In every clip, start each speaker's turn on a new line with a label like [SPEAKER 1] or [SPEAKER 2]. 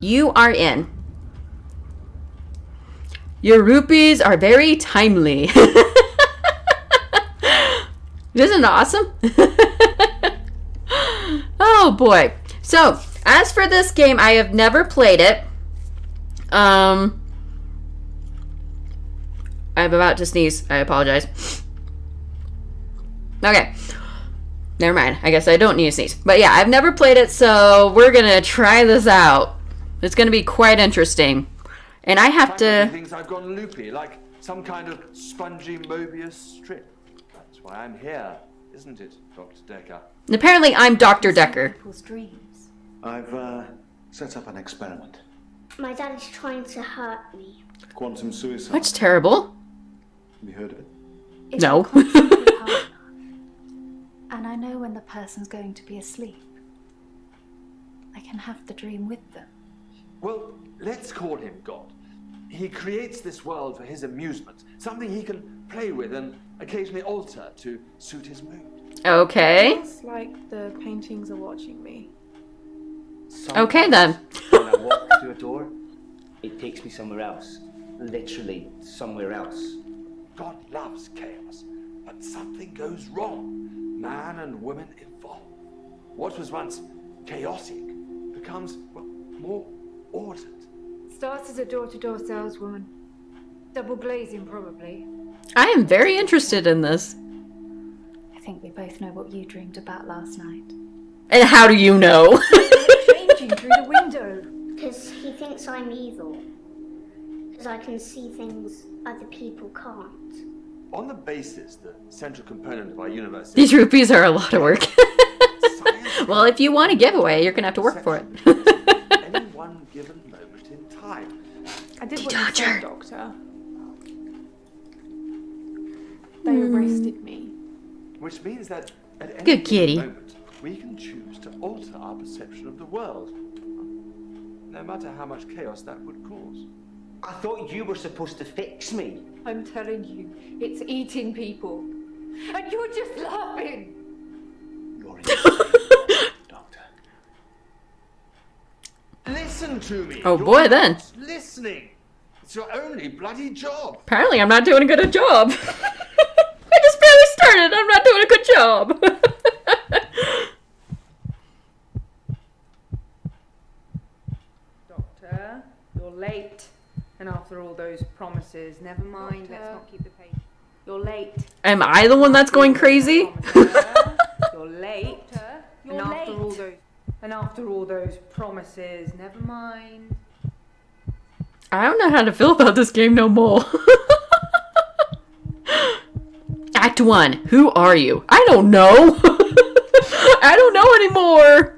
[SPEAKER 1] You are in. Your rupees are very timely. Isn't it awesome? Oh boy. So, as for this game, I have never played it. I'm about to sneeze. I apologize. Okay. Never mind. I guess I don't need to sneeze. But yeah, I've never played it, so we're gonna try this out. It's gonna be quite interesting. And I have to...
[SPEAKER 2] Things I've gone loopy, like some kind of spongy Mobius strip. That's why I'm here, isn't it, Dr. Dekker?
[SPEAKER 1] And apparently I'm Dr. Dekker.
[SPEAKER 3] People's dreams.
[SPEAKER 4] I've set up an experiment.
[SPEAKER 5] My dad is trying to hurt me.
[SPEAKER 4] Quantum suicide.
[SPEAKER 1] That's terrible.
[SPEAKER 4] Have you heard of it?
[SPEAKER 3] It's
[SPEAKER 1] No.
[SPEAKER 3] a constantly hard enough. And I know when the person's going to be asleep. I can have the dream with them.
[SPEAKER 2] Well, let's call him God. He creates this world for his amusement, something he can play with and occasionally alter to suit his mood.
[SPEAKER 1] Okay.
[SPEAKER 6] It's like the paintings are watching me.
[SPEAKER 1] Okay then.
[SPEAKER 7] When I walk through a door, it takes me somewhere else. Literally somewhere else.
[SPEAKER 2] God loves chaos, but something goes wrong. Man and woman evolve. What was once chaotic becomes, well, more ordered.
[SPEAKER 8] Starts as a door-to-door saleswoman. Double glazing, probably.
[SPEAKER 1] I am very interested in this.
[SPEAKER 3] I think we both know what you dreamed about last night.
[SPEAKER 1] And how do you know?
[SPEAKER 8] Changing through the window.
[SPEAKER 5] Because he thinks I'm evil. Because I can see things other people can't.
[SPEAKER 2] On the basis, the central component of our universe is
[SPEAKER 1] These rupees are a lot of work.
[SPEAKER 2] science.
[SPEAKER 1] Well, if you want a giveaway, you're gonna have to work for it.
[SPEAKER 2] Any one given moment in time.
[SPEAKER 6] I did
[SPEAKER 1] The
[SPEAKER 6] what you
[SPEAKER 1] Dodger.
[SPEAKER 6] said, Doctor. They arrested me.
[SPEAKER 2] Which means that at any
[SPEAKER 1] Good kitty.
[SPEAKER 2] given moment, we can choose to alter our perception of the world. No matter how much chaos that would cause.
[SPEAKER 7] I thought you were supposed to fix me.
[SPEAKER 8] I'm telling you, it's eating people. And you're just laughing.
[SPEAKER 4] You're insane, Doctor.
[SPEAKER 2] Listen to me.
[SPEAKER 1] Oh
[SPEAKER 2] You're
[SPEAKER 1] boy,
[SPEAKER 2] not
[SPEAKER 1] then.
[SPEAKER 2] Listening. It's your only bloody job.
[SPEAKER 1] Apparently I'm not doing a good job. I just barely started. I'm not doing a good job.
[SPEAKER 8] Doctor, you're late. And after all those promises, never mind, let's not keep the pace. You're late.
[SPEAKER 1] Am I the one that's going crazy?
[SPEAKER 8] You're late.
[SPEAKER 3] You're late.
[SPEAKER 8] And after all those promises, never mind.
[SPEAKER 1] I don't know how to feel about this game no more. Act 1. Who are you? I don't know. I don't know anymore.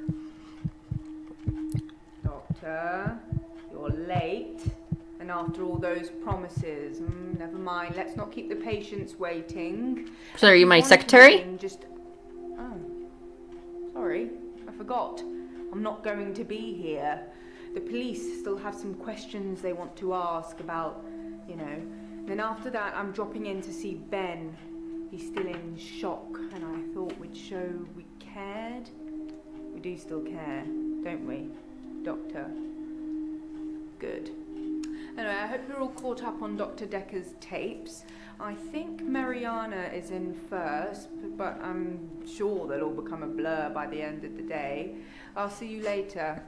[SPEAKER 8] Doctor, you're late. And after all those promises, never mind, let's not keep the patients waiting.
[SPEAKER 1] So are you my
[SPEAKER 8] Want
[SPEAKER 1] secretary?
[SPEAKER 8] anything, just... Oh, sorry, I forgot. I'm not going to be here. The police still have some questions they want to ask about, you know. Then after that, I'm dropping in to see Ben. He's still in shock, and I thought we'd show we cared. We do still care, don't we, Doctor? Good. Anyway, I hope you're all caught up on Dr. Dekker's tapes. I think Mariana is in first, but I'm sure they'll all become a blur by the end of the day. I'll see you later.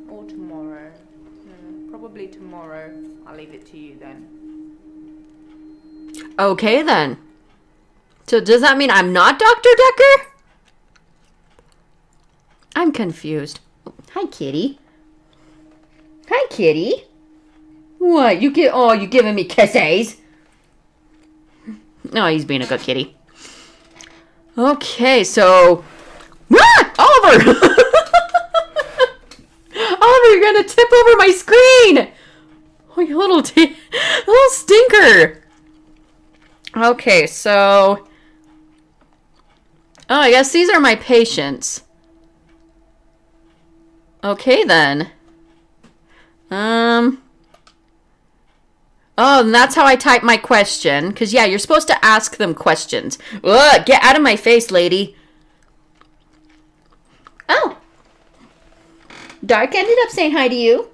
[SPEAKER 8] Or tomorrow. Probably tomorrow. I'll leave it to you then.
[SPEAKER 1] Okay then. So does that mean I'm not Dr. Dekker? I'm confused. Hi, kitty. Hi, kitty. What? You get? Oh, you giving me kisses? No, he's being a good kitty. Okay, so... Ah! Oliver! Oliver, you're gonna tip over my screen! Oh, you little stinker! Okay, so... Oh, I guess these are my patients. Okay, then. Oh, and that's how I type my question. Because, yeah, you're supposed to ask them questions. Ugh, get out of my face, lady. Oh. Dark ended up saying hi to you.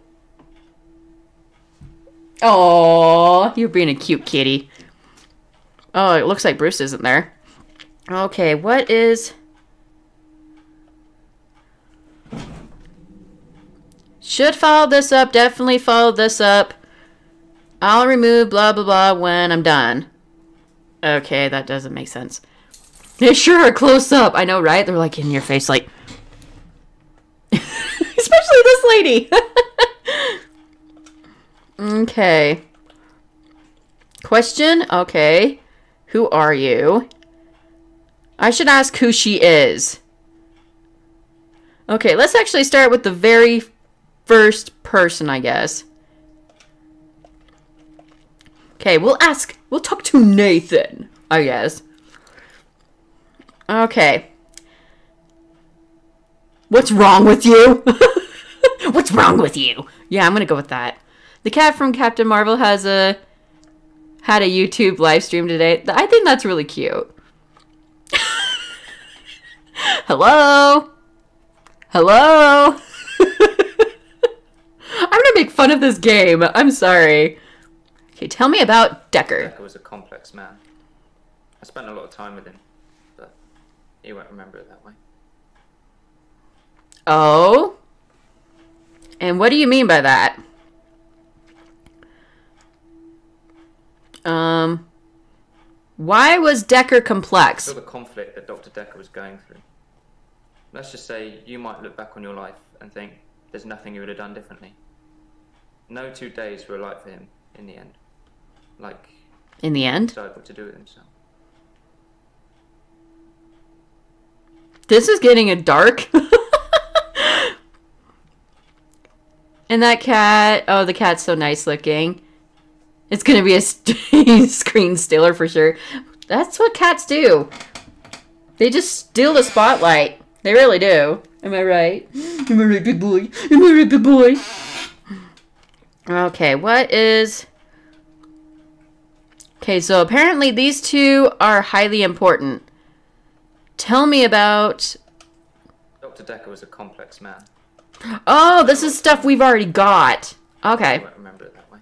[SPEAKER 1] Oh, you're being a cute kitty. Oh, it looks like Bruce isn't there. Okay, what is... Should follow this up. Definitely follow this up. I'll remove blah, blah, blah when I'm done. Okay, that doesn't make sense. They sure are close up. I know, right? They're like in your face, like... Especially this lady. Okay. Question? Okay. Who are you? I should ask who she is. Okay, let's actually start with the very first person, I guess. Okay, we'll talk to Nathan, I guess. Okay. What's wrong with you? What's wrong with you? Yeah, I'm gonna go with that. The cat from Captain Marvel had a YouTube live stream today. I think that's really cute. Hello? Hello? I'm gonna make fun of this game. I'm sorry. Okay, tell me about Dekker.
[SPEAKER 9] Dekker was a complex man. I spent a lot of time with him, but he won't remember it that way.
[SPEAKER 1] Oh? And what do you mean by that? Why was Dekker complex?
[SPEAKER 9] I saw the conflict that Dr. Dekker was going through. Let's just say you might look back on your life and think there's nothing you would have done differently. No 2 days were alike for him in the end. Like,
[SPEAKER 1] in the end?
[SPEAKER 9] decide what to do with himself.
[SPEAKER 1] This is getting a dark. And that cat, oh, the cat's so nice looking. It's gonna be a screen stealer for sure. That's what cats do. They just steal the spotlight. They really do. Am I right? Am I right, big boy? Am I right, big boy? Okay, what is... Okay, so apparently these two are highly important. Tell me about...
[SPEAKER 9] Dr. Dekker was a complex man.
[SPEAKER 1] Oh, this is stuff we've already got. Okay.
[SPEAKER 9] I won't remember it that way.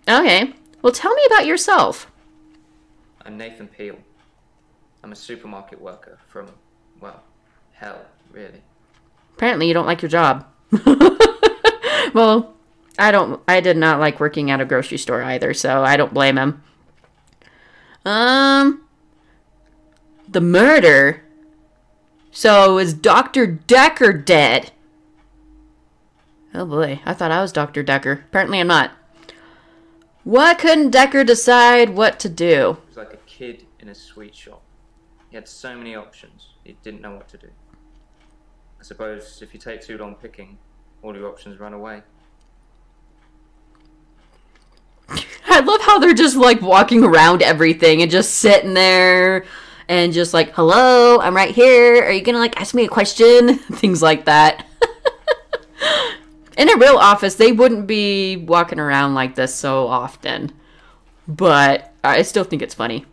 [SPEAKER 1] Okay. Well, tell me about yourself.
[SPEAKER 9] I'm Nathan Peel. I'm a supermarket worker from, well, hell, really.
[SPEAKER 1] Apparently you don't like your job. Well, I did not like working at a grocery store either, so I don't blame him. The murder? So is Dr. Dekker dead? Oh boy, I thought I was Dr. Dekker. Apparently I'm not. Why couldn't Dekker decide what to do?
[SPEAKER 9] He was like a kid in a sweet shop. He had so many options, he didn't know what to do. I suppose if you take too long picking, all your options run away.
[SPEAKER 1] I love how they're just like walking around everything and just sitting there and just like, hello, I'm right here. Are you gonna like ask me a question? Things like that. In a real office, they wouldn't be walking around like this so often. But I still think it's funny.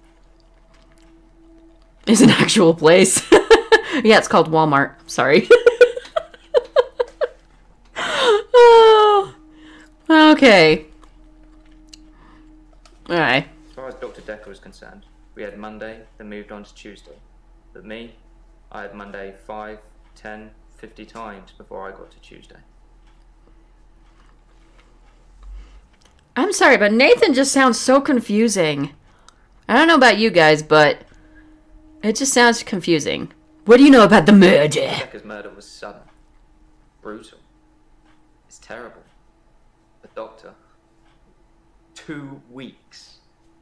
[SPEAKER 1] It's an actual place. Yeah, it's called Walmart. Sorry. Oh, okay. Alright.
[SPEAKER 9] As far as Dr. Dekker was concerned, we had Monday, then moved on to Tuesday. But me, I had Monday 5, 10, 50 times before I got to Tuesday.
[SPEAKER 1] I'm sorry, but Nathan just sounds so confusing. I don't know about you guys, but it just sounds confusing. What do you know about the murder?
[SPEAKER 9] Dekker's murder was sudden, brutal. It's terrible. The doctor. 2 weeks.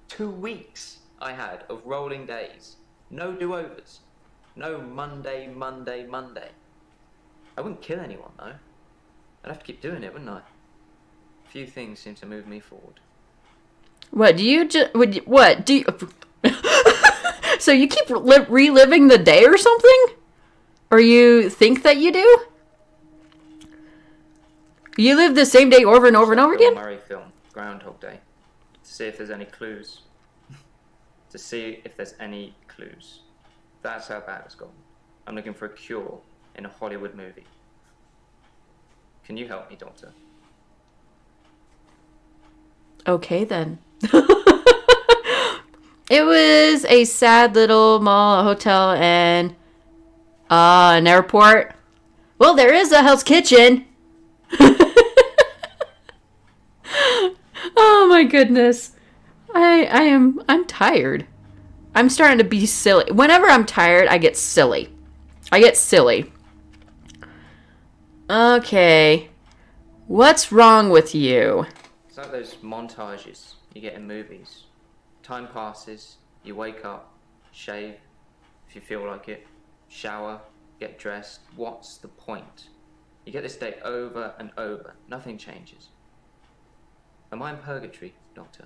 [SPEAKER 9] 2 weeks I had of rolling days. No do-overs. No Monday, Monday, Monday. I wouldn't kill anyone, though. I'd have to keep doing it, wouldn't I? Few things seem to move me forward.
[SPEAKER 1] What, do you just... What, do you... So you keep reliving the day or something? Or you think that you do? You live the same day over and over and over again?
[SPEAKER 9] Murray film, Groundhog Day. To see if there's any clues. To see if there's any clues. That's how bad it's gone. I'm looking for a cure in a Hollywood movie. Can you help me, Doctor?
[SPEAKER 1] Okay, then. It was a sad little mall, a hotel, and an airport. Well, there is a Hell's Kitchen. Oh my goodness. I'm tired. I'm starting to be silly. Whenever I'm tired, I get silly. Okay. What's wrong with you?
[SPEAKER 9] It's like those montages you get in movies. Time passes, you wake up, shave, if you feel like it, shower, get dressed. What's the point? You get this day over and over. Nothing changes. Am I in purgatory, Doctor?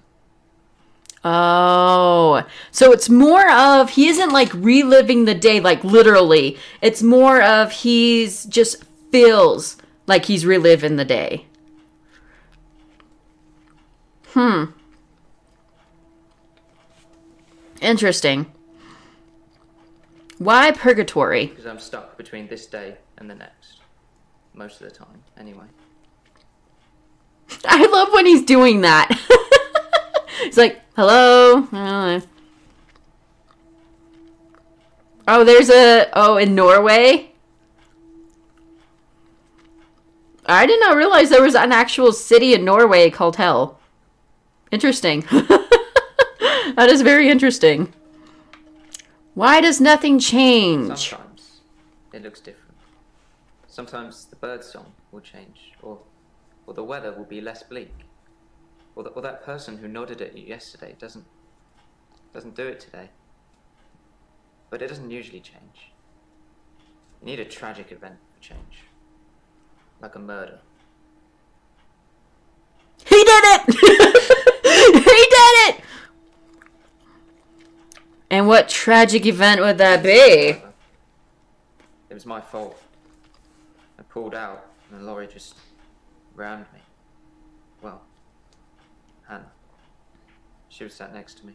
[SPEAKER 1] Oh, so it's more of he isn't like reliving the day, like literally. It's more of he's just feels like he's reliving the day. Interesting. Why purgatory?
[SPEAKER 9] Because I'm stuck between this day and the next. Most of the time, anyway.
[SPEAKER 1] I love when he's doing that. He's like, hello? Oh, there's in Norway? I did not realize there was an actual city in Norway called Hell. Interesting. That is very interesting. Why does nothing change?
[SPEAKER 9] Sometimes it looks different. Sometimes the bird song will change, or the weather will be less bleak. Or that person who nodded at you yesterday doesn't do it today. But it doesn't usually change. You need a tragic event for change. Like a murder.
[SPEAKER 1] He did it! He did it! And what tragic event would that be?
[SPEAKER 9] It was my fault. I pulled out and the lorry just rammed me. Well, Hannah. She was sat next to me.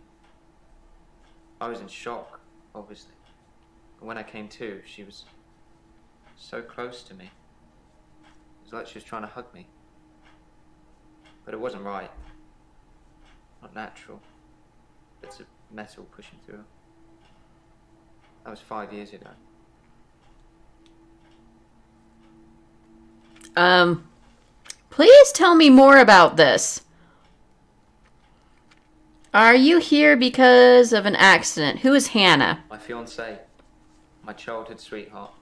[SPEAKER 9] I was in shock, obviously. But when I came to, she was so close to me. It was like she was trying to hug me. But it wasn't right. Not natural. It's a metal pushing through her. That was 5 years ago.
[SPEAKER 1] Please tell me more about this. Are you here because of an accident? Who is Hannah?
[SPEAKER 9] My fiancée. My childhood sweetheart.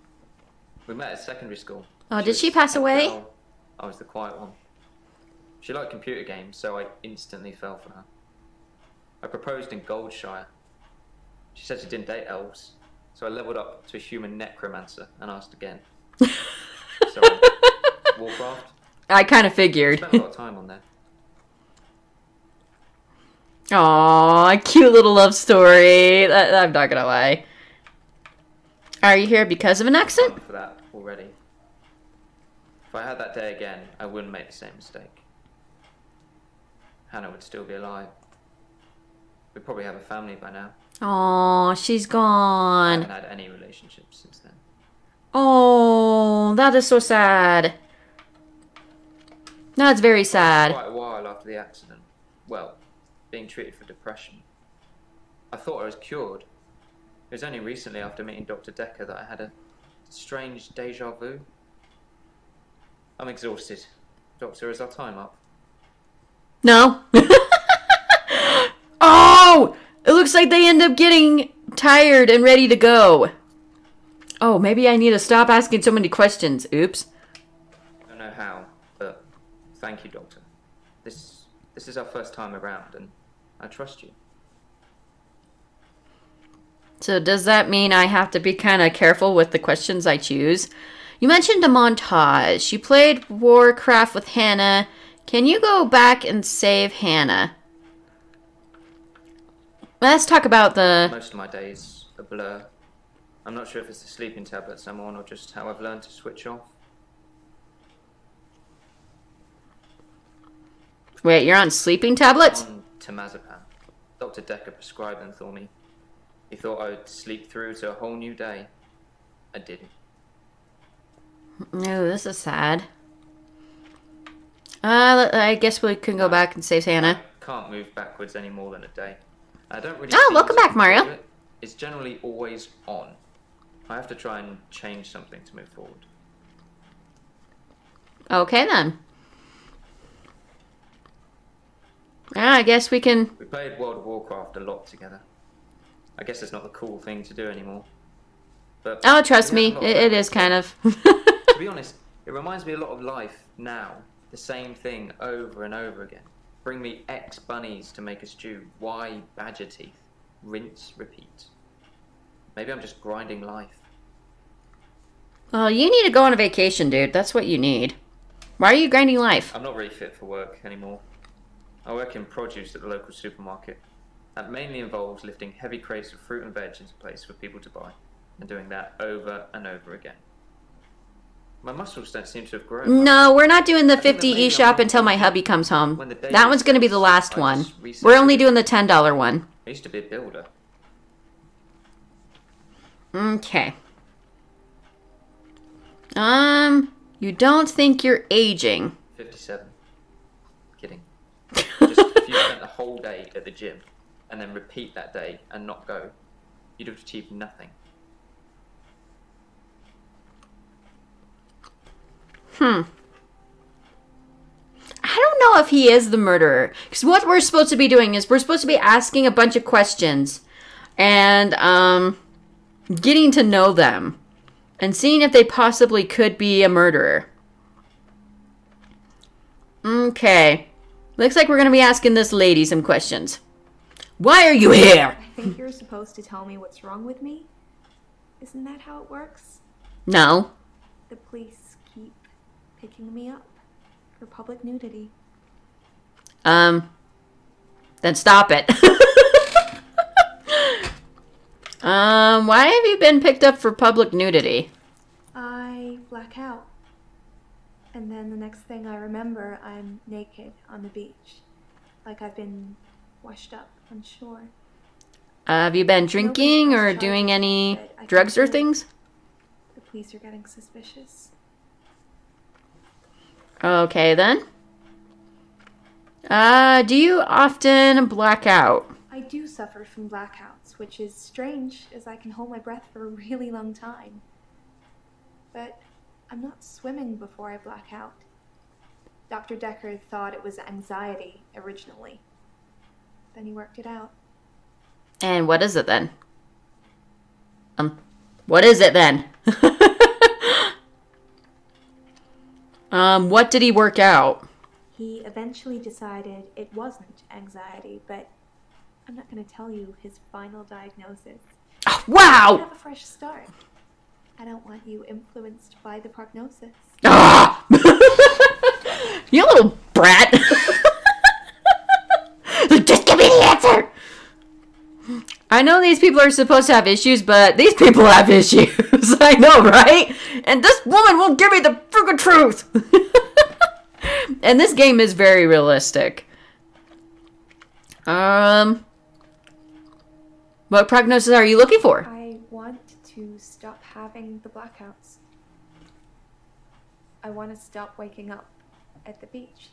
[SPEAKER 9] We met at secondary school.
[SPEAKER 1] Oh, did she pass away?
[SPEAKER 9] I was the quiet one. She liked computer games, so I instantly fell for her. I proposed in Goldshire. She said she didn't date elves, so I leveled up to a human necromancer and asked again. So, Warcraft.
[SPEAKER 1] I kind of figured.
[SPEAKER 9] Spent a lot of time on there.
[SPEAKER 1] Aww, cute little love story. I'm not gonna lie. Are you here because of an accident?
[SPEAKER 9] For that already. If I had that day again, I wouldn't make the same mistake. Hannah would still be alive. We'd probably have a family by now.
[SPEAKER 1] Aww, she's
[SPEAKER 9] I
[SPEAKER 1] gone.
[SPEAKER 9] haven't had any relationships since then.
[SPEAKER 1] Oh, that is so sad. That's very sad.
[SPEAKER 9] Quite a while after the accident. Well, being treated for depression. I thought I was cured. It was only recently after meeting Dr. Dekker that I had a strange deja vu. I'm exhausted. Doctor, is our time up?
[SPEAKER 1] No. Oh! It looks like they end up getting tired and ready to go. Oh, maybe I need to stop asking so many questions. Oops.
[SPEAKER 9] I don't know how, but thank you, Doctor. This is our first time around, and I trust you.
[SPEAKER 1] So does that mean I have to be kind of careful with the questions I choose? You mentioned a montage. You played Warcraft with Hannah. Can you go back and save Hannah? Let's talk about the...
[SPEAKER 9] Most of my days a blur. I'm not sure if it's the sleeping tablets I'm on or just how I've learned to switch off.
[SPEAKER 1] Wait, you're on sleeping tablets?
[SPEAKER 9] On temazepam. Dr. Dekker prescribed them for me. He thought I would sleep through to a whole new day. I didn't.
[SPEAKER 1] No, this is sad. I guess we can go back and save Hannah.
[SPEAKER 9] Can't move backwards any more than a day. I don't really.
[SPEAKER 1] Oh,
[SPEAKER 9] seem
[SPEAKER 1] welcome
[SPEAKER 9] to
[SPEAKER 1] back, Mario.
[SPEAKER 9] control it. It's generally always on. I have to try and change something to move forward.
[SPEAKER 1] Okay, then. I guess we can...
[SPEAKER 9] We played World of Warcraft a lot together. I guess it's not the cool thing to do anymore. But
[SPEAKER 1] oh, trust
[SPEAKER 9] we
[SPEAKER 1] me,
[SPEAKER 9] have a lot of
[SPEAKER 1] it is kind of...
[SPEAKER 9] To be honest, it reminds me a lot of life now. The same thing over and over again. Bring me X bunnies to make a stew. Y badger teeth. Rinse, repeat. Maybe I'm just grinding life.
[SPEAKER 1] Well, you need to go on a vacation, dude. That's what you need. Why are you grinding life?
[SPEAKER 9] I'm not really fit for work anymore. I work in produce at the local supermarket. That mainly involves lifting heavy crates of fruit and veg into place for people to buy, and doing that over and over again. My muscles don't seem to have grown.
[SPEAKER 1] No, we're not doing the
[SPEAKER 9] I think
[SPEAKER 1] 50
[SPEAKER 9] that maybe
[SPEAKER 1] eShop
[SPEAKER 9] I'm
[SPEAKER 1] until my
[SPEAKER 9] not-
[SPEAKER 1] hubby comes home.
[SPEAKER 9] When the day
[SPEAKER 1] That one's going to be the
[SPEAKER 9] resets,
[SPEAKER 1] last
[SPEAKER 9] I
[SPEAKER 1] one.
[SPEAKER 9] just reset
[SPEAKER 1] We're only
[SPEAKER 9] it.
[SPEAKER 1] doing the $10 one.
[SPEAKER 9] I used to be a builder.
[SPEAKER 1] Okay. You don't think you're aging.
[SPEAKER 9] 57. Kidding. Just if you spent the whole day at the gym and then repeat that day and not go, you'd have achieved nothing.
[SPEAKER 1] I don't know if he is the murderer. Because what we're supposed to be doing is we're supposed to be asking a bunch of questions and getting to know them and seeing if they possibly could be a murderer. Okay. Looks like we're going to be asking this lady some questions. Why are you here?
[SPEAKER 6] I think you're supposed to tell me what's wrong with me. Isn't that how it works?
[SPEAKER 1] No.
[SPEAKER 6] The police keep picking me up for public nudity.
[SPEAKER 1] Then stop it. Why have you been picked up for public nudity?
[SPEAKER 6] I black out. And then the next thing I remember, I'm naked on the beach. Like I've been washed up on shore.
[SPEAKER 1] Have you been drinking or
[SPEAKER 6] pressed
[SPEAKER 1] doing
[SPEAKER 6] charges,
[SPEAKER 1] any
[SPEAKER 6] but I
[SPEAKER 1] drugs
[SPEAKER 6] can
[SPEAKER 1] or
[SPEAKER 6] feel
[SPEAKER 1] things?
[SPEAKER 6] The police are getting suspicious.
[SPEAKER 1] Okay, then. Do you often black out?
[SPEAKER 6] I do suffer from blackouts, which is strange as I can hold my breath for a really long time. But I'm not swimming before I black out. Dr. Dekker thought it was anxiety originally. Then he worked it out.
[SPEAKER 1] And what is it then? What is it then? What did he work out?
[SPEAKER 6] He eventually decided it wasn't anxiety, but I'm not going to tell you his final diagnosis.
[SPEAKER 1] Oh,
[SPEAKER 6] I
[SPEAKER 1] wow!
[SPEAKER 6] have a fresh start. I don't want you influenced by the prognosis.
[SPEAKER 1] Ah! You little brat! Just give me the answer! I know these people are supposed to have issues, but these people have issues. I know, right? And this woman won't give me the freaking truth. And this game is very realistic. What prognosis are you looking for?
[SPEAKER 6] I want to stop having the blackouts. I want to stop waking up at the beach.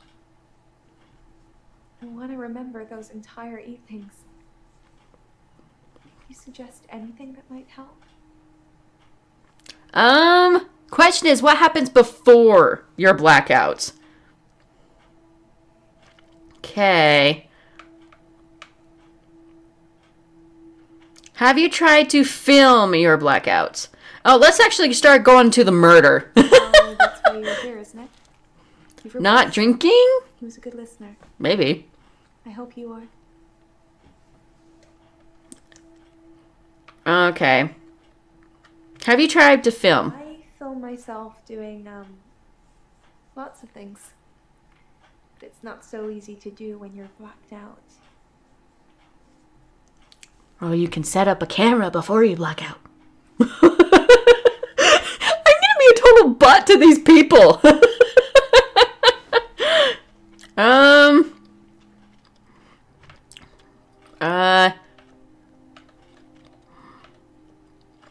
[SPEAKER 6] I want to remember those entire evenings. Can you suggest anything that might help?
[SPEAKER 1] Question is, what happens before your blackouts? Okay. Have you tried to film your blackouts? Oh, let's actually start going to the murder.
[SPEAKER 6] Oh, that's why you're here, isn't it? You've
[SPEAKER 1] Not
[SPEAKER 6] replaced him.
[SPEAKER 1] drinking?
[SPEAKER 6] He was a good listener.
[SPEAKER 1] Maybe.
[SPEAKER 6] I hope you are.
[SPEAKER 1] Okay. Have you tried to film?
[SPEAKER 6] I film myself doing, lots of things. But it's not so easy to do when you're blacked out.
[SPEAKER 1] Oh, you can set up a camera before you black out. I'm gonna be a total butt to these people.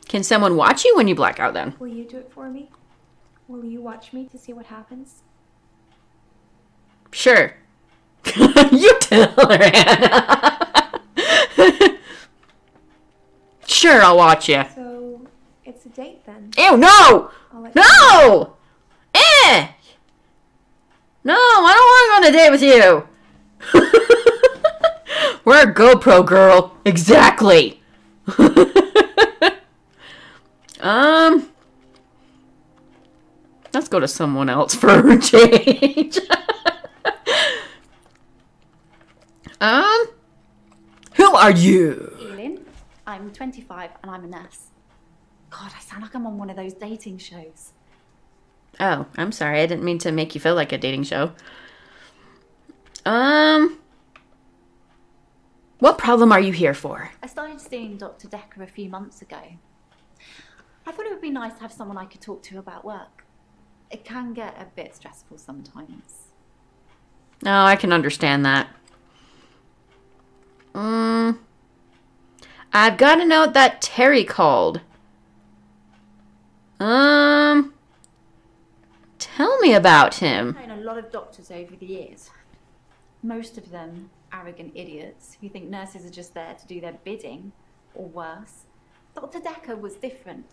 [SPEAKER 1] Can someone watch you when you black out then?
[SPEAKER 6] Will you do it for me? Will you watch me to see what happens?
[SPEAKER 1] Sure. You tell her, Anna. Sure, I'll watch you.
[SPEAKER 6] So, it's a date then?
[SPEAKER 1] Ew, no!
[SPEAKER 6] I'll let you know.
[SPEAKER 1] No! Eh! No, I don't want to go on a date with you. We're a GoPro girl. Exactly. Let's go to someone else for a change. Who are you?
[SPEAKER 3] Elin, I'm 25 and I'm a nurse. God, I sound like I'm on one of those dating shows.
[SPEAKER 1] Oh, I'm sorry. I didn't mean to make you feel like a dating show. What problem are you here for?
[SPEAKER 3] I started seeing Dr. Dekker a few months ago. I thought it would be nice to have someone I could talk to about work. It can get a bit stressful sometimes.
[SPEAKER 1] Oh, I can understand that. I've got a note that Terry called. Tell me about him.
[SPEAKER 3] I've known a lot of doctors over the years. Most of them arrogant idiots who think nurses are just there to do their bidding, or worse. Dr. Dekker was different.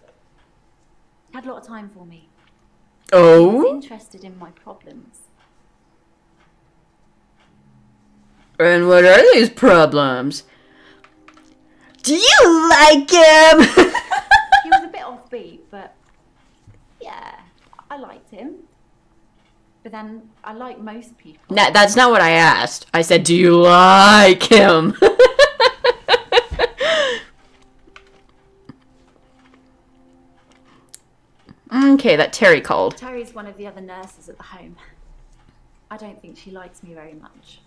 [SPEAKER 3] He had a lot of time for me. He was
[SPEAKER 1] Oh?
[SPEAKER 3] interested in my problems.
[SPEAKER 1] And what are these problems? Do you like him?
[SPEAKER 3] He was a bit offbeat, but yeah, I liked him. But then I like most people.
[SPEAKER 1] No, that's not what I asked. I said, do you like him? Okay, that Terry called.
[SPEAKER 3] Terry's one of the other nurses at the home. I don't think she likes me very much.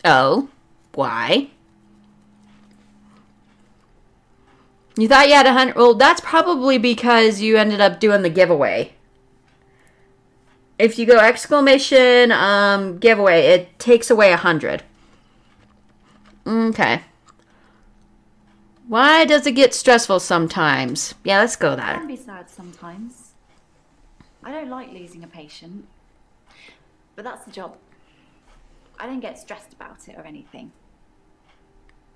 [SPEAKER 1] Oh, why? You thought you had 100? Well, that's probably because you ended up doing the giveaway. If you go exclamation giveaway, it takes away 100. Okay. Why does it get stressful sometimes? Yeah, let's go
[SPEAKER 3] It
[SPEAKER 1] there.
[SPEAKER 3] can be sad sometimes. I don't like losing a patient. But that's the job. I don't get stressed about it or anything.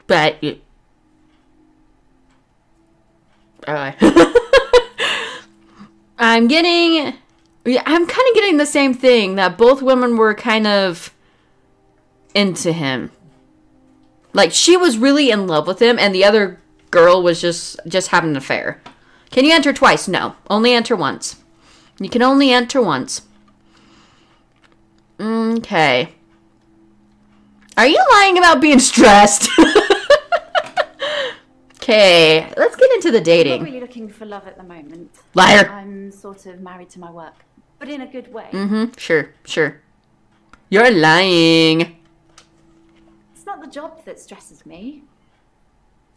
[SPEAKER 1] But you... I'm getting... Yeah, I'm kind of getting the same thing, that both women were kind of into him. Like, she was really in love with him, and the other girl was just having an affair. Can you enter twice? No. Only enter once. You can only enter once. Okay. Are you lying about being stressed? Okay, let's get into the
[SPEAKER 3] I'm
[SPEAKER 1] dating.
[SPEAKER 3] not really looking for love at the moment.
[SPEAKER 1] Liar.
[SPEAKER 3] I'm sort of married to my work. But in a good way.
[SPEAKER 1] Sure. You're lying.
[SPEAKER 3] It's not the job that stresses me.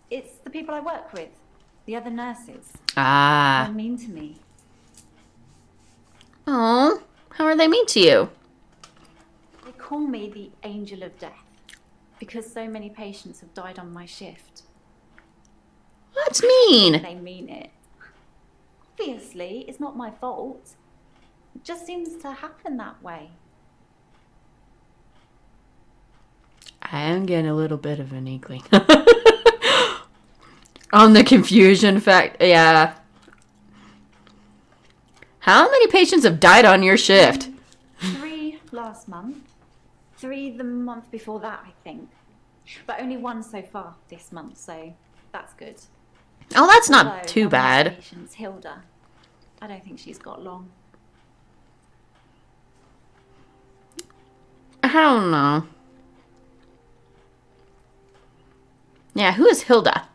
[SPEAKER 3] It's the people I work with. The other nurses.
[SPEAKER 1] Ah.
[SPEAKER 3] They're mean to me.
[SPEAKER 1] Oh, how are they mean to you?
[SPEAKER 3] They call me the angel of death. Because so many patients have died on my shift.
[SPEAKER 1] That's mean.
[SPEAKER 3] They mean it. Obviously, it's not my fault. It just seems to happen that way.
[SPEAKER 1] I am getting a little bit of an inkling. On the confusion fact, yeah. How many patients have died on your shift?
[SPEAKER 3] 3 last month. 3 the month before that, I think. But only 1 so far this month, so that's good.
[SPEAKER 1] Oh, that's not
[SPEAKER 3] Although,
[SPEAKER 1] too
[SPEAKER 3] one of my
[SPEAKER 1] bad.
[SPEAKER 3] patients, Hilda. I don't think she's got long.
[SPEAKER 1] I don't know. Yeah, who is Hilda?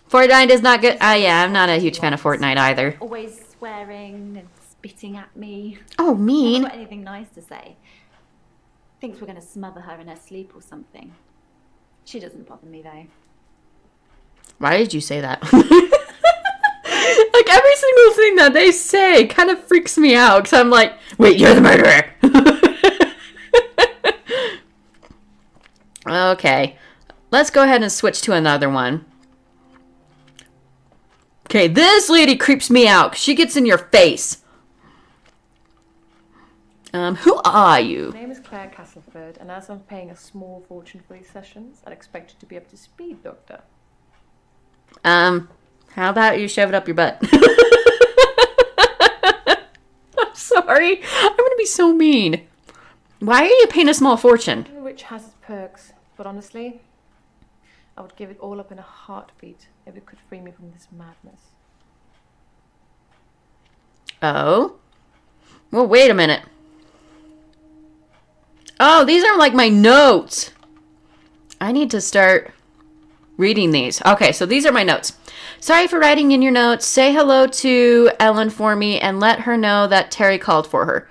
[SPEAKER 1] Fortnite is not good. Yeah, I'm not a huge fan of Fortnite either.
[SPEAKER 3] Always swearing and spitting at me.
[SPEAKER 1] Oh,
[SPEAKER 3] Never
[SPEAKER 1] mean.
[SPEAKER 3] got anything nice to say. Thinks we're going to smother her in her sleep or something. She doesn't bother me though.
[SPEAKER 1] Why did you say that? Like, every single thing that they say kind of freaks me out. Because I'm like, wait, you're the murderer. Okay. Let's go ahead and switch to another one. Okay, this lady creeps me out. 'Cause she gets in your face. Who are you?
[SPEAKER 10] My name is Claire Castleford, and as I'm paying a small fortune for these sessions, I'd expect you to be up to speed, Doctor.
[SPEAKER 1] How about you shove it up your butt? I'm sorry. I'm gonna be so mean. Why are you paying a small fortune?
[SPEAKER 10] Which has its perks, but honestly, I would give it all up in a heartbeat if it could free me from this madness.
[SPEAKER 1] Oh? Well, wait a minute. Oh, these are like my notes. I need to start reading these. Okay, so these are my notes. Sorry for writing in your notes. Say hello to Ellen for me and let her know that Terry called for her.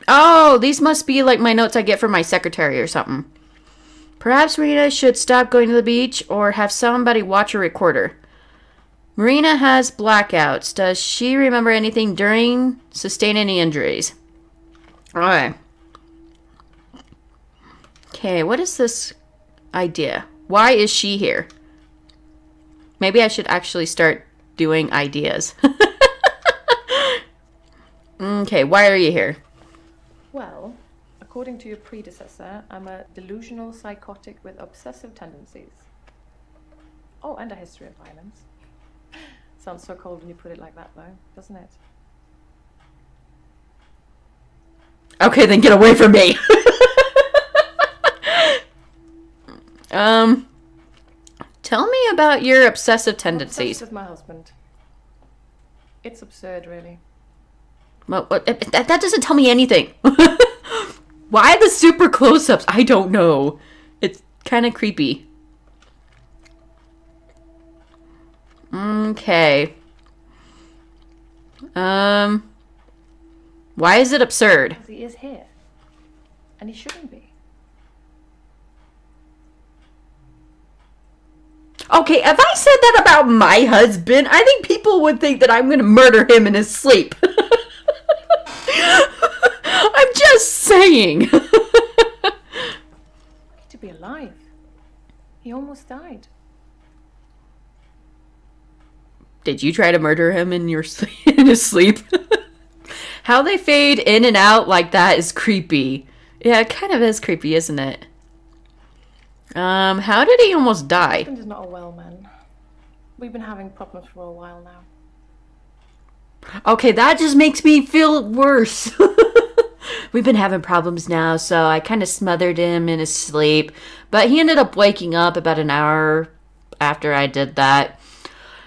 [SPEAKER 1] Oh, these must be like my notes I get from my secretary or something. Perhaps Marina should stop going to the beach or have somebody watch her recorder. Marina has blackouts. Does she remember anything during? Sustain any injuries? Alright. Okay, what is this idea? Why is she here? Maybe I should actually start doing ideas. Okay, why are you here?
[SPEAKER 10] Well, according to your predecessor, I'm a delusional psychotic with obsessive tendencies. Oh, and a history of violence. Sounds so cold when you put it like that, though, doesn't it?
[SPEAKER 1] Okay, then get away from me. Tell me about your obsessive tendencies.
[SPEAKER 10] I'm obsessed with my husband. It's absurd, really.
[SPEAKER 1] Well, that doesn't tell me anything. Why the super close-ups? I don't know. It's kind of creepy. Okay. Why is it absurd?
[SPEAKER 10] Because he is here. And he shouldn't be.
[SPEAKER 1] Okay, if I said that about my husband, I think people would think that I'm going to murder him in his sleep. I'm just saying.
[SPEAKER 10] To be alive. He almost died.
[SPEAKER 1] Did you try to murder him in your in his sleep? How they fade in and out like that is creepy. Yeah, it kind of is creepy, isn't it? How did he almost die?
[SPEAKER 10] My husband is not a well man. We've been having problems for a while now.
[SPEAKER 1] Okay, that just makes me feel worse. We've been having problems now, so I kind of smothered him in his sleep. But he ended up waking up about an hour after I did that.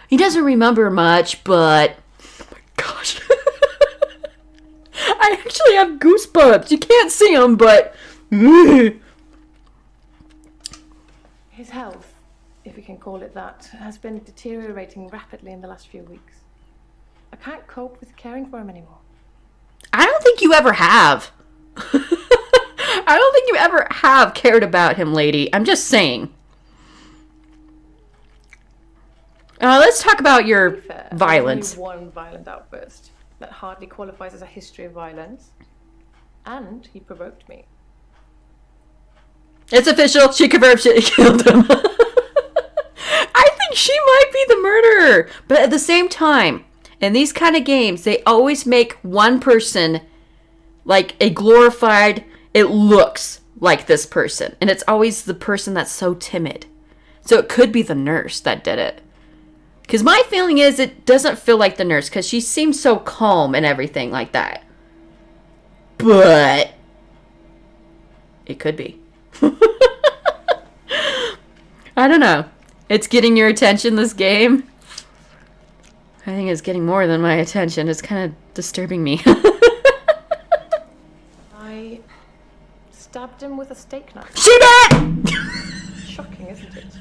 [SPEAKER 1] He doesn't remember much, but... Oh my gosh. I actually have goosebumps. You can't see them, but...
[SPEAKER 10] His health, if we can call it that, has been deteriorating rapidly in the last few weeks. I can't cope with caring for him anymore.
[SPEAKER 1] I don't think you ever have. I don't think you ever have cared about him, lady. I'm just saying. Let's talk about your violence.
[SPEAKER 10] Only one violent outburst that hardly qualifies as a history of violence. And he provoked me.
[SPEAKER 1] It's official. She confirmed she killed him. I think she might be the murderer. But at the same time, in these kind of games, they always make one person like a glorified, it looks like this person. And it's always the person that's so timid. So it could be the nurse that did it. Because my feeling is it doesn't feel like the nurse because she seems so calm and everything like that. But it could be. I don't know. It's getting your attention, this game. I think it's getting more than my attention. It's kind of disturbing me.
[SPEAKER 10] I stabbed him with a steak knife.
[SPEAKER 1] She did!
[SPEAKER 10] Shocking, isn't it?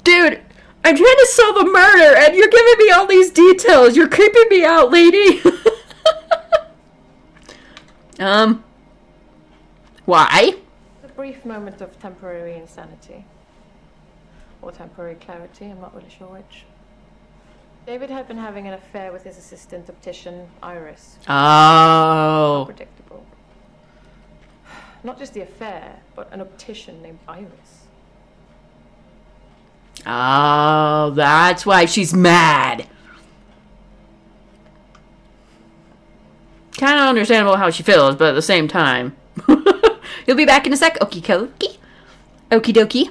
[SPEAKER 1] Dude, I'm trying to solve a murder and you're giving me all these details. You're creeping me out, lady. Why?
[SPEAKER 10] A brief moment of temporary insanity. Or temporary clarity, I'm not really sure which. David had been having an affair with his assistant optician, Iris.
[SPEAKER 1] Oh.
[SPEAKER 10] Predictable. Not just the affair, but an optician named Iris.
[SPEAKER 1] Oh, that's why she's mad. understandable how she feels, but at the same time. You'll be back in a sec. Okie dokie. Okie dokie.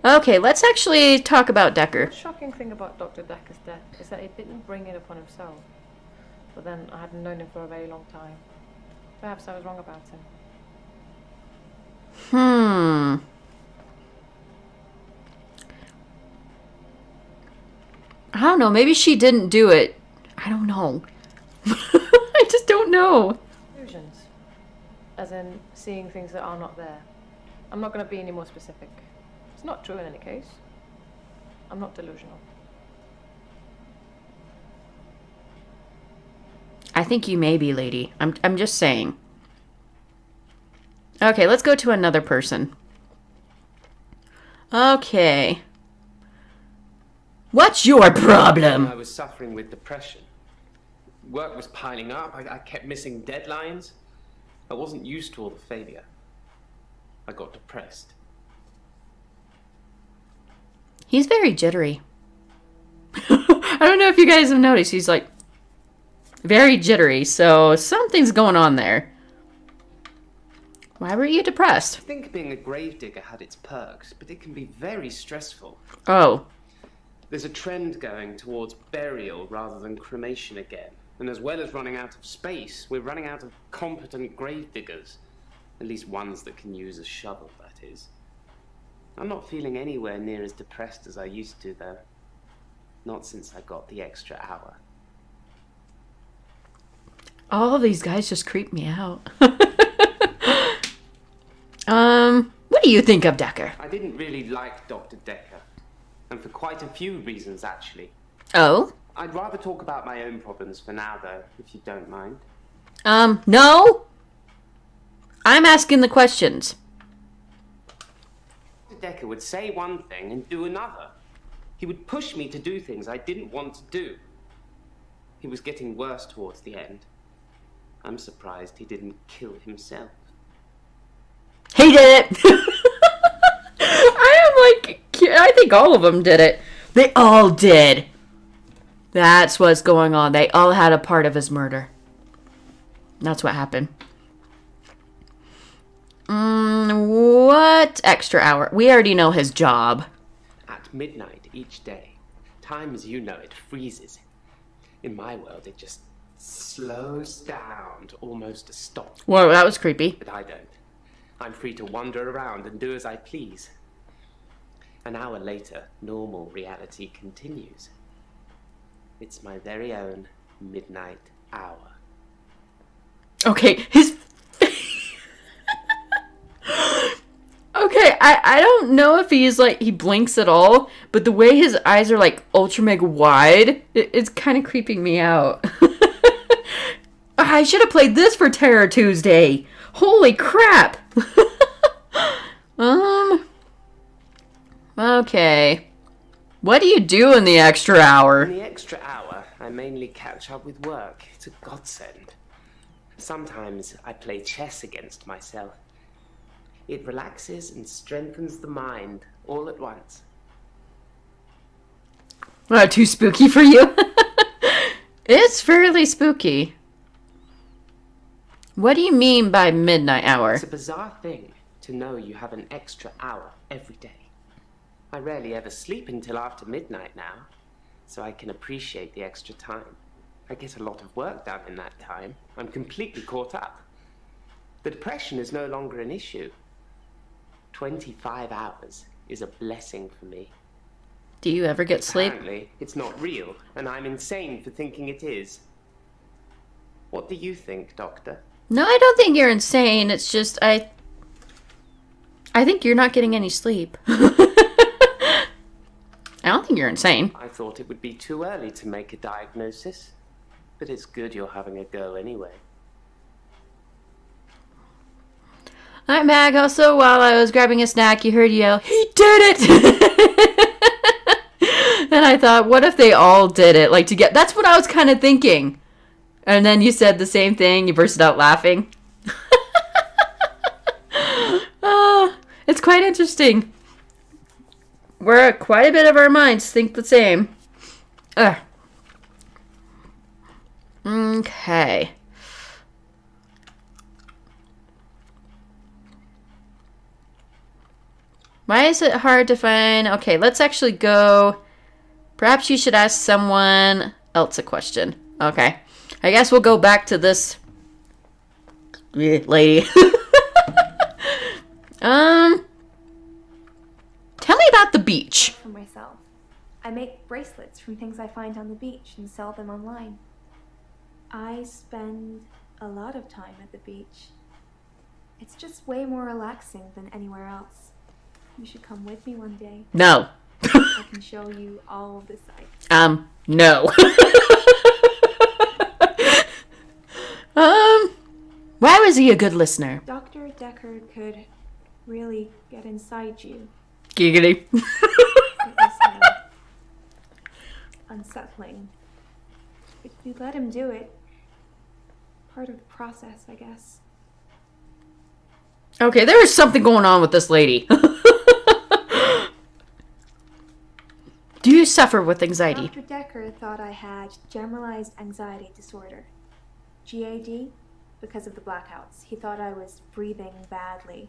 [SPEAKER 1] Okay, let's actually talk about Dekker.
[SPEAKER 10] The shocking thing about Dr. Dekker's death is that he didn't bring it upon himself. But then I hadn't known him for a very long time. Perhaps I was wrong about him.
[SPEAKER 1] I don't know. Maybe she didn't do it. I don't know. I just don't know.
[SPEAKER 10] Illusions. As in seeing things that are not there. I'm not going to be any more specific. It's not true in any case. I'm not delusional.
[SPEAKER 1] I think you may be, lady. I'm just saying. Okay, let's go to another person. Okay. What's your problem?
[SPEAKER 11] I was suffering with depression. Work was piling up. I kept missing deadlines. I wasn't used to all the failure. I got depressed.
[SPEAKER 1] He's very jittery. I don't know if you guys have noticed. He's like very jittery. So something's going on there. Why were you depressed?
[SPEAKER 11] I think being a gravedigger had its perks, but it can be very stressful.
[SPEAKER 1] Oh.
[SPEAKER 11] There's a trend going towards burial rather than cremation again. And as well as running out of space, we're running out of competent gravediggers. At least ones that can use a shovel, that is. I'm not feeling anywhere near as depressed as I used to, though. Not since I got the extra hour.
[SPEAKER 1] All of these guys just creep me out. What do you think of Dekker?
[SPEAKER 11] I didn't really like Dr. Dekker. And for quite a few reasons, actually.
[SPEAKER 1] Oh?
[SPEAKER 11] I'd rather talk about my own problems for now, though, if you don't mind.
[SPEAKER 1] No? I'm asking the questions.
[SPEAKER 11] Dr. Dekker would say one thing and do another. He would push me to do things I didn't want to do. He was getting worse towards the end. I'm surprised he didn't kill himself.
[SPEAKER 1] He did it! I think all of them did it. They all did. That's what's going on. They all had a part of his murder. That's what happened. What extra hour? We already know his job.
[SPEAKER 11] At midnight each day, time as you know it freezes. In my world, it just slows down to almost a stop.
[SPEAKER 1] Whoa, that was creepy.
[SPEAKER 11] But I don't. I'm free to wander around and do as I please. An hour later, normal reality continues. It's my very own midnight hour.
[SPEAKER 1] Okay, his... Okay, I don't know if he's like, he blinks at all, but the way his eyes are like ultra mega wide, it's kind of creeping me out. I should have played this for Terror Tuesday. Holy crap. Okay. What do you do in the extra hour?
[SPEAKER 11] In the extra hour, I mainly catch up with work. It's a godsend. Sometimes I play chess against myself. It relaxes and strengthens the mind all at once.
[SPEAKER 1] Too spooky for you? It's fairly spooky. What do you mean by midnight hour?
[SPEAKER 11] It's a bizarre thing to know you have an extra hour every day. I rarely ever sleep until after midnight now, so I can appreciate the extra time. I get a lot of work done in that time. I'm completely caught up. The depression is no longer an issue. 25 hours is a blessing for me.
[SPEAKER 1] Do you ever get sleep?
[SPEAKER 11] Apparently, it's not real, and I'm insane for thinking it is. What do you think, Doctor?
[SPEAKER 1] No, I don't think you're insane. It's just, I think you're not getting any sleep. I don't think you're insane.
[SPEAKER 11] I thought it would be too early to make a diagnosis, but it's good you're having a go anyway.
[SPEAKER 1] Alright, Mag. Also, while I was grabbing a snack, you heard yell, "He did it!" And I thought, what if they all did it? Like, together. That's what I was kind of thinking. And then you said the same thing. You bursted out laughing. It's quite interesting. Where quite a bit of our minds think the same. Okay. Why is it hard to find? Okay, let's actually go. Perhaps you should ask someone else a question. Okay. I guess we'll go back to this lady. Tell me about the beach.
[SPEAKER 6] For myself. I make bracelets from things I find on the beach and sell them online. I spend a lot of time at the beach. It's just way more relaxing than anywhere else. You should come with me one day.
[SPEAKER 1] No.
[SPEAKER 6] I can show you all of the sights.
[SPEAKER 1] No. Why was he a good listener?
[SPEAKER 6] Dr. Dekker could really get inside you.
[SPEAKER 1] Giggity.
[SPEAKER 6] It was unsettling. But you let him do it. Part of the process, I guess.
[SPEAKER 1] Okay, there is something going on with this lady. Do you suffer with anxiety?
[SPEAKER 6] Dr. Dekker thought I had generalized anxiety disorder. GAD, because of the blackouts. He thought I was breathing badly.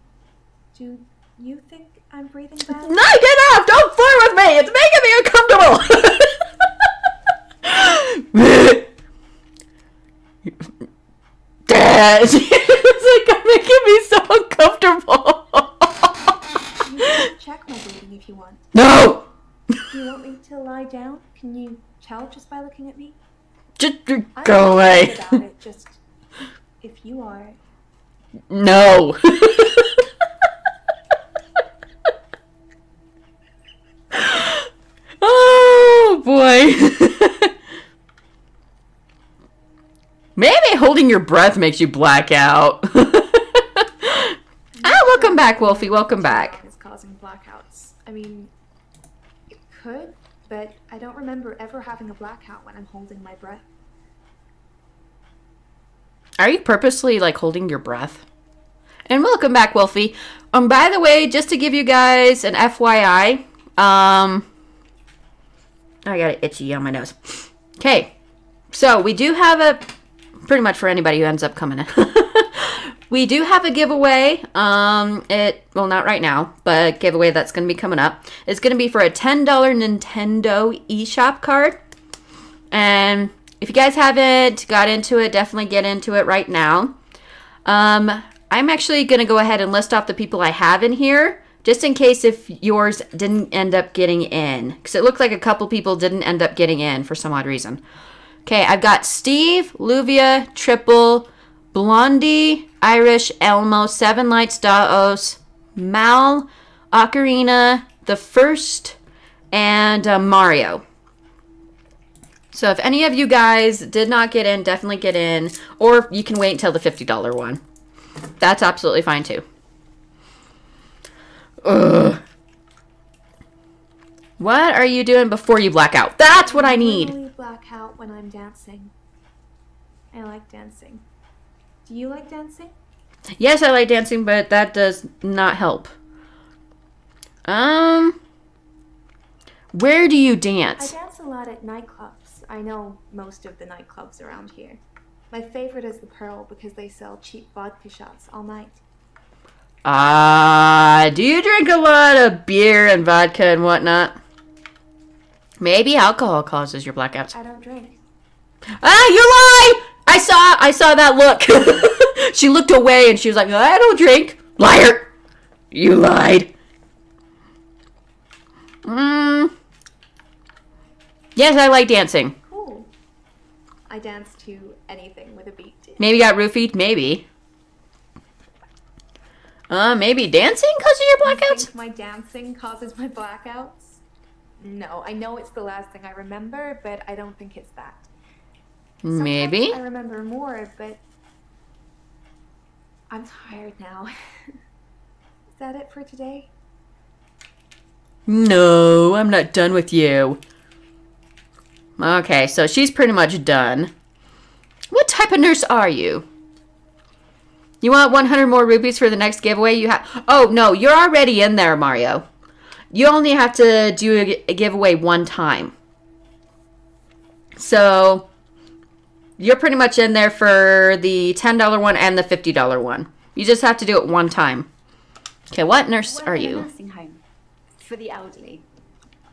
[SPEAKER 6] Do you think I'm breathing badly?
[SPEAKER 1] No, get off! Don't flirt with me! It's making me uncomfortable! Dad! It's like making me so uncomfortable.
[SPEAKER 6] You can check my breathing if you want.
[SPEAKER 1] No!
[SPEAKER 6] Do you want me to lie down? Can you tell just by looking at me?
[SPEAKER 1] Just
[SPEAKER 6] I'm
[SPEAKER 1] go away.
[SPEAKER 6] not about it, just if you are.
[SPEAKER 1] No. Oh boy. Maybe holding your breath makes you black out. Welcome back, Wolfie. Welcome back.
[SPEAKER 6] Is causing blackouts. I mean, it could, but I don't remember ever having a blackout when I'm holding my breath.
[SPEAKER 1] Are you purposely like holding your breath? And welcome back, Wolfie. By the way, just to give you guys an FYI, I got it itchy on my nose. Okay, so we do have a, pretty much for anybody who ends up coming in. We do have a giveaway. Well, not right now, but a giveaway that's going to be coming up. It's going to be for a $10 Nintendo eShop card. And if you guys haven't got into it, definitely get into it right now. I'm actually going to go ahead and list off the people I have in here, just in case if yours didn't end up getting in. Because it looked like a couple people didn't end up getting in for some odd reason. Okay, I've got Steve, Luvia, Triple, Blondie, Irish, Elmo, Seven Lights, Daos, Mal, Ocarina, The First, and Mario. So if any of you guys did not get in, definitely get in. Or you can wait until the $50 one. That's absolutely fine too. Ugh. What are you doing before you black out? That's what I need.
[SPEAKER 6] I really black out when I'm dancing. I like dancing. Do you like dancing?
[SPEAKER 1] Yes, I like dancing, but that does not help. Where do you dance?
[SPEAKER 6] I dance a lot at nightclubs. I know most of the nightclubs around here. My favorite is the Pearl because they sell cheap vodka shots all night.
[SPEAKER 1] Do you drink a lot of beer and vodka and whatnot? Maybe alcohol causes your blackouts.
[SPEAKER 6] I don't drink.
[SPEAKER 1] You lie! I saw that look. She looked away and she was like, I don't drink. Liar! You lied. Yes, I like dancing.
[SPEAKER 6] Cool. I dance to anything with a beat.
[SPEAKER 1] Maybe got roofied? Maybe. Maybe dancing causes your blackouts?
[SPEAKER 6] You think my dancing causes my blackouts? No, I know it's the last thing I remember, but I don't think it's that. Sometimes
[SPEAKER 1] Maybe.
[SPEAKER 6] I remember more, but I'm tired now. Is that it for today?
[SPEAKER 1] No, I'm not done with you. Okay, so she's pretty much done. What type of nurse are you? You want 100 more rupees for the next giveaway? You have. Oh no, you're already in there, Mario. You only have to do a giveaway one time. So you're pretty much in there for the $10 one and the $50 one. You just have to do it one time. Okay, what nurse are you?
[SPEAKER 3] Nursing home. for the elderly.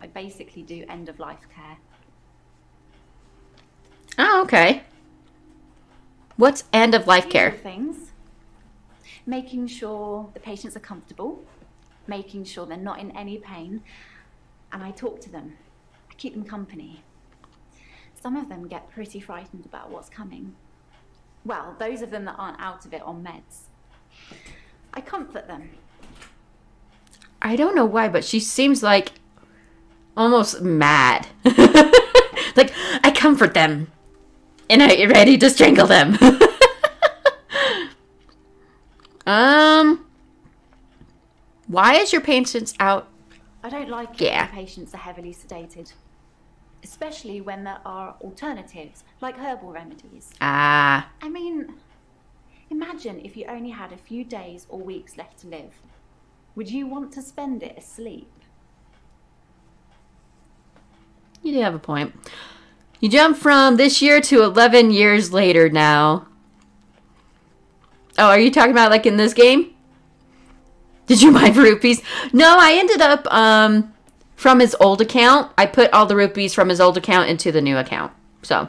[SPEAKER 3] I basically do end-of-life care.
[SPEAKER 1] Oh, okay. What's end-of-life care?
[SPEAKER 3] Usual things. Making sure the patients are comfortable, making sure they're not in any pain, and I talk to them. I keep them company. Some of them get pretty frightened about what's coming. Well, those of them that aren't out of it on meds. I comfort them.
[SPEAKER 1] I don't know why, but she seems like almost mad. Like, I comfort them. And I get ready to strangle them. Why is your patients out?
[SPEAKER 3] I don't like it when patients are heavily sedated. Especially when there are alternatives, like herbal remedies.
[SPEAKER 1] Ah.
[SPEAKER 3] I mean, imagine if you only had a few days or weeks left to live. Would you want to spend it asleep?
[SPEAKER 1] You do have a point. You jump from this year to 11 years later now. Oh, are you talking about like in this game? Did you buy rupees? No, I ended up, from his old account, I put all the rupees from his old account into the new account. So.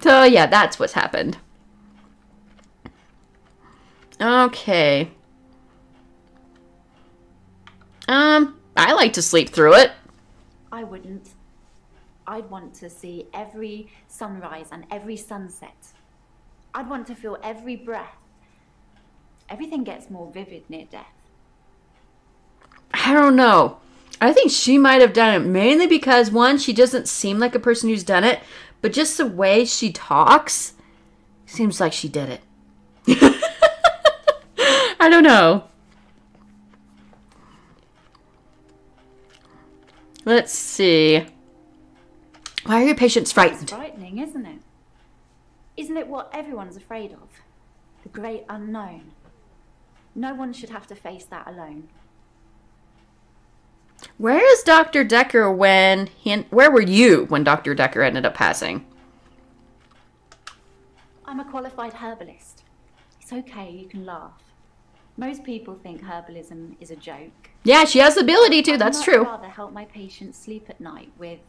[SPEAKER 1] So, yeah, that's what's happened. Okay. I like to sleep through it.
[SPEAKER 3] I wouldn't. I'd want to see every sunrise and every sunset. I'd want to feel every breath. Everything gets more vivid near death.
[SPEAKER 1] I don't know. I think she might have done it mainly because, one, she doesn't seem like a person who's done it, but just the way she talks seems like she did it. I don't know. Let's see. Why are your patients frightened?
[SPEAKER 3] It's frightening, isn't it? Isn't it what everyone's afraid of? The great unknown. No one should have to face that alone.
[SPEAKER 1] Where is Dr. Dekker when where were you when Dr. Dekker ended up passing?
[SPEAKER 3] I'm a qualified herbalist. It's okay, you can laugh. Most people think herbalism is a joke.
[SPEAKER 1] Yeah, she has the ability to, that's true.
[SPEAKER 3] I'd rather help my patients sleep at night with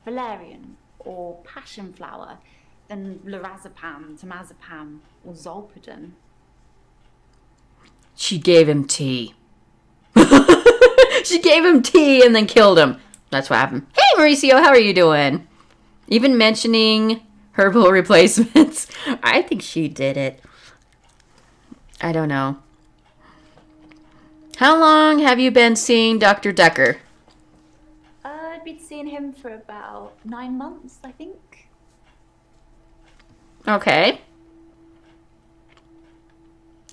[SPEAKER 3] valerian or passion flower than lorazepam, temazepam, or zolpidem.
[SPEAKER 1] She gave him tea. She gave him tea and then killed him. That's what happened. Hey, Mauricio, how are you doing? Even mentioning herbal replacements. I think she did it. I don't know. How long have you been seeing Dr. Dekker?
[SPEAKER 3] I've been seeing him for about 9 months, I think.
[SPEAKER 1] Okay.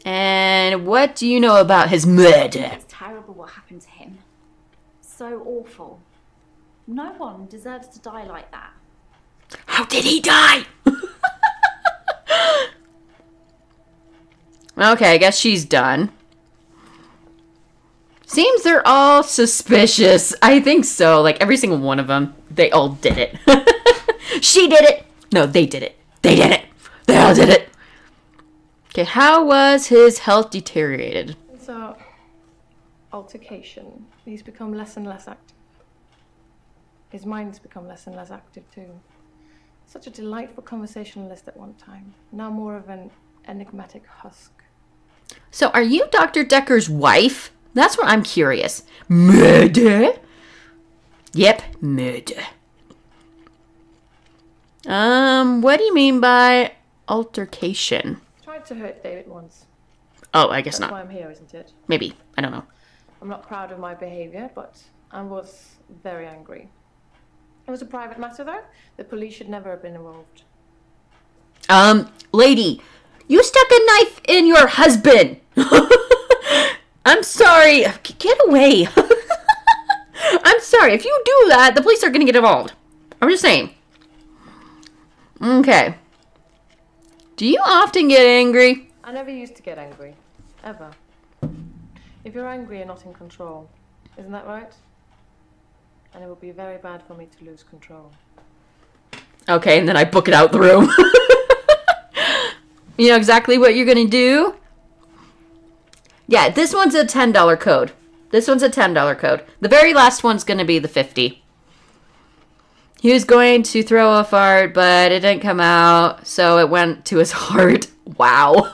[SPEAKER 1] And what do you know about his murder?
[SPEAKER 3] It's terrible what happened to him. So awful. No one deserves to die like that.
[SPEAKER 1] How did he die? Okay, I guess she's done. Seems they're all suspicious. I think so. Like, every single one of them. They all did it. She did it. No, they did it. They did it. They all did it. Okay, how was his health deteriorated?
[SPEAKER 10] So, altercation. He's become less and less active. His mind's become less and less active too. Such a delightful conversationalist at one time. Now more of an enigmatic husk.
[SPEAKER 1] So, are you Dr. Dekker's wife? That's what I'm curious. Murder? Yep, murder. What do you mean by altercation?
[SPEAKER 10] Tried to hurt David once.
[SPEAKER 1] Oh, I guess
[SPEAKER 10] That's
[SPEAKER 1] not.
[SPEAKER 10] why I'm here, isn't it?
[SPEAKER 1] Maybe. I don't know.
[SPEAKER 10] I'm not proud of my behaviour, but I was very angry. It was a private matter, though. The police should never have been involved.
[SPEAKER 1] Lady, you stuck a knife in your husband. I'm sorry. Get away. I'm sorry. If you do that, the police are going to get involved. I'm just saying. Okay. Do you often get angry?
[SPEAKER 10] I never used to get angry. Ever. If you're angry, you're not in control. Isn't that right? And it would be very bad for me to lose control.
[SPEAKER 1] Okay, and then I book it out the room. You know exactly what you're going to do? Yeah, this one's a $10 code. This one's a $10 code. The very last one's going to be the 50. He was going to throw a fart, but it didn't come out, so it went to his heart. Wow.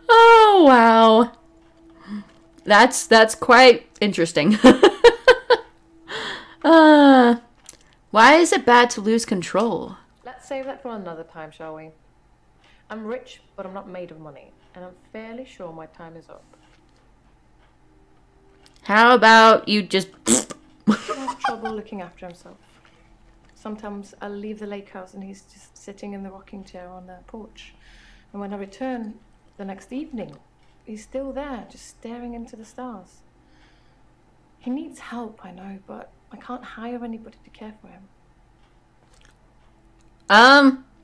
[SPEAKER 1] Oh, wow. That's quite interesting. Why is it bad to lose control?
[SPEAKER 10] Let's save that for another time, shall we? I'm rich, but I'm not made of money, and I'm fairly sure my time is up.
[SPEAKER 1] How about you just...
[SPEAKER 10] He has trouble looking after himself. Sometimes I'll leave the lake house and he's just sitting in the rocking chair on the porch. And when I return the next evening, he's still there, just staring into the stars. He needs help, I know, but I can't hire anybody to care for him.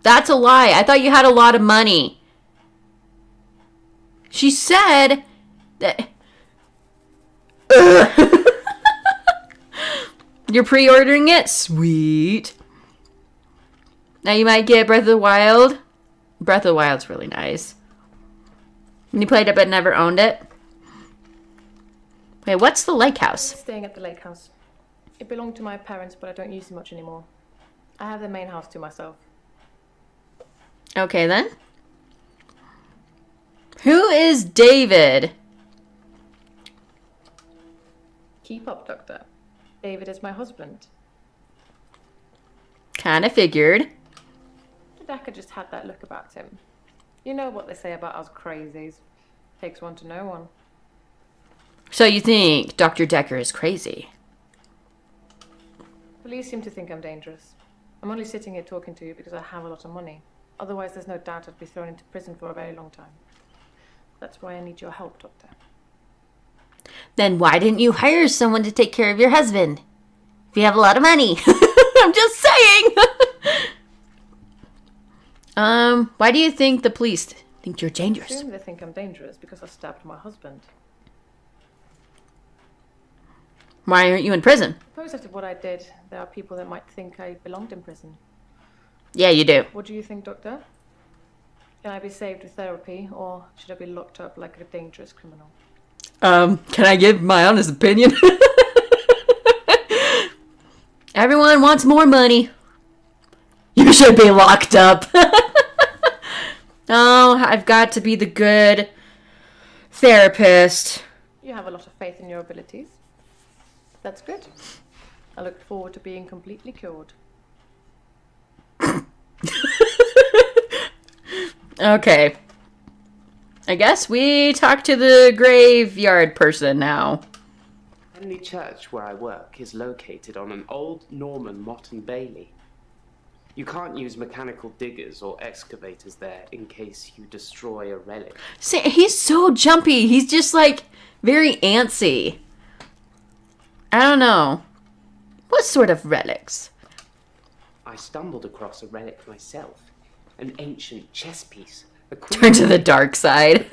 [SPEAKER 1] That's a lie. I thought you had a lot of money. She said that... You're pre-ordering it? Sweet. Now you might get Breath of the Wild. Breath of the Wild's really nice. You played it but never owned it? Wait, what's the lake house?
[SPEAKER 10] I'm staying at the lake house. It belonged to my parents, but I don't use it much anymore. I have the main house to myself.
[SPEAKER 1] Okay, then. Who is David?
[SPEAKER 10] Keep up, Doctor. David is my husband.
[SPEAKER 1] Kinda figured.
[SPEAKER 10] Dekker just had that look about him. You know what they say about us crazies. Takes one to know one.
[SPEAKER 1] So you think Dr. Dekker is crazy?
[SPEAKER 10] Police seem to think I'm dangerous. I'm only sitting here talking to you because I have a lot of money. Otherwise, there's no doubt I'd be thrown into prison for a very long time. That's why I need your help, Doctor.
[SPEAKER 1] Then why didn't you hire someone to take care of your husband? If you have a lot of money. I'm just saying. Why do you think the police think you're dangerous?
[SPEAKER 10] I assume they think I'm dangerous because I stabbed my husband.
[SPEAKER 1] Why aren't you in prison?
[SPEAKER 10] I suppose after what I did, there are people that might think I belonged in prison.
[SPEAKER 1] Yeah, you do.
[SPEAKER 10] What do you think, Doctor? Can I be saved with therapy, or should I be locked up like a dangerous criminal?
[SPEAKER 1] Can I give my honest opinion? Everyone wants more money. You should be locked up. Oh, I've got to be the good therapist.
[SPEAKER 10] You have a lot of faith in your abilities. That's good. I look forward to being completely cured.
[SPEAKER 1] Okay. I guess we talk to the graveyard person now.
[SPEAKER 11] Henley Church, where I work, is located on an old Norman motte and bailey. You can't use mechanical diggers or excavators there in case you destroy a relic.
[SPEAKER 1] See, he's so jumpy. He's just like very antsy. I don't know. What sort of relics?
[SPEAKER 11] I stumbled across a relic myself. An ancient chess piece.
[SPEAKER 1] Turn to the dark side.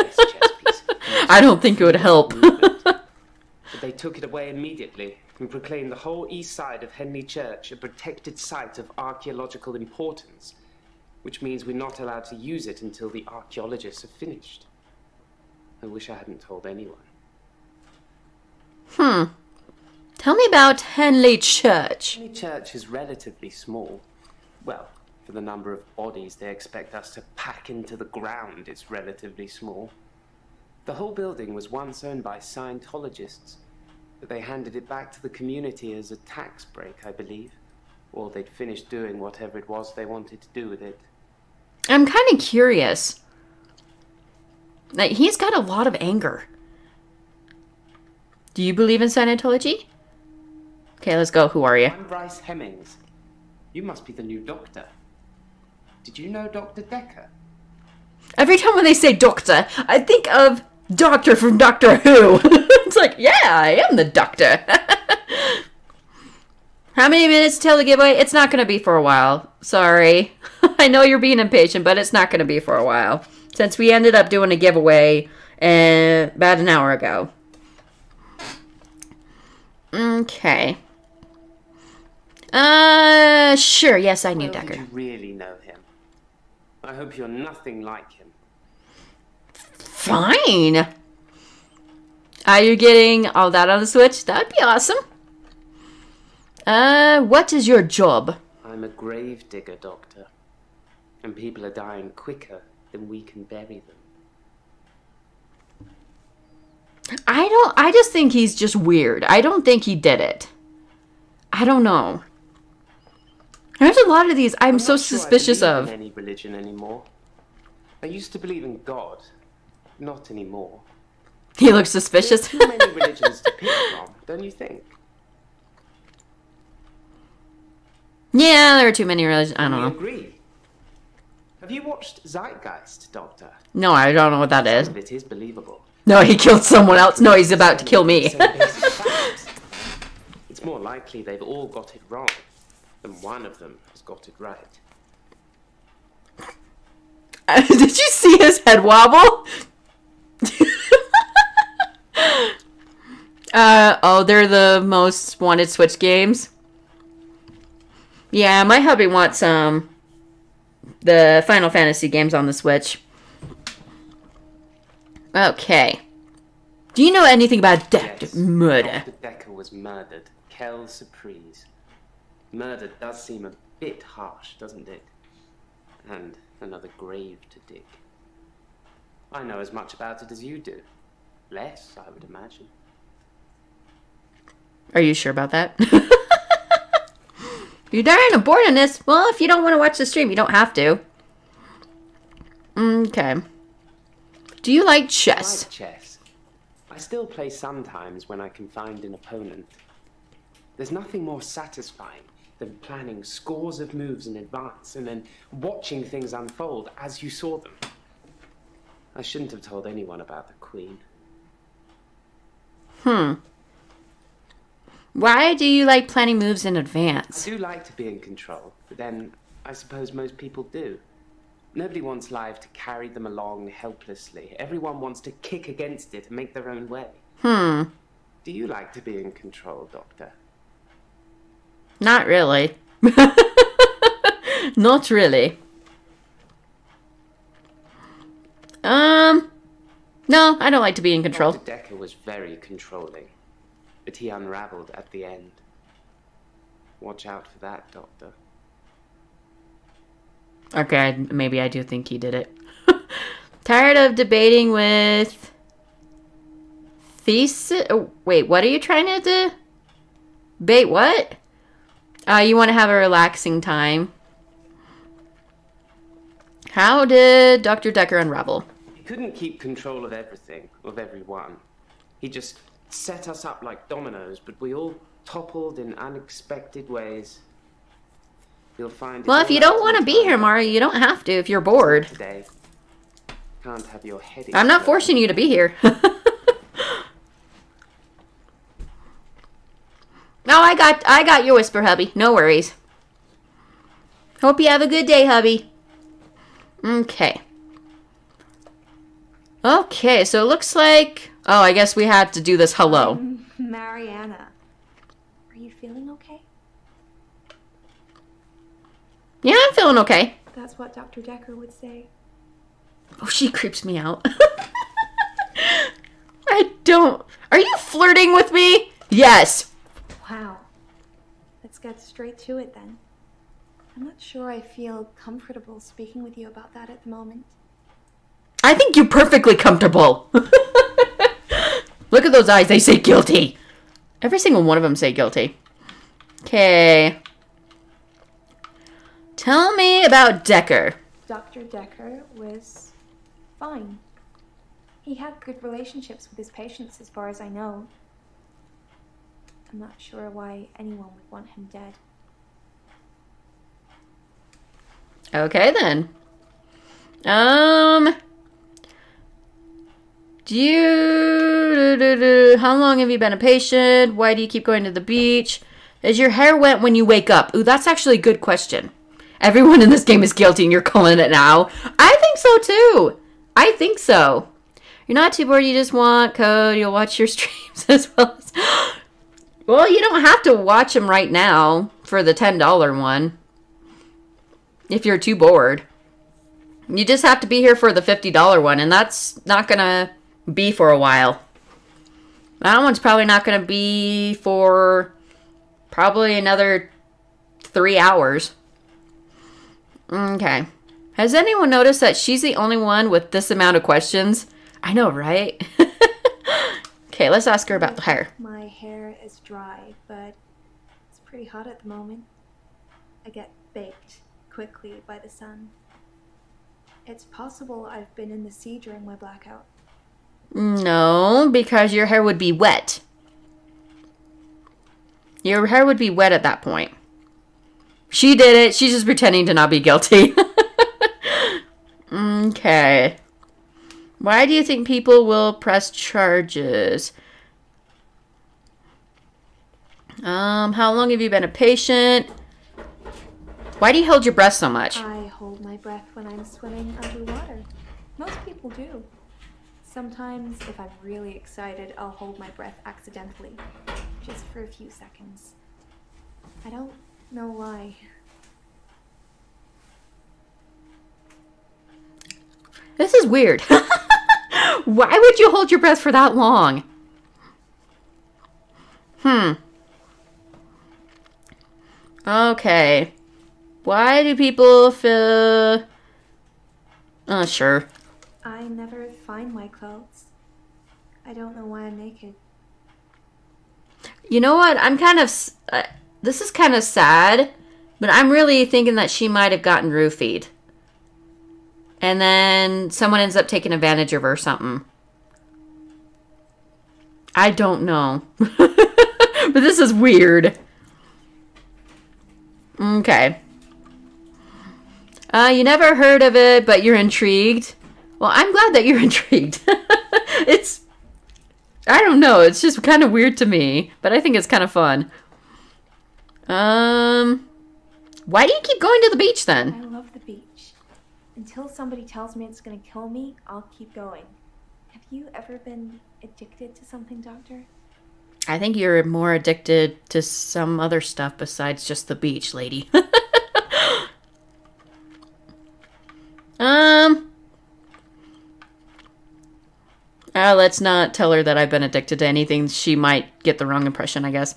[SPEAKER 1] I don't think it would help.
[SPEAKER 11] But they took it away immediately and proclaimed the whole east side of Henley Church a protected site of archaeological importance, which means we're not allowed to use it until the archaeologists have finished. I wish I hadn't told anyone.
[SPEAKER 1] Tell me about Henley Church.
[SPEAKER 11] Henley Church is relatively small. Well, for the number of bodies they expect us to pack into the ground, it's relatively small. The whole building was once owned by Scientologists, but they handed it back to the community as a tax break, I believe. Or they'd finished doing whatever it was they wanted to do with it.
[SPEAKER 1] I'm kind of curious. Like, he's got a lot of anger. Do you believe in Scientology? Okay, let's go. Who are you?
[SPEAKER 11] I'm Bryce Hemmings. You must be the new doctor. Did you know Dr. Dekker?
[SPEAKER 1] Every time when they say doctor, I think of Doctor from Doctor Who. It's like, yeah, I am the doctor. How many minutes till the giveaway? It's not going to be for a while. Sorry. I know you're being impatient, but it's not going to be for a while. Since we ended up doing a giveaway about an hour ago. Okay. Sure. Yes, I knew
[SPEAKER 11] Well,
[SPEAKER 1] Dekker.
[SPEAKER 11] did you really know him? I hope you're nothing like him.
[SPEAKER 1] Fine. Are you getting all that on the Switch? That'd be awesome. What is your job?
[SPEAKER 11] I'm a grave digger, Doctor. And people are dying quicker than we can bury them.
[SPEAKER 1] I just think he's just weird. I don't think he did it. I don't know. There's a lot of these I'm so suspicious
[SPEAKER 11] I don't
[SPEAKER 1] of.
[SPEAKER 11] believe in any religion anymore. I used to believe in God. Not anymore.
[SPEAKER 1] He looks suspicious.
[SPEAKER 11] There's too many religions to pick from, don't you think?
[SPEAKER 1] Yeah, there are too many religions. I don't know.
[SPEAKER 11] Agree. Have you watched Zeitgeist, Doctor?
[SPEAKER 1] No, I don't know what that is.
[SPEAKER 11] Some of it is believable.
[SPEAKER 1] No, he killed someone else. No, he's about to kill me.
[SPEAKER 11] It's more likely they've all got it wrong than one of them has got it right.
[SPEAKER 1] Did you see his head wobble? Oh, they're the most wanted Switch games. Yeah, my hubby wants the Final Fantasy games on the Switch. Okay. Do you know anything about murder?
[SPEAKER 11] Dr. Dekker was murdered. Quelle surprise. Murder does seem a bit harsh, doesn't it? And another grave to dig. I know as much about it as you do. Less, I would imagine.
[SPEAKER 1] Are you sure about that? You're dying of boredness. Well, if you don't want to watch the stream, you don't have to. Okay. Do you like chess?
[SPEAKER 11] I like chess. I still play sometimes when I can find an opponent. There's nothing more satisfying than planning scores of moves in advance and then watching things unfold as you saw them. I shouldn't have told anyone about the Queen.
[SPEAKER 1] Why do you like planning moves in advance?
[SPEAKER 11] I do like to be in control, but then I suppose most people do. Nobody wants life to carry them along helplessly. Everyone wants to kick against it and make their own way. Do you like to be in control, Doctor?
[SPEAKER 1] Not really. Not really. No, I don't like to be in control.
[SPEAKER 11] Dr. Dekker was very controlling, but he unraveled at the end. Watch out for that, Doctor.
[SPEAKER 1] Okay, maybe I do think he did it. Tired of debating with thesis? Oh, wait, what are you trying to debate? What? You want to have a relaxing time. How did Dr. Dekker unravel?
[SPEAKER 11] He couldn't keep control of everything, of everyone. He just set us up like dominoes, but we all toppled in unexpected ways. You'll find
[SPEAKER 1] well, if you don't want to be here, Mario, you don't have to if you're bored.
[SPEAKER 11] Today. Can't have your head
[SPEAKER 1] I'm not forcing you to be here. No, I got your whisper, hubby. No worries. Hope you have a good day, hubby. Okay. Okay, so it looks like... Oh, I guess we had to do this hello.
[SPEAKER 6] Mariana, are you feeling okay?
[SPEAKER 1] Yeah, I'm feeling okay.
[SPEAKER 6] That's what Dr. Dekker would say.
[SPEAKER 1] Oh, she creeps me out. I don't... Are you flirting with me? Yes.
[SPEAKER 6] Wow. Let's get straight to it then. I'm not sure I feel comfortable speaking with you about that at the moment.
[SPEAKER 1] I think you're perfectly comfortable. Look at those eyes. They say guilty. Every single one of them say guilty. Okay. Tell me about Dekker.
[SPEAKER 6] Dr. Dekker was fine. He had good relationships with his patients as far as I know. I'm not sure why anyone would want him dead.
[SPEAKER 1] Okay, then. How long have you been a patient? Why do you keep going to the beach? Is your hair wet when you wake up? Ooh, that's actually a good question. Everyone in this game is guilty and you're calling it now. I think so, too. I think so. You're not too bored, you just want code. You'll watch your streams as well as... Well, you don't have to watch them right now for the $10 one. If you're too bored. You just have to be here for the $50 one, and that's not gonna be for a while. That one's probably not gonna be for probably another 3 hours. Okay. Has anyone noticed that she's the only one with this amount of questions? I know, right? Okay, let's ask her about the hair.
[SPEAKER 6] My hair is dry, but it's pretty hot at the moment. I get baked quickly by the sun. It's possible I've been in the sea during my blackout.
[SPEAKER 1] No, because your hair would be wet. Your hair would be wet at that point. She did it. She's just pretending to not be guilty. Okay. Why do you think people will press charges? How long have you been a patient? Why do you hold your breath so much?
[SPEAKER 6] I hold my breath when I'm swimming underwater. Most people do. Sometimes, if I'm really excited, I'll hold my breath accidentally, just for a few seconds. I don't know why.
[SPEAKER 1] This is weird. Why would you hold your breath for that long? Okay. Why do people feel... sure.
[SPEAKER 6] I never find my clothes. I don't know why I'm naked.
[SPEAKER 1] You know what? I'm kind of... this is kind of sad, but I'm really thinking that she might have gotten roofied. And then someone ends up taking advantage of her or something. I don't know. But this is weird. Okay. You never heard of it, but you're intrigued. Well, I'm glad that you're intrigued. It's... I don't know. It's just kind of weird to me. But I think it's kind of fun. Why do you keep going to the beach then?
[SPEAKER 6] I love the beach. Until somebody tells me it's gonna kill me, I'll keep going. Have you ever been addicted to something, Doctor?
[SPEAKER 1] I think you're more addicted to some other stuff besides just the beach, lady. Let's not tell her that I've been addicted to anything. She might get the wrong impression, I guess.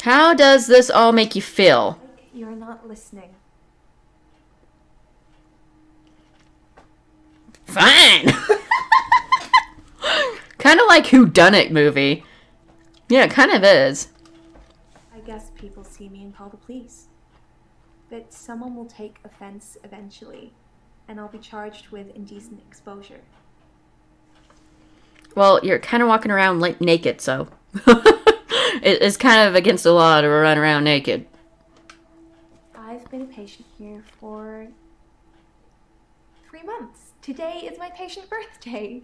[SPEAKER 1] How does this all make you feel?
[SPEAKER 6] Like you're not listening.
[SPEAKER 1] Fine! Kind of like Whodunit movie. Yeah, it kind of is.
[SPEAKER 6] I guess people see me and call the police. But someone will take offense eventually, and I'll be charged with indecent exposure.
[SPEAKER 1] Well, you're kind of walking around naked, so... It's kind of against the law to run around naked.
[SPEAKER 6] I've been a patient here for 3 months. Today is my patient birthday.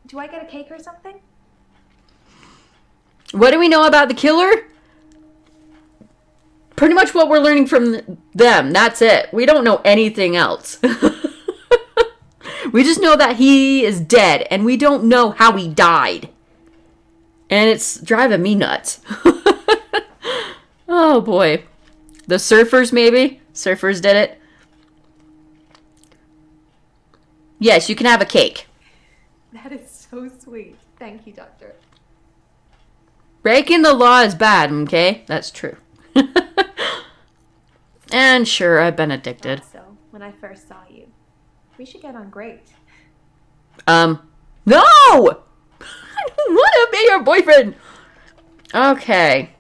[SPEAKER 6] Do I get a cake or something?
[SPEAKER 1] What do we know about the killer? Pretty much what we're learning from them. That's it. We don't know anything else. We just know that he is dead, and we don't know how he died. And it's driving me nuts. Oh, boy. The surfers, maybe? Surfers did it. Yes, you can have a cake.
[SPEAKER 6] That is so sweet. Thank you, Doctor.
[SPEAKER 1] Breaking the law is bad, okay? That's true. And sure, I've been addicted.
[SPEAKER 6] So, when I first saw you, we should get on great.
[SPEAKER 1] No! I don't want to be your boyfriend! Okay.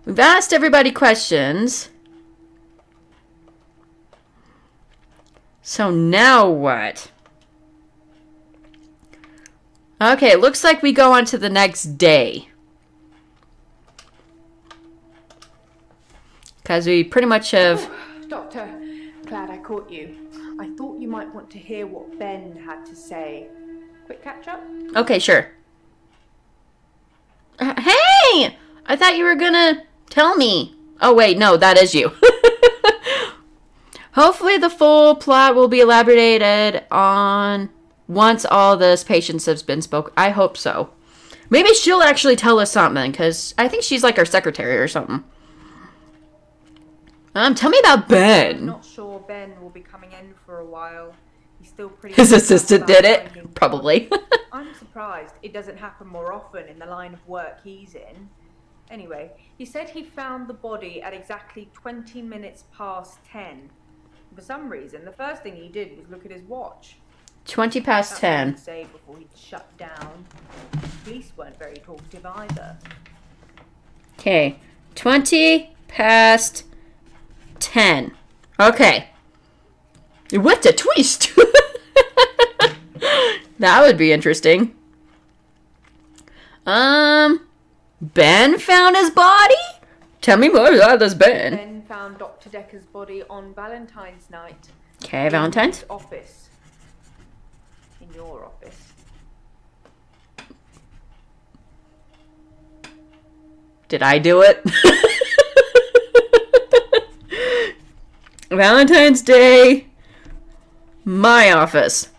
[SPEAKER 1] We've asked everybody questions. So now what? Okay, looks like we go on to the next day. Because we pretty much have...
[SPEAKER 8] Oh, Doctor, glad I caught you. I thought you might want to hear what Ben had to say. Quick catch up?
[SPEAKER 1] Okay, sure. Hey! I thought you were gonna tell me. Oh, wait, no, that is you. Hopefully the full plot will be elaborated on once all this patience has been spoken. I hope so. Maybe she'll actually tell us something, because I think she's like our secretary or something. Tell me about
[SPEAKER 8] I'm
[SPEAKER 1] Ben.
[SPEAKER 8] not sure Ben will be coming in for a while. He's still pretty...
[SPEAKER 1] His assistant did it?
[SPEAKER 8] finding
[SPEAKER 1] Probably.
[SPEAKER 8] jobs. I'm surprised. It doesn't happen more often in the line of work he's in. Anyway, he said he found the body at exactly 20 minutes past 10. For some reason, the first thing he did was look at his watch.
[SPEAKER 1] 20 past
[SPEAKER 8] That's what
[SPEAKER 1] 10.
[SPEAKER 8] he'd say before he'd shut down. The police weren't very talkative either.
[SPEAKER 1] Okay. 20 past 10. Okay. What a twist! That would be interesting. Ben found his body? Tell me more about this Ben.
[SPEAKER 8] Ben found Dr. Dekker's body on Valentine's night.
[SPEAKER 1] Okay, Valentine's.
[SPEAKER 8] In his office. In your office.
[SPEAKER 1] Did I do it? Valentine's Day. My office.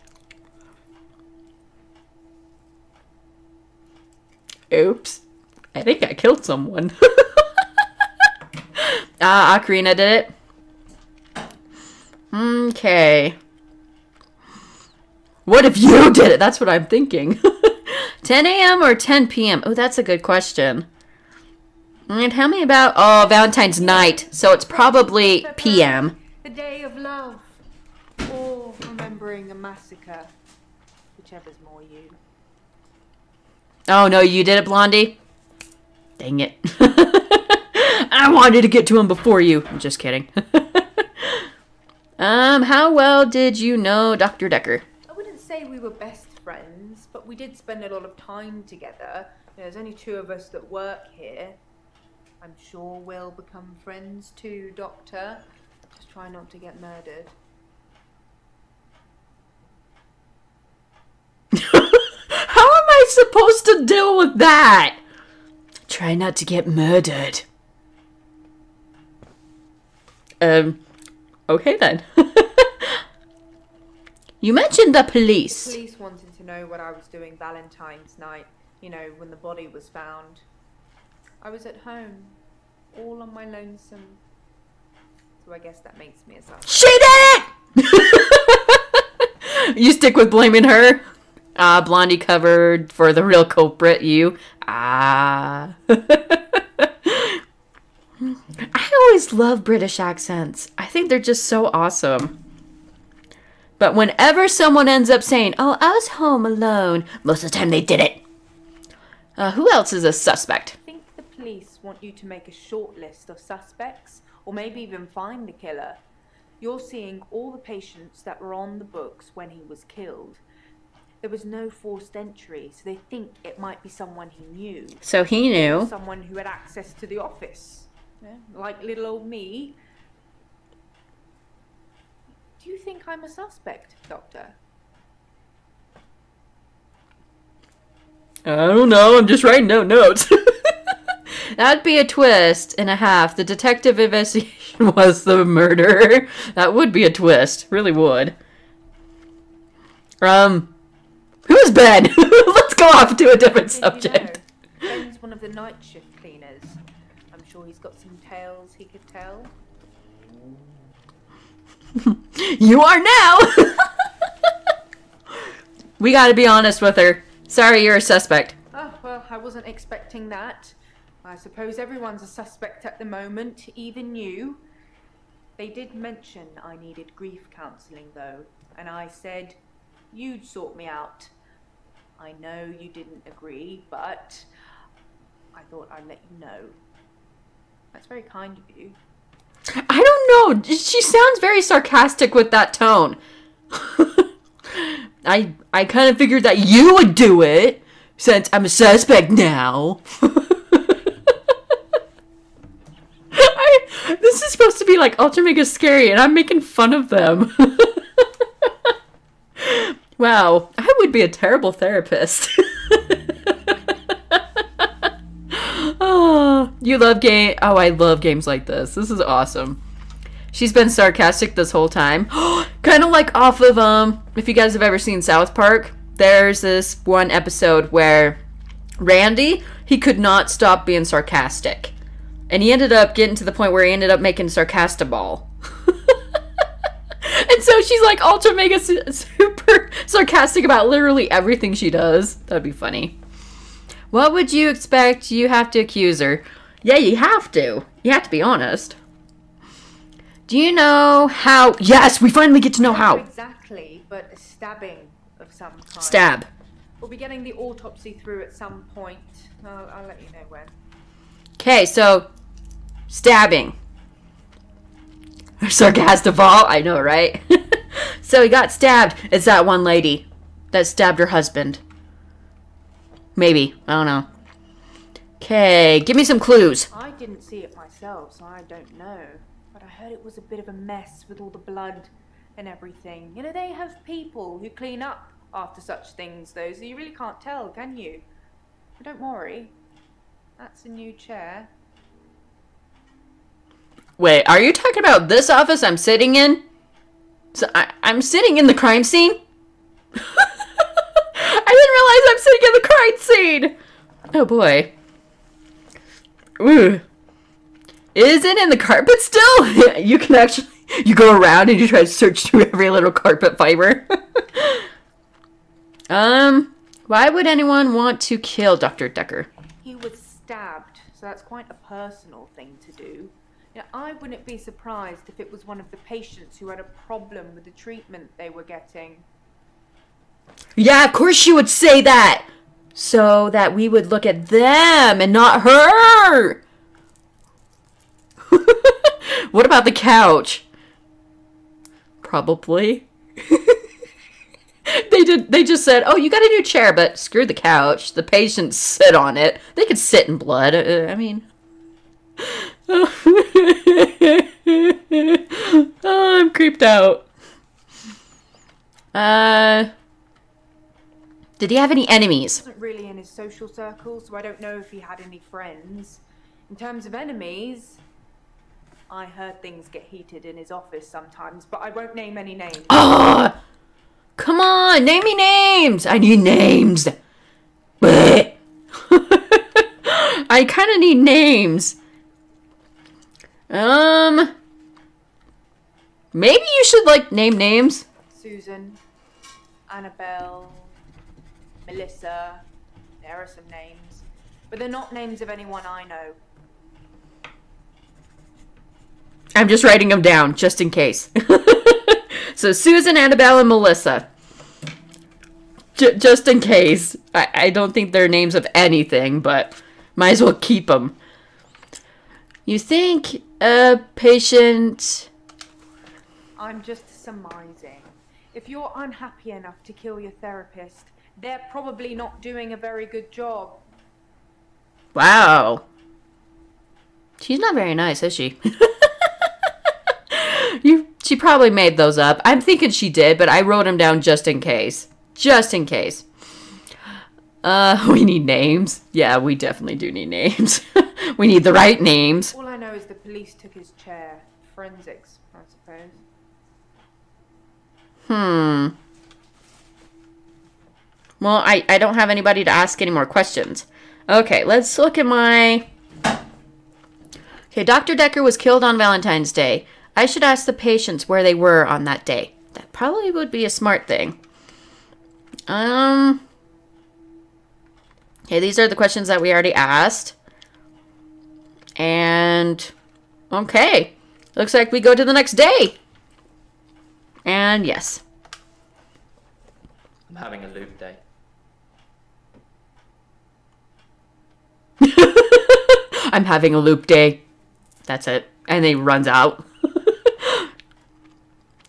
[SPEAKER 1] Oops. I think I killed someone. Ocarina did it. Okay. What if you did it? That's what I'm thinking. 10 a.m. or 10 p.m.? Oh, that's a good question. And tell me about... Oh, Valentine's night. So it's probably p.m.
[SPEAKER 8] The day of love. Or remembering a massacre. Whichever's more you.
[SPEAKER 1] Oh, no, you did it, Blondie? Dang it. I wanted to get to him before you. I'm just kidding. How well did you know Dr. Dekker?
[SPEAKER 8] I wouldn't say we were best friends, but we did spend a lot of time together. There's only 2 of us that work here. I'm sure we'll become friends too, Doctor. Just try not to get murdered.
[SPEAKER 1] How am I supposed to deal with that? Try not to get murdered. Okay then. You mentioned the police.
[SPEAKER 8] The police wanted to know what I was doing Valentine's night. You know, when the body was found. I was at home, all on my lonesome. So I guess that makes me a suspect.
[SPEAKER 1] She did it! You stick with blaming her? Blondie covered for the real culprit, you. I always love British accents. I think they're just so awesome. But whenever someone ends up saying, oh, I was home alone, most of the time they did it. Who else is a suspect?
[SPEAKER 8] I think the police want you to make a short list of suspects, or maybe even find the killer. You're seeing all the patients that were on the books when he was killed. There was no forced entry, so they think it might be someone he knew.
[SPEAKER 1] So he knew.
[SPEAKER 8] Someone who had access to the office. Yeah, like little old me. Do you think I'm a suspect, Doctor?
[SPEAKER 1] I don't know, I'm just writing down notes. That'd be a twist and a half. The detective investigation was the murderer. That would be a twist. Really would. Who's Ben? Let's go off to a different subject.
[SPEAKER 8] You know, Ben's one of the night shift cleaners. I'm sure he's got some tales he could tell.
[SPEAKER 1] You are now! We gotta be honest with her. Sorry, you're a suspect.
[SPEAKER 8] Oh, well, I wasn't expecting that. I suppose everyone's a suspect at the moment, even you. They did mention I needed grief counselling, though, and I said you'd sort me out. I know you didn't agree, but I thought I'd let you know. That's very kind of you.
[SPEAKER 1] I don't know. She sounds very sarcastic with that tone. I kind of figured that you would do it, since I'm a suspect now. This is supposed to be like Ultra Mega Scary, and I'm making fun of them. Wow, I would be a terrible therapist. Oh, you love game. Oh, I love games like this. This is awesome. She's been sarcastic this whole time. Kind of like off of, if you guys have ever seen South Park, there's this one episode where Randy, he could not stop being sarcastic. And he ended up getting to the point where he ended up making Sarcastaball. And so she's like ultra mega super sarcastic about literally everything she does. That'd be funny. What would you expect? You have to accuse her. Yeah, you have to. You have to be honest. Do you know how? Yes, we finally get to know how.
[SPEAKER 8] Not exactly, but a stabbing of some kind.
[SPEAKER 1] Stab.
[SPEAKER 8] We'll be getting the autopsy through at some point. I'll let you know when.
[SPEAKER 1] Okay, so stabbing. Sarcastaball, I know, right? So he got stabbed. It's that one lady that stabbed her husband. Maybe. I don't know. Okay, give me some clues.
[SPEAKER 8] I didn't see it myself, so I don't know. But I heard it was a bit of a mess with all the blood and everything. You know, they have people who clean up after such things, though, so you really can't tell, can you? But don't worry. That's a new chair.
[SPEAKER 1] Wait, are you talking about this office I'm sitting in? So I'm sitting in the crime scene? I didn't realize I'm sitting in the crime scene! Oh boy. Ooh. Is it in the carpet still? You can actually, you go around and you try to search through every little carpet fiber. Why would anyone want to kill Dr. Dekker?
[SPEAKER 8] He was stabbed, so that's quite a personal thing to do. Now, I wouldn't be surprised if it was one of the patients who had a problem with the treatment they were getting.
[SPEAKER 1] Yeah, of course she would say that! So that we would look at them and not her! What about the couch? Probably. They just said, oh, you got a new chair, but screw the couch. The patients sit on it. They could sit in blood. I mean... Oh, I'm creeped out. Did he have any enemies?
[SPEAKER 8] He wasn't really in his social circle, so I don't know if he had any friends. In terms of enemies, I heard things get heated in his office sometimes, but I won't name any names.
[SPEAKER 1] Oh, come on, name me names. I need names. I kind of need names. Maybe you should, like, name names.
[SPEAKER 8] Susan, Annabelle, Melissa, there are some names. But they're not names of anyone I know.
[SPEAKER 1] I'm just writing them down, just in case. So, Susan, Annabelle, and Melissa. Just in case. I don't think they're names of anything, but might as well keep them. You think a patient...
[SPEAKER 8] I'm just surmising. If you're unhappy enough to kill your therapist, they're probably not doing a very good job.
[SPEAKER 1] Wow. She's not very nice, is she? She probably made those up. I'm thinking she did, but I wrote them down just in case. Just in case. We need names. Yeah, we definitely do need names. We need the right names.
[SPEAKER 8] All I know is the police took his chair. Forensics, I suppose.
[SPEAKER 1] Well, I don't have anybody to ask any more questions. Okay, let's look at my... Okay, Dr. Dekker was killed on Valentine's Day. I should ask the patients where they were on that day. That probably would be a smart thing. Okay, these are the questions that we already asked. And... Okay. Looks like we go to the next day. And yes.
[SPEAKER 9] I'm having a loop day.
[SPEAKER 1] I'm having a loop day. That's it. And he runs out.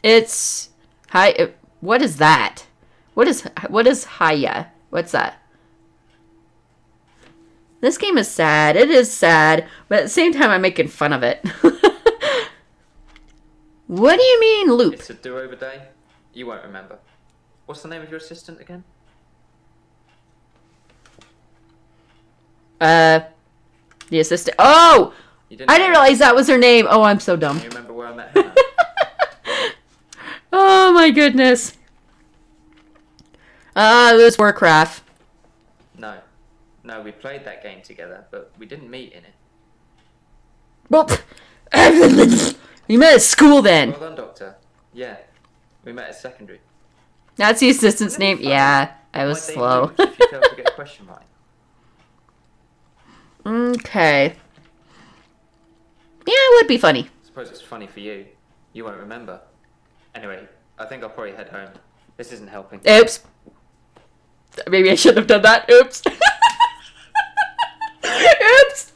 [SPEAKER 1] It's... Hi... What is that? What is Haya? What's that? This game is sad. It is sad. But at the same time, I'm making fun of it. What do you mean, loop?
[SPEAKER 9] It's a do-over day. You won't remember. What's the name of your assistant again?
[SPEAKER 1] The assistant. Oh! I didn't realize that was her name. Oh, I'm so dumb.
[SPEAKER 9] Can you remember where I met her?
[SPEAKER 1] Oh my goodness. It was Warcraft.
[SPEAKER 9] No. No, we played that game together, but we didn't meet in it.
[SPEAKER 1] Well, you met at school then.
[SPEAKER 9] Well done, Doctor. Yeah, we met at secondary.
[SPEAKER 1] That's the assistant's name. Yeah, I was
[SPEAKER 9] Might they
[SPEAKER 1] slow.
[SPEAKER 9] lose if you fail to get a question right?
[SPEAKER 1] Okay. Yeah, it would be funny.
[SPEAKER 9] I suppose it's funny for you. You won't remember. Anyway, I think I'll probably head home. This isn't helping.
[SPEAKER 1] Oops. Maybe I shouldn't have done that. Oops. Oops.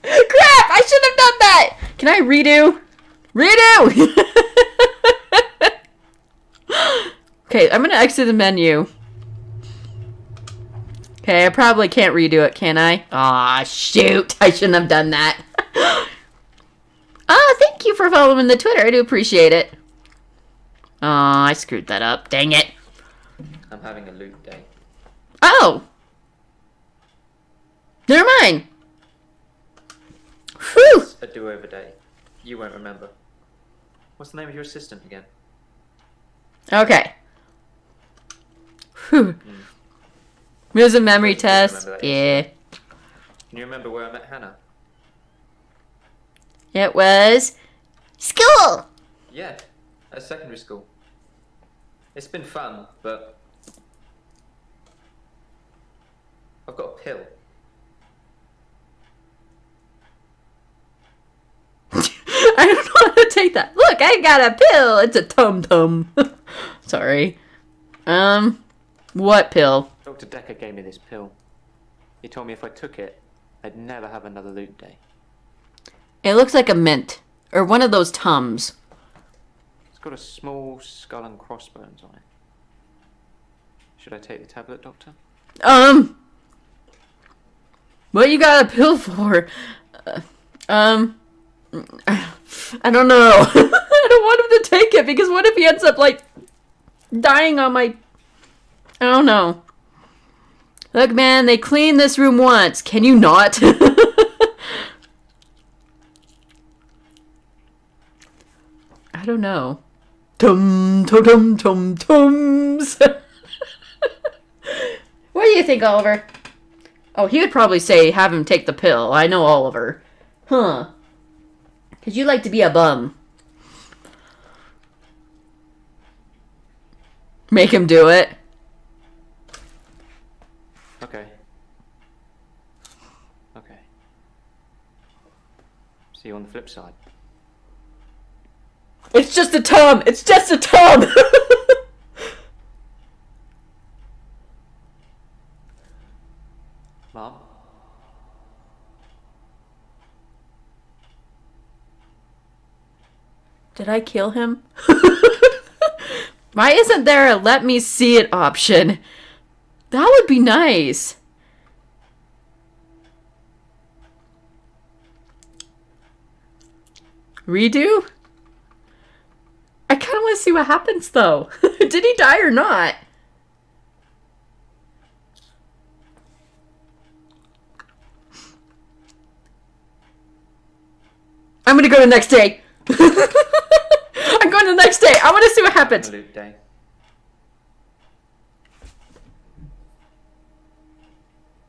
[SPEAKER 1] Crap, I shouldn't have done that. Can I redo? Redo! Okay, I'm gonna exit the menu. Okay, I probably can't redo it, can I? Aw, shoot. I shouldn't have done that. Oh, thank you for following the Twitter. I do appreciate it. Aw, I screwed that up. Dang it.
[SPEAKER 9] I'm having a loot day.
[SPEAKER 1] Oh! Never mind. Whew!
[SPEAKER 9] It's a do-over day. You won't remember. What's the name of your assistant again?
[SPEAKER 1] Okay. Whew. It was a memory test. Yeah.
[SPEAKER 9] Can you remember where I met Hannah?
[SPEAKER 1] It was school.
[SPEAKER 9] Yeah, at secondary school. It's been fun, but I've got a pill.
[SPEAKER 1] I don't know how to take that. Look, I got a pill. It's a tum-tum. Sorry. What pill?
[SPEAKER 11] Dr. Dekker gave me this pill. He told me if I took it, I'd never have another loot day.
[SPEAKER 1] It looks like a mint. Or one of those Tums.
[SPEAKER 11] It's got a small skull and crossbones on it. Should I take the tablet, Doctor?
[SPEAKER 1] What you got a pill for? I don't know. I don't want him to take it because what if he ends up like dying on my... I don't know. Look, man, they cleaned this room once. Can you not? I don't know. Tums. What do you think, Oliver? Oh, he would probably say have him take the pill. I know Oliver. Huh. Because you like to be a bum. Make him do it.
[SPEAKER 11] Okay. Okay. See you on the flip side.
[SPEAKER 1] It's just a Tum! It's just a Tum!
[SPEAKER 11] Mom?
[SPEAKER 1] Did I kill him? Why isn't there a let me see it option? That would be nice. Redo? I kind of want to see what happens though. Did he die or not? I'm gonna go the next day. I'm going the next day. I want to see what happens.
[SPEAKER 9] Loot day.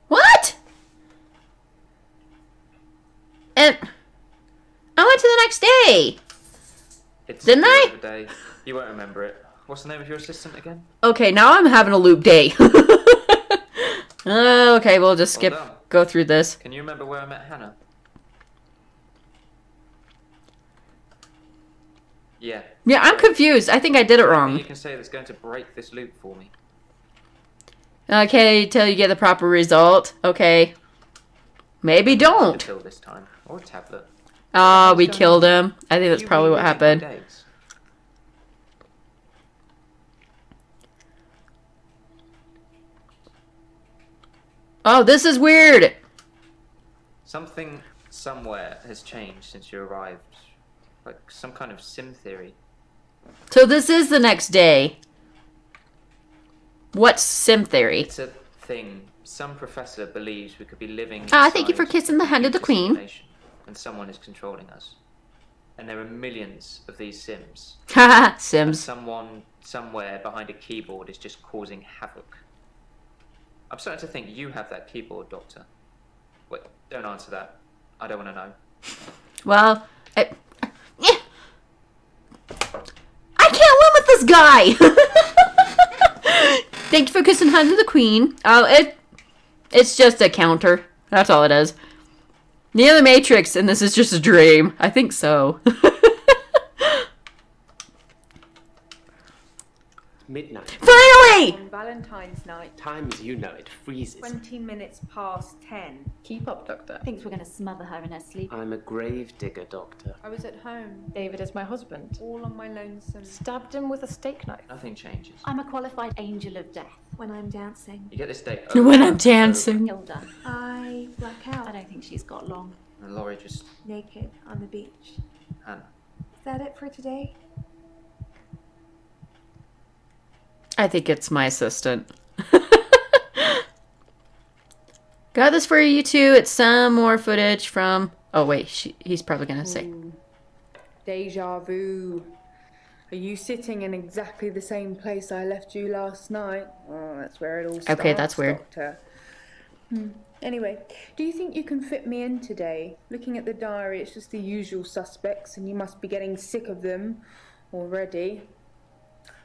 [SPEAKER 1] What? And I went to the next day.
[SPEAKER 9] It's
[SPEAKER 1] Didn't I?
[SPEAKER 9] a day. You won't remember it. What's the name of your assistant again?
[SPEAKER 1] Okay, now I'm having a loop day. Okay, we'll just skip.
[SPEAKER 9] Well done.
[SPEAKER 1] Go through this.
[SPEAKER 9] Can you remember where I met Hannah? Yeah.
[SPEAKER 1] Yeah, I'm confused. I think I did it
[SPEAKER 9] You
[SPEAKER 1] wrong.
[SPEAKER 9] can say that's going to break this loop for me.
[SPEAKER 1] Okay, till you get the proper result. Okay. Maybe don't.
[SPEAKER 9] Pill this time, or a tablet.
[SPEAKER 1] We killed him. I think that's
[SPEAKER 9] You
[SPEAKER 1] probably what
[SPEAKER 9] rewatching
[SPEAKER 1] happened.
[SPEAKER 9] my days?
[SPEAKER 1] Oh, this is weird.
[SPEAKER 9] Something somewhere has changed since you arrived. Like some kind of sim theory.
[SPEAKER 1] So this is the next day. What's sim theory?
[SPEAKER 9] It's a thing. Some professor believes we could be living.
[SPEAKER 1] Thank you for
[SPEAKER 9] inside
[SPEAKER 1] kissing the hand of the
[SPEAKER 9] future
[SPEAKER 1] queen.
[SPEAKER 9] simulation, and someone is controlling us. And there are millions of these sims.
[SPEAKER 1] Haha,
[SPEAKER 9] And
[SPEAKER 1] Sims.
[SPEAKER 9] someone somewhere behind a keyboard is just causing havoc. I'm starting to think you have that keyboard, Doctor. Wait, don't answer that. I don't want to know.
[SPEAKER 1] Well, this guy? Thank you for kissing hands with the queen. Oh, it's just a counter. That's all it is. The other Matrix, and this is just a dream. I think so.
[SPEAKER 11] Midnight.
[SPEAKER 1] Finally!
[SPEAKER 8] On Valentine's night.
[SPEAKER 11] Time as you know it freezes.
[SPEAKER 8] 20 minutes past 10.
[SPEAKER 10] Keep up, Doctor.
[SPEAKER 3] Thinks we're gonna smother her in her sleep.
[SPEAKER 11] I'm a grave digger, Doctor.
[SPEAKER 8] I was at home,
[SPEAKER 10] David is my husband.
[SPEAKER 8] all on my lonesome.
[SPEAKER 10] Stabbed him with a steak knife.
[SPEAKER 9] Nothing changes.
[SPEAKER 3] I'm a qualified angel of death.
[SPEAKER 6] When I'm dancing,
[SPEAKER 9] You get this date
[SPEAKER 1] When I'm dancing.
[SPEAKER 3] Hilda.
[SPEAKER 6] I black
[SPEAKER 3] I
[SPEAKER 6] out
[SPEAKER 3] don't think she's got long.
[SPEAKER 9] And Laurie just...
[SPEAKER 6] naked on the beach.
[SPEAKER 9] Hannah.
[SPEAKER 6] Is that it for today?
[SPEAKER 1] I think it's my assistant. Got this for you too. It's some more footage from... Oh wait, he's probably gonna say.
[SPEAKER 8] Ooh. Deja vu. Are you sitting in exactly the same place I left you last night? Oh, that's where it all starts.
[SPEAKER 1] Okay, that's weird.
[SPEAKER 8] Doctor. Anyway, do you think you can fit me in today? Looking at the diary, it's just the usual suspects, and you must be getting sick of them already.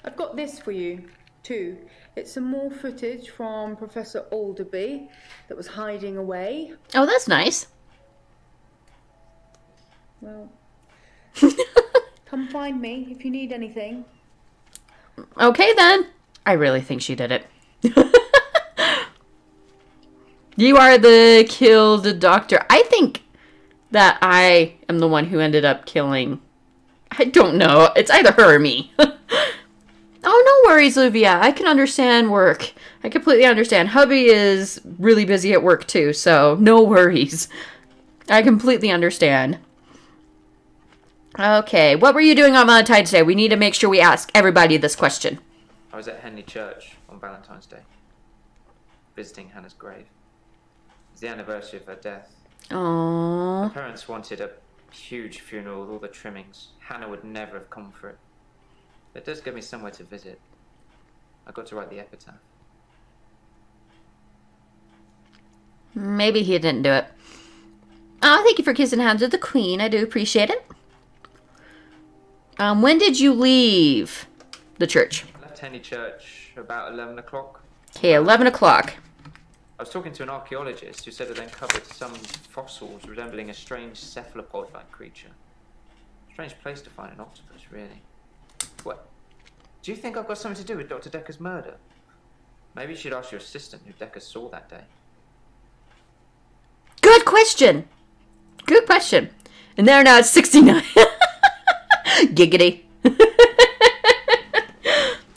[SPEAKER 8] I've got this for you, too. It's some more footage from Professor Alderby that was hiding away.
[SPEAKER 1] Oh, that's nice.
[SPEAKER 8] Well, come find me if you need anything.
[SPEAKER 1] Okay then. I really think she did it. You are the killed doctor. I think that I am the one who ended up killing. I don't know. It's either her or me. Oh, no worries, Olivia. I can understand work. I completely understand. Hubby is really busy at work too, so no worries. I completely understand. Okay, what were you doing on Valentine's Day? We need to make sure we ask everybody this question.
[SPEAKER 9] I was at Henley Church on Valentine's Day, visiting Hannah's grave. It's the anniversary of her death.
[SPEAKER 1] Aww.
[SPEAKER 9] Her parents wanted a huge funeral with all the trimmings. Hannah would never have come for it. But it does give me somewhere to visit. I got to write the epitaph.
[SPEAKER 1] Maybe he didn't do it. Oh, thank you for kissing hands with the queen. I do appreciate it. When did you leave the church?
[SPEAKER 9] I left Henley Church about 11 o'clock.
[SPEAKER 1] Okay, 11 o'clock.
[SPEAKER 9] I was talking to an archaeologist who said it uncovered some fossils resembling a strange cephalopod-like creature. Strange place to find an octopus, really. What? Do you think I've got something to do with Dr. Dekker's murder? Maybe you should ask your assistant who Dekker saw that day.
[SPEAKER 1] Good question. Good question. And there now it's 69. Giggity. I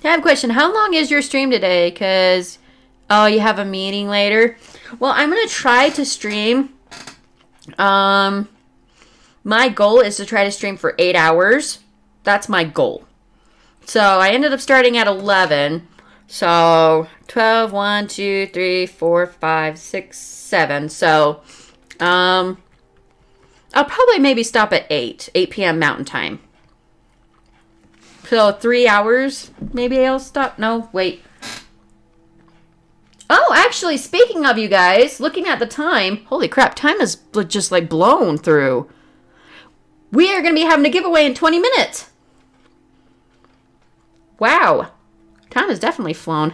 [SPEAKER 1] have a question. How long is your stream today? Because, oh, you have a meeting later. Well, I'm going to try to stream. My goal is to try to stream for 8 hours. That's my goal. So I ended up starting at 11. So 12, 1, 2, 3, 4, 5, 6, 7. So I'll probably maybe stop at 8 p.m. Mountain Time. So 3 hours, maybe I'll stop. No, wait. Oh, actually, speaking of you guys, looking at the time, holy crap, time is just like blown through. We are going to be having a giveaway in 20 minutes. Wow. Time has definitely flown.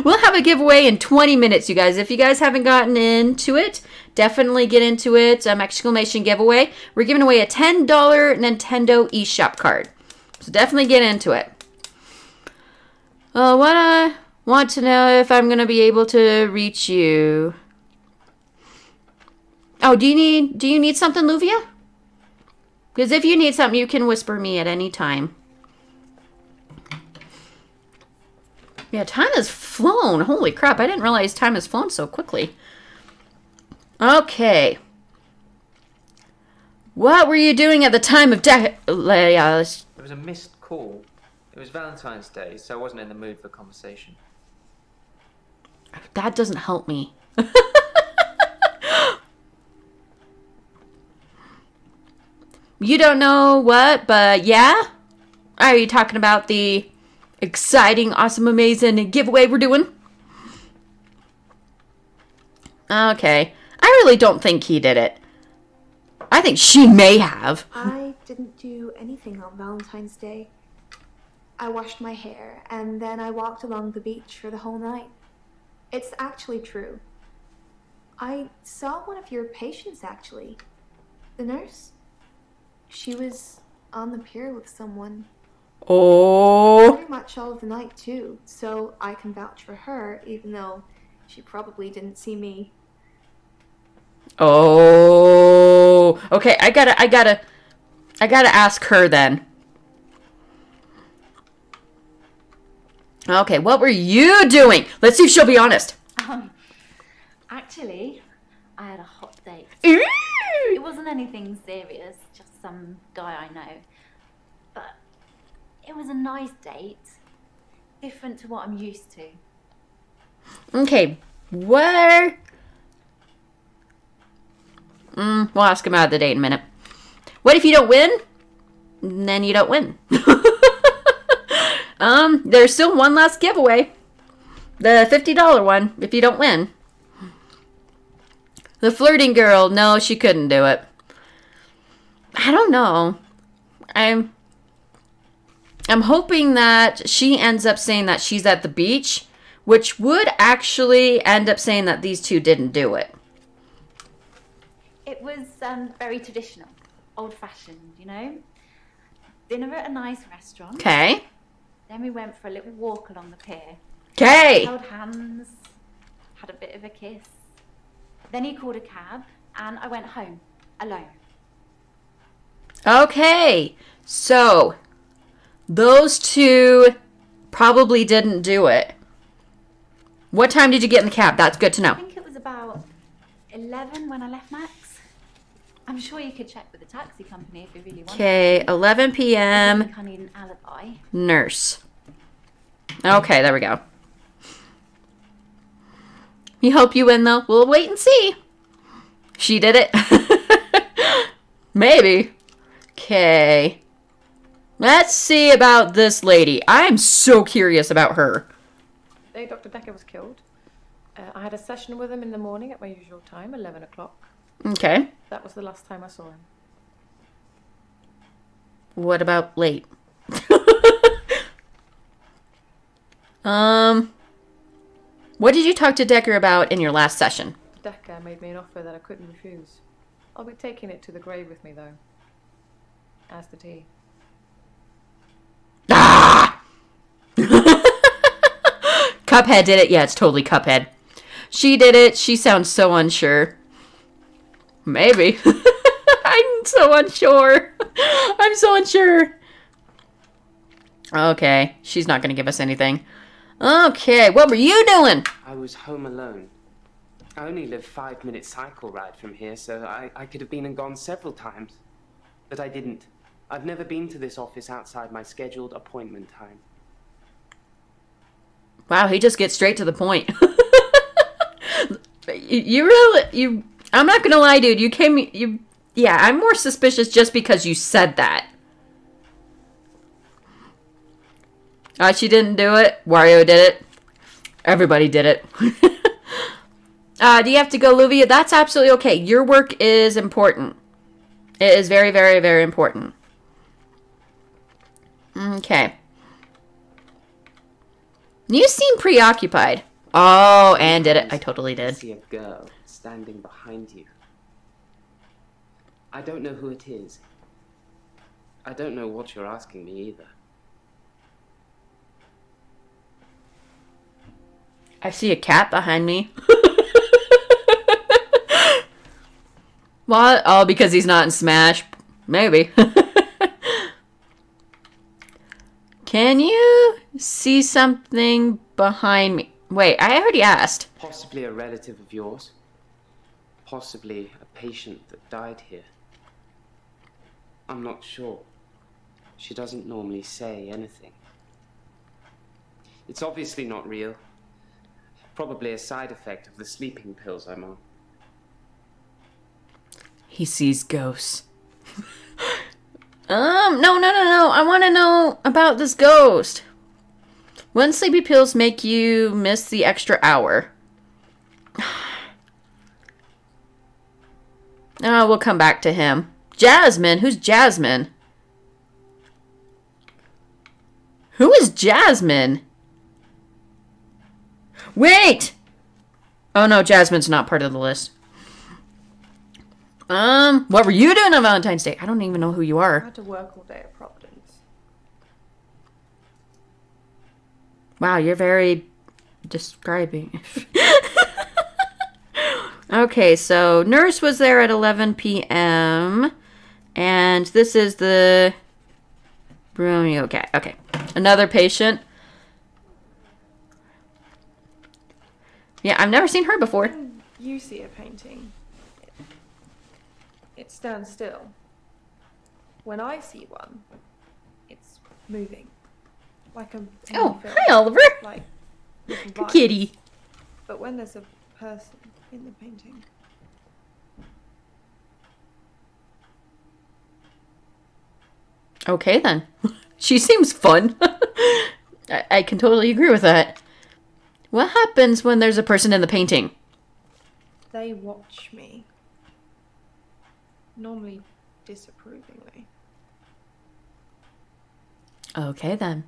[SPEAKER 1] We'll have a giveaway in 20 minutes, you guys. If you guys haven't gotten into it, definitely get into it. Exclamation giveaway. We're giving away a $10 Nintendo eShop card. So definitely get into it. What I want to know if I'm going to be able to reach you. Oh, do you need something, Luvia? Because if you need something, you can whisper me at any time. Yeah, time has flown. Holy crap, I didn't realize time has flown so quickly. Okay. What were you doing at the time of death?
[SPEAKER 9] There was a missed call. It was Valentine's Day, so I wasn't in the mood for conversation.
[SPEAKER 1] That doesn't help me. You don't know what, but yeah? Are you talking about the exciting, awesome, amazing giveaway we're doing? Okay. I really don't think he did it. I think she may have.
[SPEAKER 6] I didn't do anything on Valentine's Day. I washed my hair, and then I walked along the beach for the whole night. It's actually true. I saw one of your patients, actually. The nurse. She was on the pier with someone.
[SPEAKER 1] Oh.
[SPEAKER 6] Pretty much all of the night, too, so I can vouch for her, even though she probably didn't see me.
[SPEAKER 1] Oh. Okay, I gotta ask her then. Okay, what were you doing? Let's see if she'll be honest.
[SPEAKER 3] Actually, I had a hot date.
[SPEAKER 1] Ooh.
[SPEAKER 3] It wasn't anything serious, just some guy I know. But it was a nice date. Different to what I'm used to.
[SPEAKER 1] Okay, what? We'll ask him out of the date in a minute. What if you don't win? Then you don't win. There's still one last giveaway. The $50 one, if you don't win. The flirting girl, no, she couldn't do it. I don't know. I'm hoping that she ends up saying that she's at the beach, which would actually end up saying that these two didn't do it.
[SPEAKER 3] It was very traditional, old-fashioned, you know? Dinner at a nice restaurant.
[SPEAKER 1] Okay.
[SPEAKER 3] Then we went for a little walk along the pier.
[SPEAKER 1] Okay.
[SPEAKER 3] Held hands, had a bit of a kiss. Then he called a cab, and I went home, alone.
[SPEAKER 1] Okay. So, those two probably didn't do it. What time did you get in the cab? That's good to know.
[SPEAKER 3] I think it was about 11 when I left Max. I'm sure you could check with the taxi company if you really want.
[SPEAKER 1] Okay, 11
[SPEAKER 3] I
[SPEAKER 1] p.m.
[SPEAKER 3] think I need an alibi.
[SPEAKER 1] Nurse. Okay, there we go. We hope you win, though. We'll wait and see. She did it. Maybe. Okay. Let's see about this lady. I'm so curious about her.
[SPEAKER 10] The day Dr. Dekker was killed, I had a session with him in the morning at my usual time, 11 o'clock.
[SPEAKER 1] Okay.
[SPEAKER 10] That was the last time I saw him.
[SPEAKER 1] What about late? What did you talk to Dekker about in your last session?
[SPEAKER 10] Dekker made me an offer that I couldn't refuse. I'll be taking it to the grave with me, though. As the tea.
[SPEAKER 1] Ah! Cuphead did it. Yeah, it's totally Cuphead. She did it. She sounds so unsure. Maybe. I'm so unsure. I'm so unsure. Okay, she's not going to give us anything. Okay, what were you doing?
[SPEAKER 11] I was home alone. I only live 5-minute cycle ride from here, so I could have been and gone several times. But I didn't. I've never been to this office outside my scheduled appointment time.
[SPEAKER 1] Wow, he just gets straight to the point. I'm not gonna lie, dude. Yeah, I'm more suspicious just because you said that. She didn't do it. Wario did it. Everybody did it. Do you have to go, Luvia? That's absolutely okay. Your work is important. It is very, very, very important. Okay. You seem preoccupied. Oh, and did it. I totally did.
[SPEAKER 11] I see a girl standing behind you. I don't know who it is. I don't know what you're asking me either.
[SPEAKER 1] I see a cat behind me. What? Oh, because he's not in Smash. Maybe. Can you see something behind me? Wait, I already asked.
[SPEAKER 11] Possibly a relative of yours. Possibly a patient that died here. I'm not sure. She doesn't normally say anything. It's obviously not real. Probably a side effect of the sleeping pills I'm on.
[SPEAKER 1] He sees ghosts. No. I want to know about this ghost. When sleepy pills make you miss the extra hour? Oh, we'll come back to him. Jasmine? Who's Jasmine? Who is Jasmine? Wait! Oh no, Jasmine's not part of the list. What were you doing on Valentine's Day? I don't even know who you
[SPEAKER 10] I
[SPEAKER 1] are.
[SPEAKER 10] had to work all day at Providence.
[SPEAKER 1] Wow, you're very describing. Okay, so nurse was there at 11 p.m. And this is the room. Okay, okay. Another patient. Yeah, I've never seen her before.
[SPEAKER 10] When you see a painting, it stands still. When I see one, it's moving. Like a
[SPEAKER 1] Oh,
[SPEAKER 10] film,
[SPEAKER 1] hi, Oliver.
[SPEAKER 10] like little vines.
[SPEAKER 1] Kitty.
[SPEAKER 10] But when there's a person in the painting,
[SPEAKER 1] Okay, then. She seems fun. I can totally agree with that. What happens when there's a person in the painting?
[SPEAKER 10] they watch me. Normally disapprovingly.
[SPEAKER 1] Okay, then.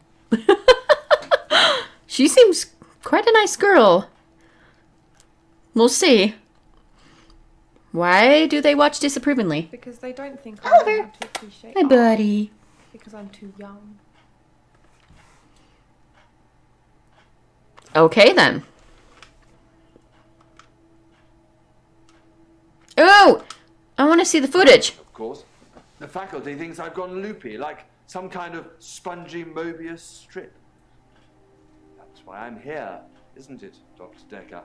[SPEAKER 1] She seems quite a nice girl. We'll see. Why do they watch disapprovingly?
[SPEAKER 10] Because they don't think I know
[SPEAKER 1] Oliver.
[SPEAKER 10] how to appreciate
[SPEAKER 1] Hi,
[SPEAKER 10] art.
[SPEAKER 1] buddy.
[SPEAKER 10] Because I'm too young.
[SPEAKER 1] Okay, then. Oh! I want to see the footage.
[SPEAKER 2] Of course. The faculty thinks I've gone loopy, like some kind of spongy Mobius strip. That's why I'm here, isn't it, Dr. Dekker?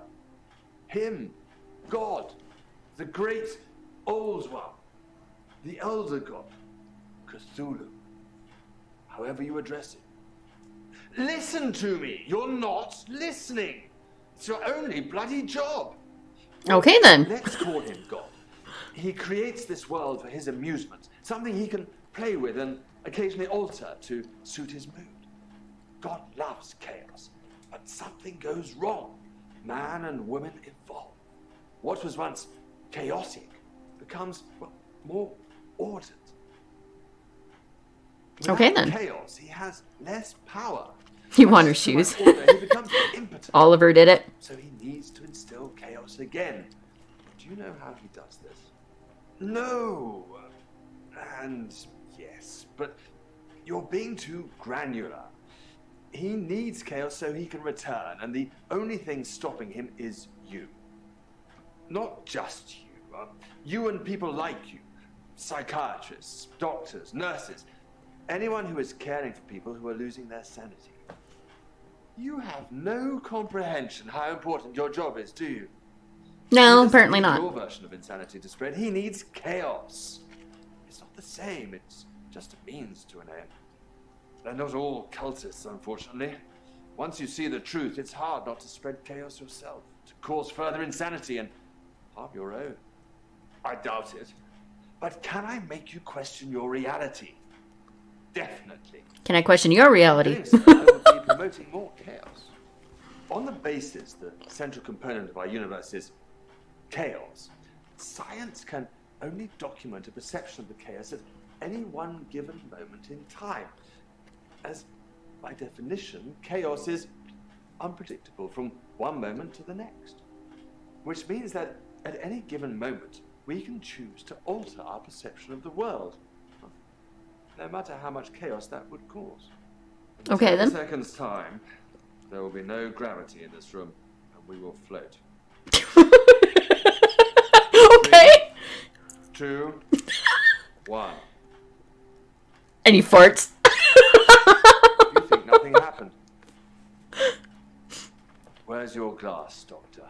[SPEAKER 2] Him, God, the great old one, the elder god, Cthulhu, however you address it. Listen to me! You're not listening! It's your only bloody job!
[SPEAKER 1] Okay, then.
[SPEAKER 2] Let's call him God. He creates this world for his amusement, something he can play with and occasionally alter to suit his mood. God loves chaos, but something goes wrong. Man and woman evolve. What was once chaotic becomes, well, more ordered.
[SPEAKER 1] Okay,
[SPEAKER 2] Without
[SPEAKER 1] then.
[SPEAKER 2] chaos, he has less power.
[SPEAKER 1] You want her
[SPEAKER 2] With too much
[SPEAKER 1] shoes.
[SPEAKER 2] order, he becomes impotent.
[SPEAKER 1] Oliver did it.
[SPEAKER 2] So he needs to instill chaos again. Do you know how he does this? No. And yes, but you're being too granular. He needs chaos so he can return, and the only thing stopping him is you. Not just you. You and people like you. Psychiatrists, doctors, nurses. Anyone who is caring for people who are losing their sanity. You have no comprehension how important your job is, do you?
[SPEAKER 1] No,
[SPEAKER 2] He doesn't
[SPEAKER 1] apparently
[SPEAKER 2] need
[SPEAKER 1] not.
[SPEAKER 2] Your version of insanity to spread. He needs chaos. It's not the same. It's just a means to an end. They're not all cultists, unfortunately. Once you see the truth, it's hard not to spread chaos yourself, to cause further insanity and harm your own. I doubt it. But can I make you question your reality? Definitely.
[SPEAKER 1] Can I question your reality?
[SPEAKER 2] Doing so, I would be promoting more chaos. On the basis the central component of our universe is chaos, science can only document a perception of the chaos at any one given moment in time. As by definition, chaos is unpredictable from one moment to the next. Which means that at any given moment, we can choose to alter our perception of the world. No matter how much chaos that would cause. In
[SPEAKER 1] Okay,
[SPEAKER 2] 10
[SPEAKER 1] then.
[SPEAKER 2] seconds' time, there will be no gravity in this room, and we will float.
[SPEAKER 1] Okay.
[SPEAKER 2] 2, 1.
[SPEAKER 1] And he farts.
[SPEAKER 2] You think nothing happened? Where's your glass, Doctor?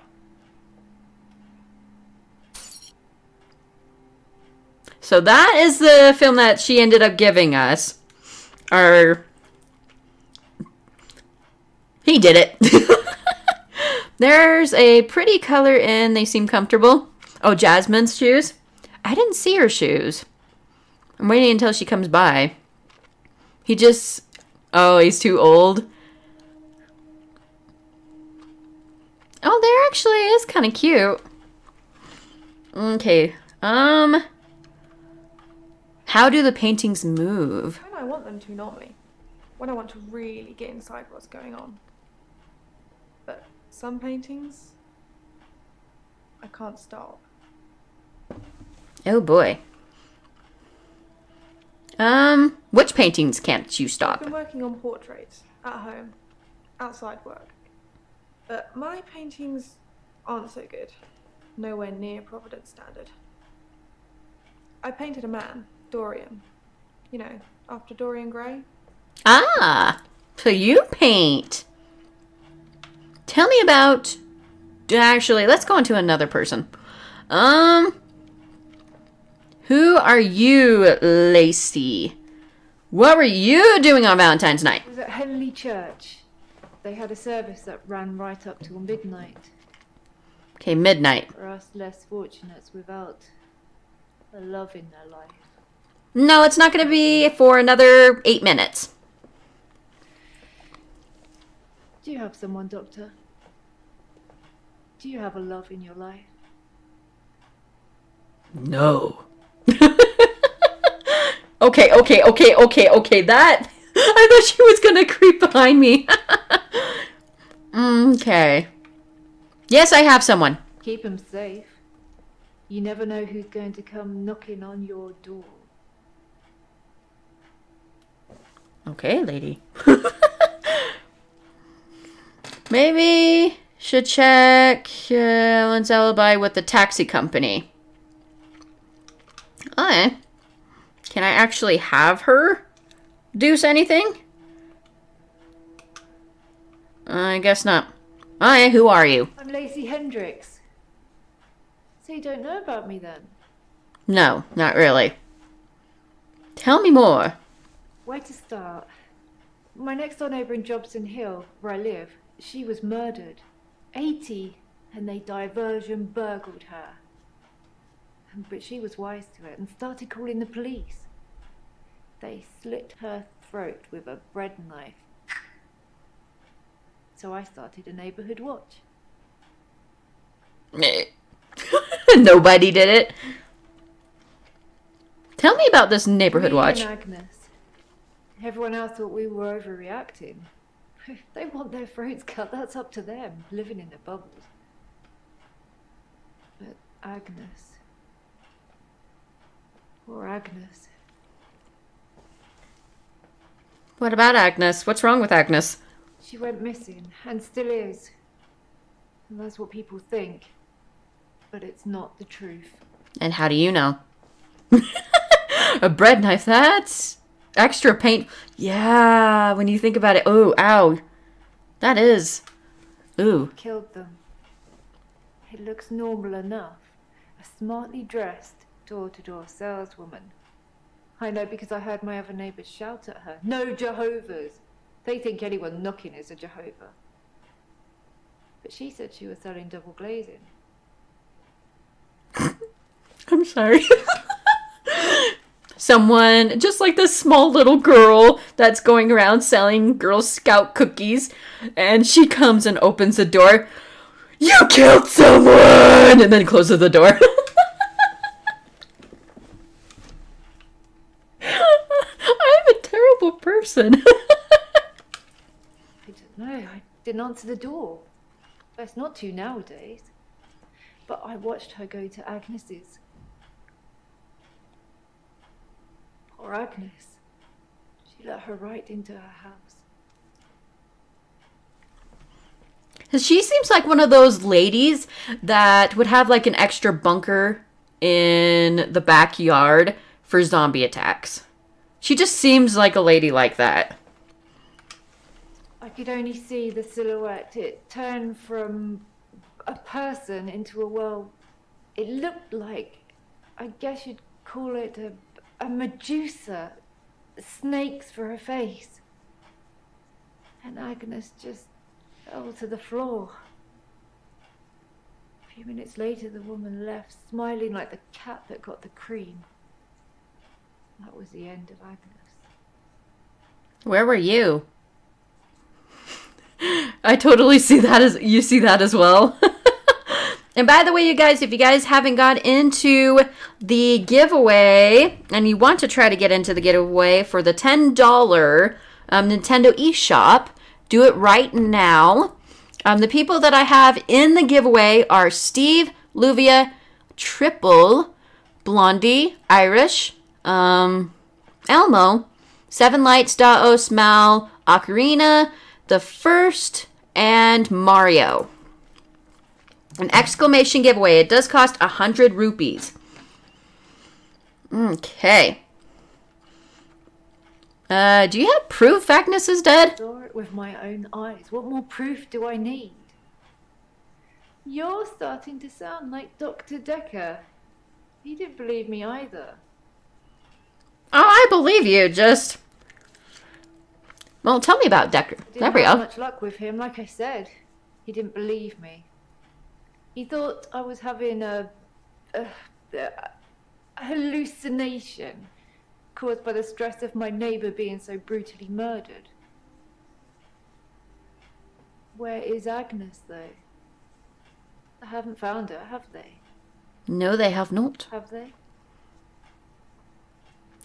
[SPEAKER 1] So that is the film that she ended up giving us. Or he did it. There's a pretty color in. They seem comfortable. Oh, Jasmine's shoes. I didn't see her shoes. I'm waiting until she comes by. He just... Oh, he's too old. Oh, there actually is kind of cute. Okay. How do the paintings move?
[SPEAKER 10] When I want them to normally.
[SPEAKER 6] when I want to really get inside what's going on. But some paintings, I can't stop.
[SPEAKER 1] Oh boy. Which paintings can't you
[SPEAKER 6] I've
[SPEAKER 1] stop?
[SPEAKER 6] been working on portraits, at home, outside work. But my paintings aren't so good. Nowhere near Providence standard. I painted a man, Dorian. You know, after Dorian Gray.
[SPEAKER 1] Ah, so you paint. Tell me about... Actually, let's go on to another person. Who are you, Lacey? What were you doing on Valentine's night?
[SPEAKER 12] It was at Henley Church. They had a service that ran right up till midnight.
[SPEAKER 1] Okay, midnight.
[SPEAKER 12] For us less fortunates without a love in their life.
[SPEAKER 1] No, it's not going to be for another 8 minutes.
[SPEAKER 12] Do you have someone, Doctor? Do you have a love in your life?
[SPEAKER 1] No. Okay. That... I thought she was going to creep behind me. Okay. Yes, I have someone.
[SPEAKER 12] Keep him safe. You never know who's going to come knocking on your door.
[SPEAKER 1] Okay, lady. Maybe should check Ellen's alibi with the taxi company. Okay. Can I actually have her do anything? I guess not. Alright, who are you?
[SPEAKER 12] I'm Lacey Hendricks. So you don't know about me then?
[SPEAKER 1] No, not really. Tell me more.
[SPEAKER 12] Where to start? My next door neighbour in Jobson Hill, where I live, she was murdered. 80, and they diversion burgled her. But she was wise to it and started calling the police. They slit her throat with a bread knife. So I started a neighbourhood watch.
[SPEAKER 1] Nobody did it. Tell me about this neighborhood watch.
[SPEAKER 12] And Agnes. Everyone else thought we were overreacting. If they want their throats cut, that's up to them, living in their bubbles. But Agnes... Poor Agnes.
[SPEAKER 1] What about Agnes? What's wrong with Agnes?
[SPEAKER 12] She went missing, and still is. And that's what people think. But it's not the truth.
[SPEAKER 1] And how do you know? A bread knife, that's extra paint. Yeah, when you think about it. Oh, ow. That is. Ooh.
[SPEAKER 12] Killed them. It looks normal enough. A smartly dressed, door-to-door saleswoman. I know because I heard my other neighbours shout at her. No Jehovah's! They think anyone knocking is a Jehovah. But she said she was selling double glazing.
[SPEAKER 1] I'm sorry. Someone, just like this small little girl that's going around selling Girl Scout cookies, and she comes and opens the door. You killed someone! And then closes the door. I'm a terrible person.
[SPEAKER 12] I don't know. I didn't answer the door. Best not to nowadays. But I watched her go to Agnes's. Poor Agnes. She let her right into her house.
[SPEAKER 1] She seems like one of those ladies that would have like an extra bunker in the backyard for zombie attacks. She just seems like a lady like that.
[SPEAKER 12] I could only see the silhouette. It turned from a person into a, well, it looked like, I guess you'd call it a Medusa. Snakes for her face. And Agnes just fell to the floor. A few minutes later, the woman left, smiling like the cat that got the cream. That was the end of Agnes.
[SPEAKER 1] Where were you? I totally see that as you see that as well. And by the way, you guys, if you guys haven't got into the giveaway and you want to try to get into the giveaway for the $10 Nintendo eShop. Do it right now. The people that I have in the giveaway are Steve, Luvia, Triple, Blondie, Irish, Elmo, Seven Lights, Daos, Mal, Ocarina, The First, and Mario. An exclamation giveaway. It does cost 100 rupees. Okay. Do you have proof Agnes is dead?
[SPEAKER 12] I saw it with my own eyes. What more proof do I need? You're starting to sound like Dr. Dekker. He didn't believe me either.
[SPEAKER 1] Oh, I believe you. Just... Well, tell me about Dekker. There we
[SPEAKER 12] Didn't have
[SPEAKER 1] go.
[SPEAKER 12] much luck with him, like I said. He didn't believe me. He thought I was having a hallucination caused by the stress of my neighbour being so brutally murdered. Where is Agnes, though? I haven't found her, have they?
[SPEAKER 1] No, they have not.
[SPEAKER 12] Have they?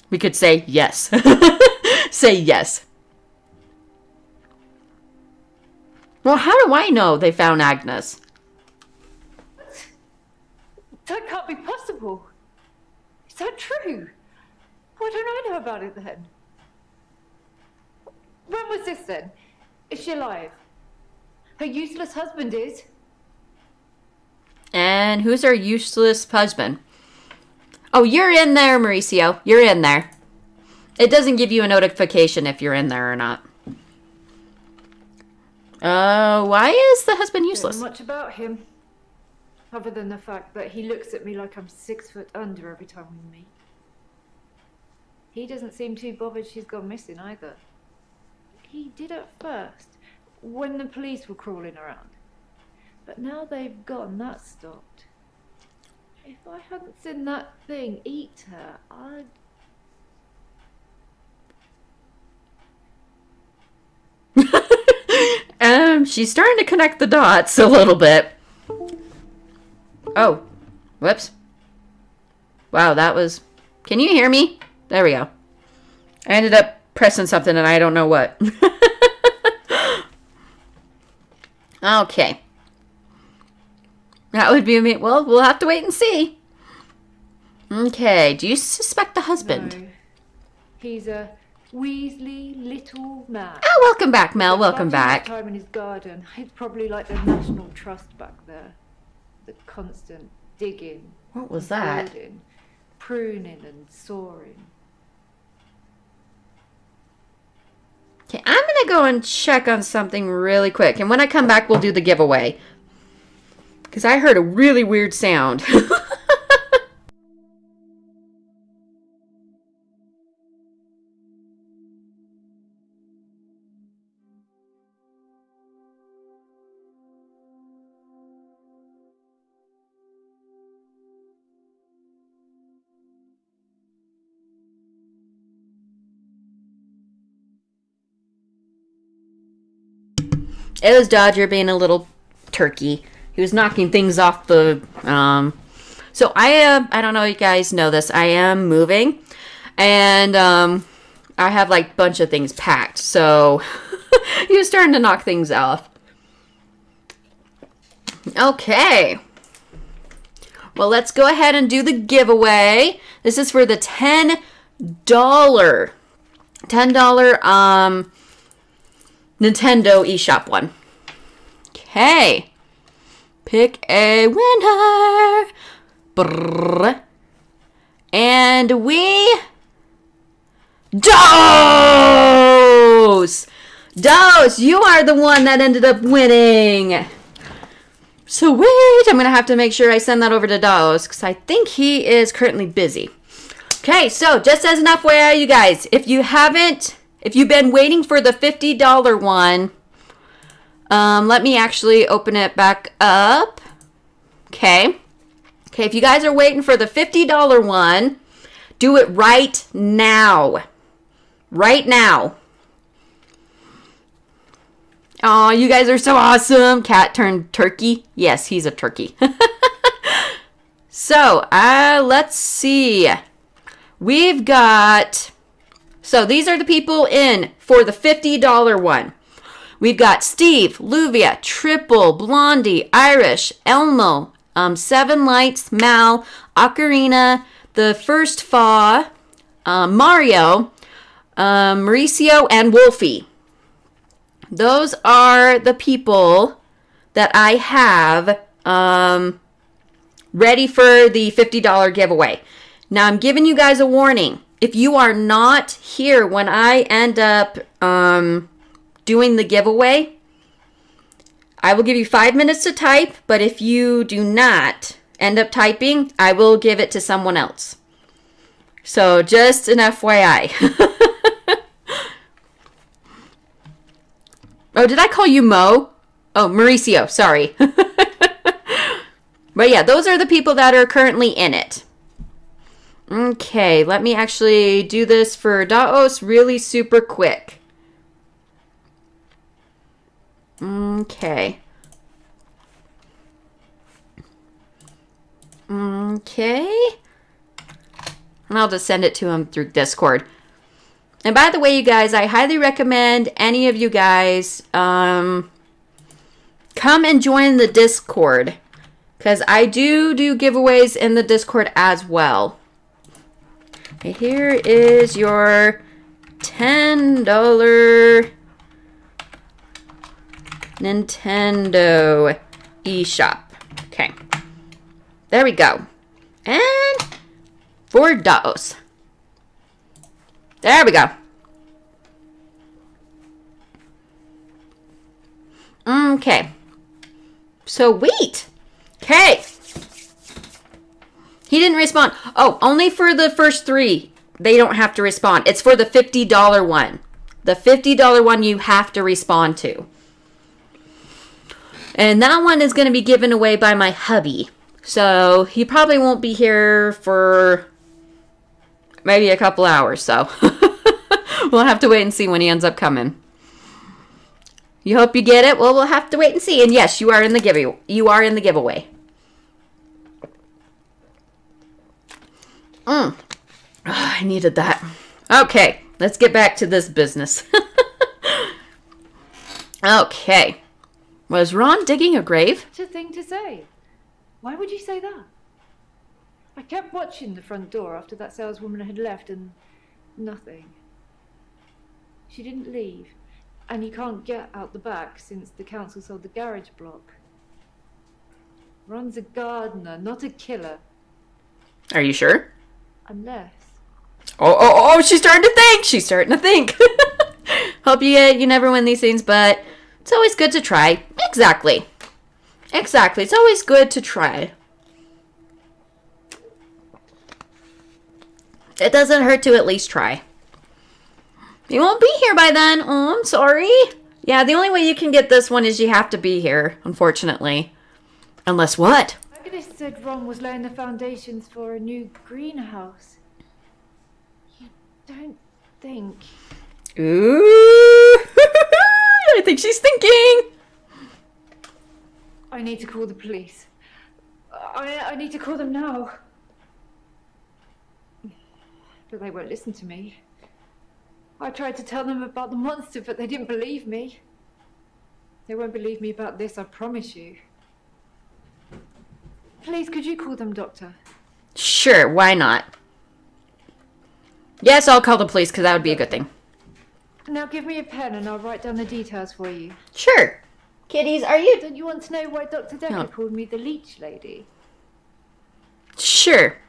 [SPEAKER 1] We could say yes. Say yes. Well, how do I know they found Agnes?
[SPEAKER 12] That can't be possible. Is that true? Why don't I know about it then? When was this then? Is she alive? Her useless husband is.
[SPEAKER 1] And who's our useless husband? Oh, you're in there, Mauricio. You're in there. It doesn't give you a notification if you're in there or not. Why is the husband useless?
[SPEAKER 12] Don't know much about him. Other than the fact that he looks at me like I'm 6 foot under every time we meet. He doesn't seem too bothered she's gone missing either. He did at first, when the police were crawling around. But now they've gone, that stopped. If I hadn't seen that thing eat her, I'd...
[SPEAKER 1] She's starting to connect the dots a little bit. Oh, whoops. Wow, that was... Can you hear me? There we go. I ended up pressing something and I don't know what. Okay. That would be me. Well, we'll have to wait and see. Okay, do you suspect the husband?
[SPEAKER 12] No. He's a Weasley little man.
[SPEAKER 1] Oh, welcome back, Mel. Welcome back.
[SPEAKER 12] Time in his garden. He's probably like the National Trust back there. The constant digging.
[SPEAKER 1] What was that?
[SPEAKER 12] Building, pruning and sawing.
[SPEAKER 1] Okay, I'm gonna go and check on something really quick, and when I come back, we'll do the giveaway. Because I heard a really weird sound. It was Dodger being a little turkey. He was knocking things off the, so I don't know if you guys know this. I am moving. And, I have, like, a bunch of things packed. So, he was starting to knock things off. Okay. Well, let's go ahead and do the giveaway. This is for the $10 Nintendo eShop one. Okay. Pick a winner. Brrr. And we... Dose! Dose, you are the one that ended up winning. Sweet. I'm going to have to make sure I send that over to Dose because I think he is currently busy. Okay, so just as an FYI, you guys, if you've been waiting for the $50 one, let me actually open it back up. Okay. Okay, if you guys are waiting for the $50 one, do it right now. Right now. Oh, you guys are so awesome. Cat turned turkey. Yes, he's a turkey. So, let's see. We've got So these are the people in for the $50 one. We've got Steve, Luvia, Triple, Blondie, Irish, Elmo, Seven Lights, Mal, Ocarina, the First Fa, Mario, Mauricio, and Wolfie. Those are the people that I have ready for the $50 giveaway. Now I'm giving you guys a warning. If you are not here when I end up doing the giveaway, I will give you 5 minutes to type, but if you do not end up typing, I will give it to someone else. So just an FYI. Oh, did I call you Mo? Oh, Mauricio, sorry. But yeah, those are the people that are currently in it. Okay, let me actually do this for Daos really super quick. Okay. Okay. And I'll just send it to him through Discord. And by the way, you guys, I highly recommend any of you guys come and join the Discord. Because I do giveaways in the Discord as well. Okay, here is your $10 Nintendo eShop. Okay. There we go. And $4. There we go. Okay. So wait. Okay. He didn't respond. Oh, only for the first 3. They don't have to respond. It's for the $50 one. The $50 one you have to respond to. And that one is going to be given away by my hubby. So he probably won't be here for maybe a couple hours. So we'll have to wait and see when he ends up coming. You hope you get it? Well, we'll have to wait and see. And yes, you are in the giveaway. You are in the giveaway. Oh, I needed that. Okay, let's get back to this business. Okay. Was Ron digging a grave?
[SPEAKER 12] Such a thing to say. Why would you say that? I kept watching the front door after that saleswoman had left and nothing. She didn't leave. And you can't get out the back since the council sold the garage block. Ron's a gardener, not a killer.
[SPEAKER 1] Are you sure?
[SPEAKER 12] Unless...
[SPEAKER 1] Oh, she's starting to think. She's starting to think. Hope you never win these things, but it's always good to try. Exactly. Exactly. It's always good to try. It doesn't hurt to at least try. You won't be here by then. Oh, I'm sorry. Yeah, the only way you can get this one is you have to be here, unfortunately. Unless what?
[SPEAKER 12] Agnes said Ron was laying the foundations for a new greenhouse. You don't think...
[SPEAKER 1] Ooh. I think she's thinking.
[SPEAKER 12] I need to call the police. I need to call them now. But they won't listen to me. I tried to tell them about the monster, but they didn't believe me. They won't believe me about this, I promise you. Please, could you call them, Doctor?
[SPEAKER 1] Sure, why not? Yes, I'll call the police, because that would be a good thing.
[SPEAKER 12] Now give me a pen and I'll write down the details for you.
[SPEAKER 1] Sure. Kitties, are you...
[SPEAKER 12] Don't you want to know why Dr. Dekker called me the leech lady?
[SPEAKER 1] Sure.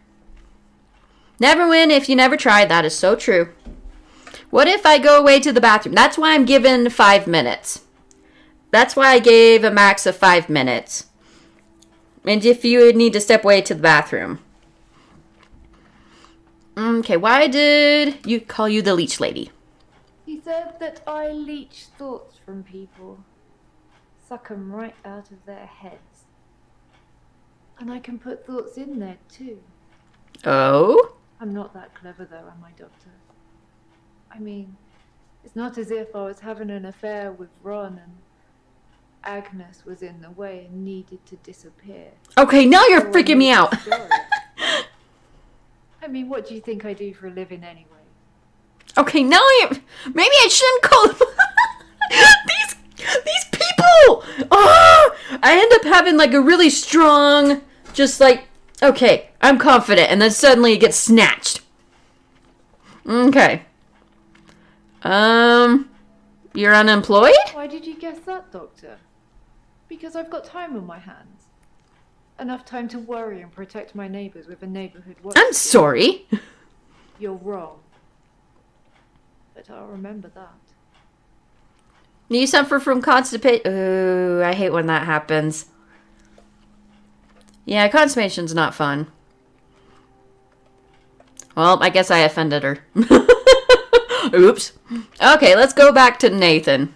[SPEAKER 1] Never win if you never try. That is so true. What if I go away to the bathroom? That's why I'm given 5 minutes. That's why I gave a max of 5 minutes. And if you would need to step away to the bathroom. Okay, why did you call you the leech lady?
[SPEAKER 12] He said that I leech thoughts from people. Suck them right out of their heads. And I can put thoughts in there too.
[SPEAKER 1] Oh?
[SPEAKER 12] I'm not that clever though, am I, Doctor? I mean, it's not as if I was having an affair with Ron and Agnes was in the way and needed to disappear.
[SPEAKER 1] Okay, now you're freaking me out.
[SPEAKER 12] I mean, what do you think I do for a living anyway?
[SPEAKER 1] Okay, now maybe I shouldn't call them. these people. Oh, I end up having like a really strong, just like, okay, I'm confident, and then suddenly it gets snatched. Okay. You're unemployed?
[SPEAKER 12] Why did you guess that, Doctor? Because I've got time on my hands. Enough time to worry and protect my neighbours with a neighbourhood watch.
[SPEAKER 1] I'm sorry.
[SPEAKER 12] You're wrong. But I'll remember that.
[SPEAKER 1] You suffer from constipation. Ooh, I hate when that happens. Yeah, constipation's not fun. Well, I guess I offended her. Oops. Okay, let's go back to Nathan.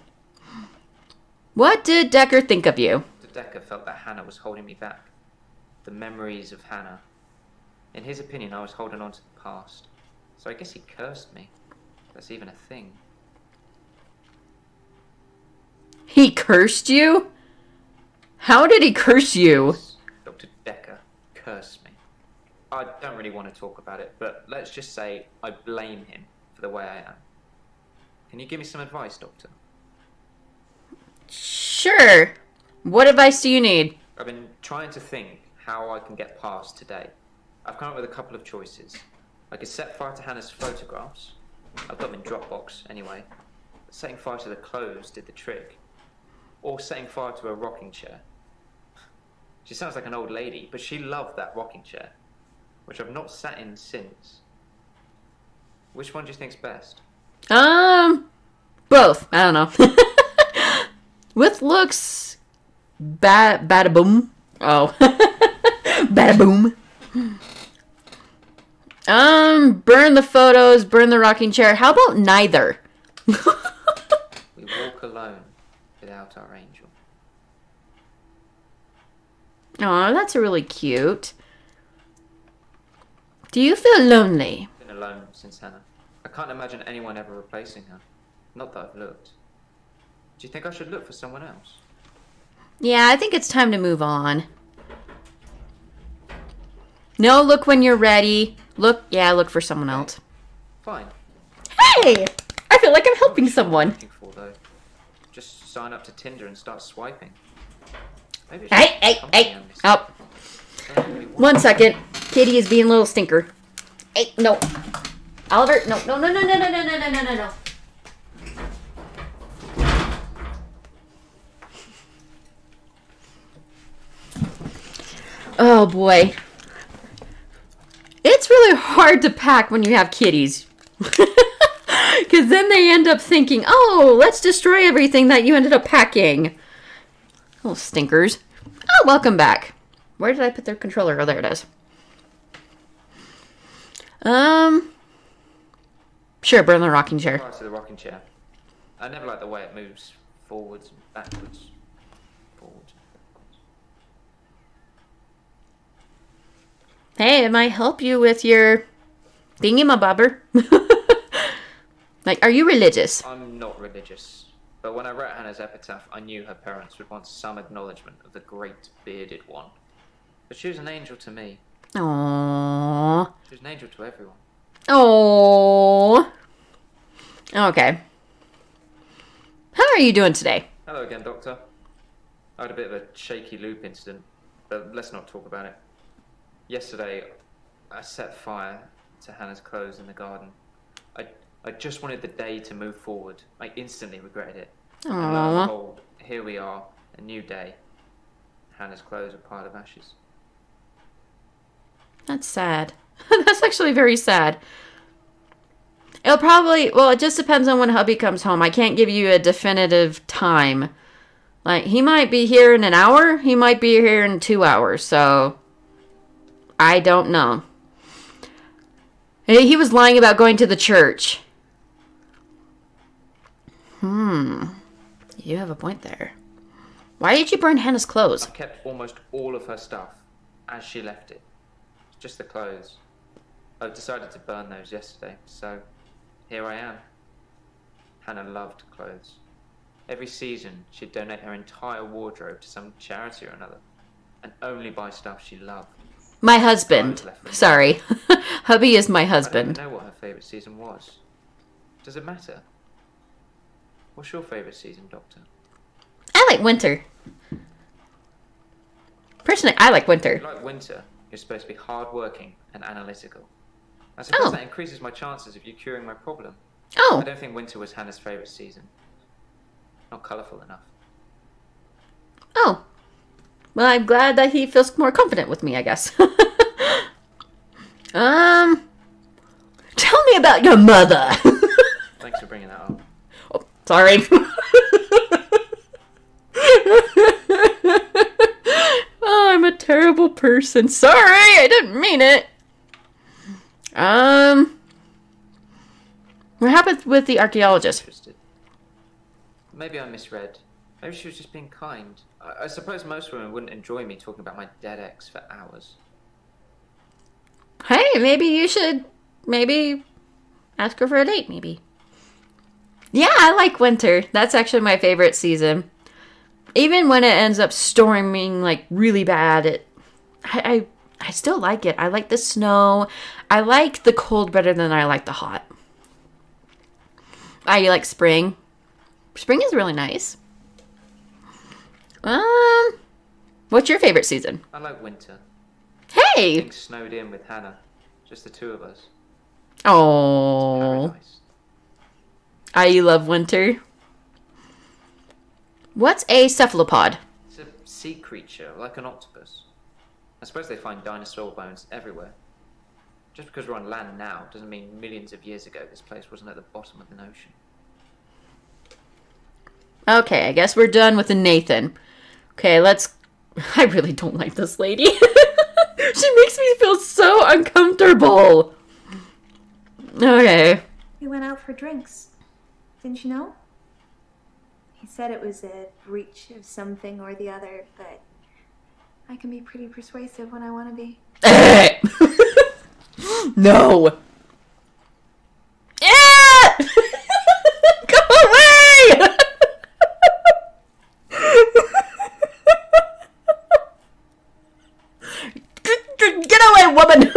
[SPEAKER 1] What did Dekker think of you?
[SPEAKER 9] Dekker felt that Hannah was holding me back. The memories of Hannah. In his opinion, I was holding on to the past. So I guess he cursed me. That's even a thing.
[SPEAKER 1] He cursed you? How did he curse you?
[SPEAKER 9] Dr. Dekker cursed me. I don't really want to talk about it, but let's just say I blame him for the way I am. Can you give me some advice, Doctor?
[SPEAKER 1] Sure. What advice do you need?
[SPEAKER 9] I've been trying to think how I can get past today. I've come up with a couple of choices. I could set fire to Hannah's photographs. I've got them in Dropbox anyway. But setting fire to the clothes did the trick. Or setting fire to a rocking chair. She sounds like an old lady, but she loved that rocking chair, which I've not sat in since. Which one do you think's best?
[SPEAKER 1] Both. I don't know. With looks, bada boom. Oh, bada boom. Burn the photos, burn the rocking chair. How about neither?
[SPEAKER 9] We walk alone without our angel.
[SPEAKER 1] Oh, that's really cute. Do you feel lonely?
[SPEAKER 9] I've been alone since Hannah. I can't imagine anyone ever replacing her. Not that I've looked. Do you think I should look for someone else?
[SPEAKER 1] Yeah, I think it's time to move on. No, look when you're ready. Look, yeah, look for someone else.
[SPEAKER 9] Fine.
[SPEAKER 1] Hey! I feel like I'm helping someone.
[SPEAKER 9] Looking for, though. Just sign up to Tinder and start swiping. Maybe I should
[SPEAKER 1] Hey!
[SPEAKER 9] have company on this.
[SPEAKER 1] Oh.
[SPEAKER 9] Don't really want-
[SPEAKER 1] 1 second. Kitty is being a little stinker. Hey, no. Oliver, no. Oh boy. It's really hard to pack when you have kitties. Because then they end up thinking, oh, let's destroy everything that you ended up packing. Little stinkers. Oh, welcome back. Where did I put their controller? Oh, there it is. Sure, burn the rocking chair.
[SPEAKER 9] Prior to the rocking chair. I never like the way it moves forwards and backwards. Forwards and backwards.
[SPEAKER 1] Hey, it might help you with your thingy-ma-bobber. Like, are you religious?
[SPEAKER 9] I'm not religious, but when I wrote Hannah's epitaph, I knew her parents would want some acknowledgement of the great bearded one. But she was an angel to me.
[SPEAKER 1] Aww.
[SPEAKER 9] She was an angel to everyone.
[SPEAKER 1] Aww. Okay. How are you doing today?
[SPEAKER 9] Hello again, Doctor. I had a bit of a shaky loop incident, but let's not talk about it. Yesterday, I set fire to Hannah's clothes in the garden. I just wanted the day to move forward. I instantly regretted it. And lo and
[SPEAKER 1] Aww.
[SPEAKER 9] behold, here we are, a new day. Hannah's clothes are a pile of ashes.
[SPEAKER 1] That's sad. That's actually very sad. It'll probably, well, it just depends on when hubby comes home. I can't give you a definitive time. Like, he might be here in an hour. He might be here in 2 hours. So, I don't know. He was lying about going to the church. You have a point there. Why did you burn Hannah's clothes?
[SPEAKER 9] I kept almost all of her stuff as she left it. Just the clothes. I decided to burn those yesterday, so here I am. Hannah loved clothes. Every season, she'd donate her entire wardrobe to some charity or another, and only buy stuff she loved.
[SPEAKER 1] My husband. Sorry. Hubby is my husband.
[SPEAKER 9] I don't even know what her favourite season was. Does it matter? What's your favourite season, Doctor?
[SPEAKER 1] I like winter. Personally, I like winter.
[SPEAKER 9] If you like winter, you're supposed to be hardworking and analytical. I suppose
[SPEAKER 1] Oh.
[SPEAKER 9] that increases my chances of you curing my problem.
[SPEAKER 1] Oh.
[SPEAKER 9] I don't think winter was Hannah's favourite season. Not colourful enough.
[SPEAKER 1] Oh. Well, I'm glad that he feels more confident with me, I guess. Tell me about your mother.
[SPEAKER 9] Thanks for bringing that up.
[SPEAKER 1] Oh, sorry. Oh, I'm a terrible person. Sorry, I didn't mean it. What happened with the archaeologist?
[SPEAKER 9] Interested. Maybe I misread. Maybe she was just being kind. I suppose most women wouldn't enjoy me talking about my dead ex for hours.
[SPEAKER 1] Hey, maybe you should ask her for a date, maybe. Yeah, I like winter. That's actually my favorite season. Even when it ends up storming like really bad, I still like it. I like the snow. I like the cold better than I like the hot. I like spring. Spring is really nice. What's your favorite season?
[SPEAKER 9] I like winter.
[SPEAKER 1] Hey!
[SPEAKER 9] Being snowed in with Hannah. Just the two of us.
[SPEAKER 1] Oh.
[SPEAKER 9] Paradise.
[SPEAKER 1] I love winter. What's a cephalopod?
[SPEAKER 9] It's a sea creature, like an octopus. I suppose they find dinosaur bones everywhere. Just because we're on land now doesn't mean millions of years ago this place wasn't at the bottom of an ocean.
[SPEAKER 1] Okay, I guess we're done with the Nathan. Okay, let's... I really don't like this lady. She makes me feel so uncomfortable. Okay.
[SPEAKER 6] We went out for drinks. Didn't you know? He said it was a breach of something or the other, but I can be pretty persuasive when I want to be.
[SPEAKER 1] No. Yeah! Go away! Get away, woman!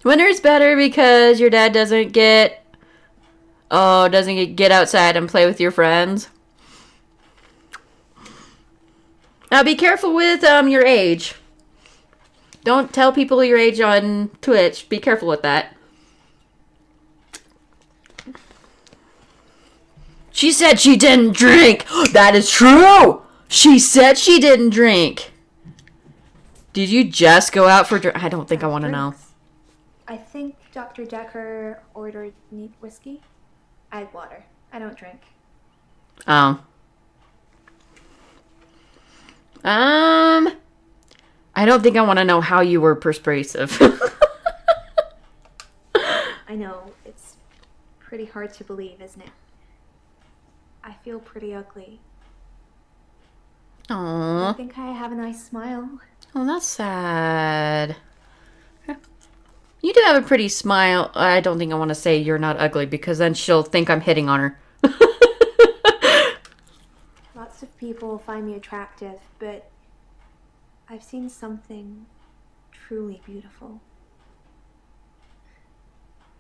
[SPEAKER 1] Winter's better because your dad doesn't get outside and play with your friends. Now be careful with your age. Don't tell people your age on Twitch. Be careful with that. She said she didn't drink. That is true. She said she didn't drink. Did you just go out for drink? I don't think I want to know.
[SPEAKER 6] I think Dr. Dekker ordered neat whiskey. I had water. I don't drink.
[SPEAKER 1] I don't think I want to know how you were persuasive.
[SPEAKER 6] I know, it's pretty hard to believe, isn't it? I feel pretty ugly.
[SPEAKER 1] Aww.
[SPEAKER 6] I think I have a nice smile.
[SPEAKER 1] Oh, that's sad. You do have a pretty smile. I don't think I want to say you're not ugly because then she'll think I'm hitting on her.
[SPEAKER 6] Lots of people find me attractive, but I've seen something truly beautiful.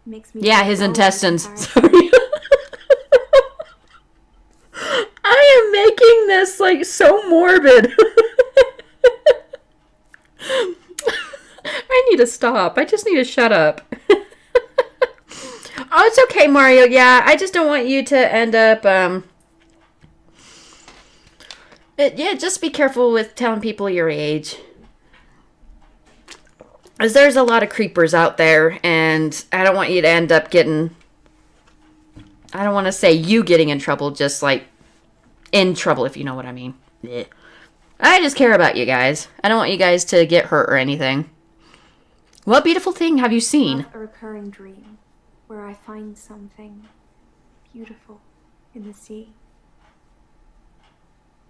[SPEAKER 6] It makes me
[SPEAKER 1] Yeah, his intestines. Sorry. I am making this like so morbid. I need to stop. I just need to shut up. Oh, it's okay, Mario. Yeah, I just don't want you to end up, yeah, just be careful with telling people your age. As there's a lot of creepers out there, and I don't want you to end up getting... I don't want to say you getting in trouble, just like in trouble, if you know what I mean. Yeah. I just care about you guys. I don't want you guys to get hurt or anything. What beautiful thing have you seen?
[SPEAKER 6] A recurring dream where I find something beautiful in the sea.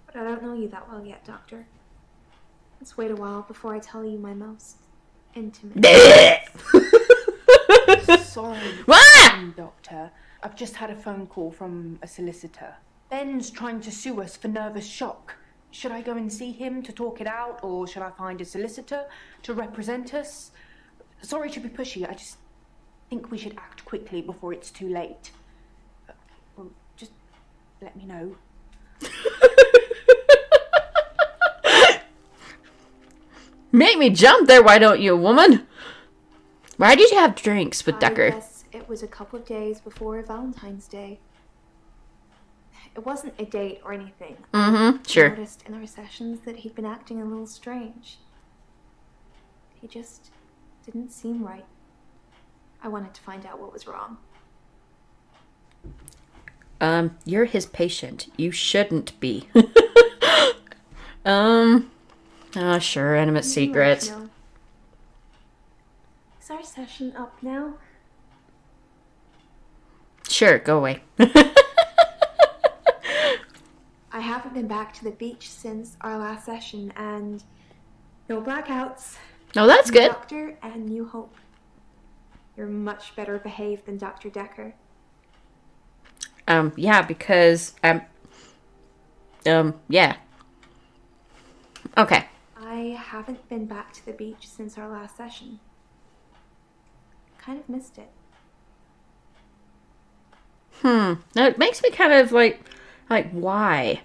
[SPEAKER 6] But I don't know you that well yet, Doctor. Let's wait a while before I tell you my most intimate.
[SPEAKER 8] Sorry, Doctor. I've just had a phone call from a solicitor. Ben's trying to sue us for nervous shock. Should I go and see him to talk it out, or should I find a solicitor to represent us? Sorry to be pushy, think we should act quickly before it's too late. Well, just let me know.
[SPEAKER 1] Make me jump there, why don't you, woman? Why did you have drinks with
[SPEAKER 6] I
[SPEAKER 1] Dekker?
[SPEAKER 6] guess it was a couple of days before Valentine's Day. It wasn't a date or anything.
[SPEAKER 1] Sure.
[SPEAKER 6] I noticed in our sessions that he'd been acting a little strange. He just didn't seem right. I wanted to find out what was wrong.
[SPEAKER 1] You're his patient. You shouldn't be. Oh, sure, intimate secrets.
[SPEAKER 6] No. Is our session up now?
[SPEAKER 1] Sure, go away.
[SPEAKER 6] I haven't been back to the beach since our last session, and no blackouts.
[SPEAKER 1] Oh, that's good.
[SPEAKER 6] Doctor and New Hope. You're much better behaved than Dr. Dekker.
[SPEAKER 1] Yeah, because, yeah. Okay.
[SPEAKER 6] I haven't been back to the beach since our last session. Kind of missed it.
[SPEAKER 1] Now, it makes me kind of like, why?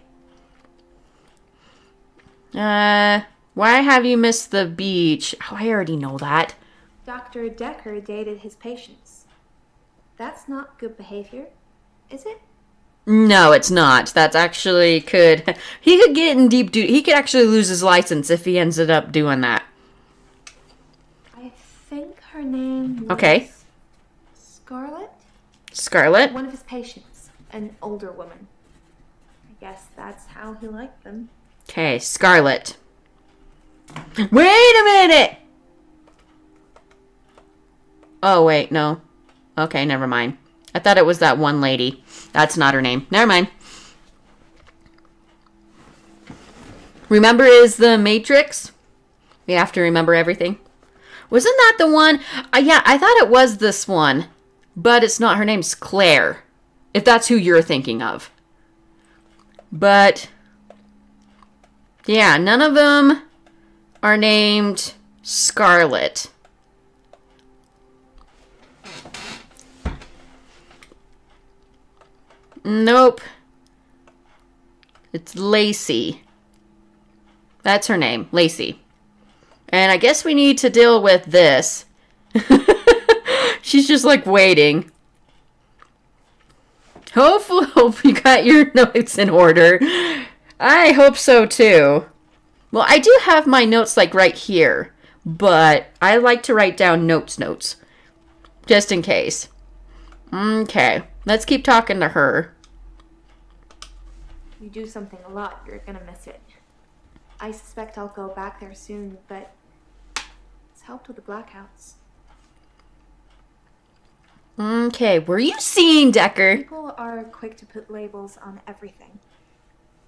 [SPEAKER 1] Why have you missed the beach? Oh, I already know that.
[SPEAKER 6] Dr. Dekker dated his patients. That's not good behavior, is it?
[SPEAKER 1] No, it's not. That's actually he could get in deep duty. He could actually lose his license if he ended up doing that.
[SPEAKER 6] I think her name was
[SPEAKER 1] Okay.
[SPEAKER 6] Scarlett?
[SPEAKER 1] Scarlett?
[SPEAKER 6] One of his patients, an older woman. I guess that's how he liked them.
[SPEAKER 1] Okay, Scarlett. Wait a minute! Oh, wait, no. Okay, never mind. I thought it was that one lady. That's not her name. Never mind. Remember is the Matrix? We have to remember everything. Wasn't that the one? Yeah, I thought it was this one. But it's not. Her name's Claire. If that's who you're thinking of. But, yeah, none of them are named Scarlett. Nope. It's Lacey. That's her name, Lacey. And I guess we need to deal with this. She's just like waiting. Hopefully, hope you got your notes in order. I hope so too. Well, I do have my notes like right here, but I like to write down notes. Just in case. Okay, let's keep talking to her.
[SPEAKER 6] You do something a lot, you're gonna miss it. I suspect I'll go back there soon, but it's helped with the blackouts.
[SPEAKER 1] Okay, were you seeing Dekker?
[SPEAKER 6] People are quick to put labels on everything.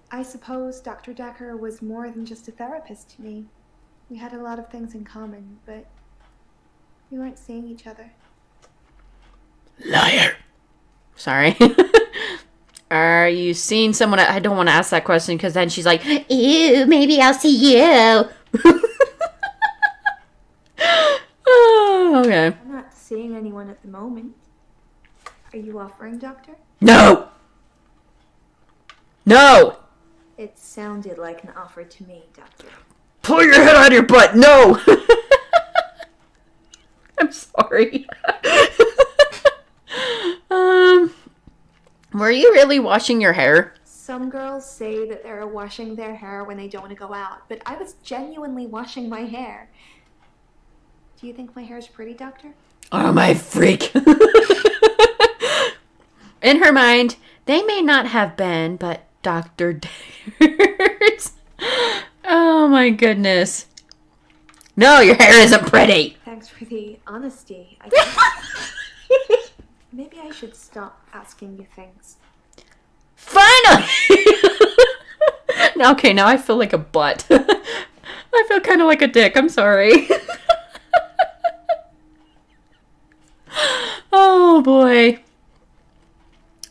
[SPEAKER 6] I suppose Dr. Dekker was more than just a therapist to me. We had a lot of things in common, but we weren't seeing each other.
[SPEAKER 1] Liar. Sorry. Are you seeing someone? I don't want to ask that question because then she's like, ew, maybe I'll see you. Oh, okay.
[SPEAKER 6] I'm not seeing anyone at the moment. Are you offering, Doctor?
[SPEAKER 1] No! No!
[SPEAKER 6] It sounded like an offer to me, Doctor.
[SPEAKER 1] Pull your head out of your butt! No! I'm sorry. Were you really washing your hair?
[SPEAKER 6] Some girls say that they're washing their hair when they don't want to go out, but I was genuinely washing my hair. Do you think my hair is pretty, Doctor?
[SPEAKER 1] Oh, my freak. In her mind, they may not have been, but Dr. Dekkers. Oh, my goodness. No, your hair isn't pretty.
[SPEAKER 6] Thanks for the honesty, I guess. Maybe I should stop asking you things.
[SPEAKER 1] Finally! Okay, now I feel like a butt. I feel kind of like a dick. I'm sorry. Oh, boy.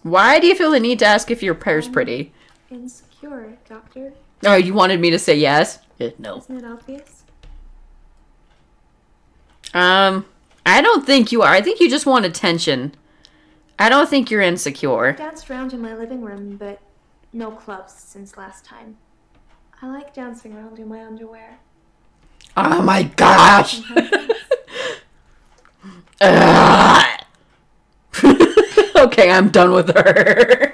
[SPEAKER 1] Why do you feel the need to ask if your hair's pretty?
[SPEAKER 6] Insecure, Doctor.
[SPEAKER 1] Oh, you wanted me to say yes? No.
[SPEAKER 6] Isn't it obvious?
[SPEAKER 1] I I don't think you are. I think you just want attention. I don't think you're insecure.
[SPEAKER 6] Danced around in my living room, but no clubs since last time. I like dancing around in my underwear.
[SPEAKER 1] Oh my gosh! Okay, I'm done with her.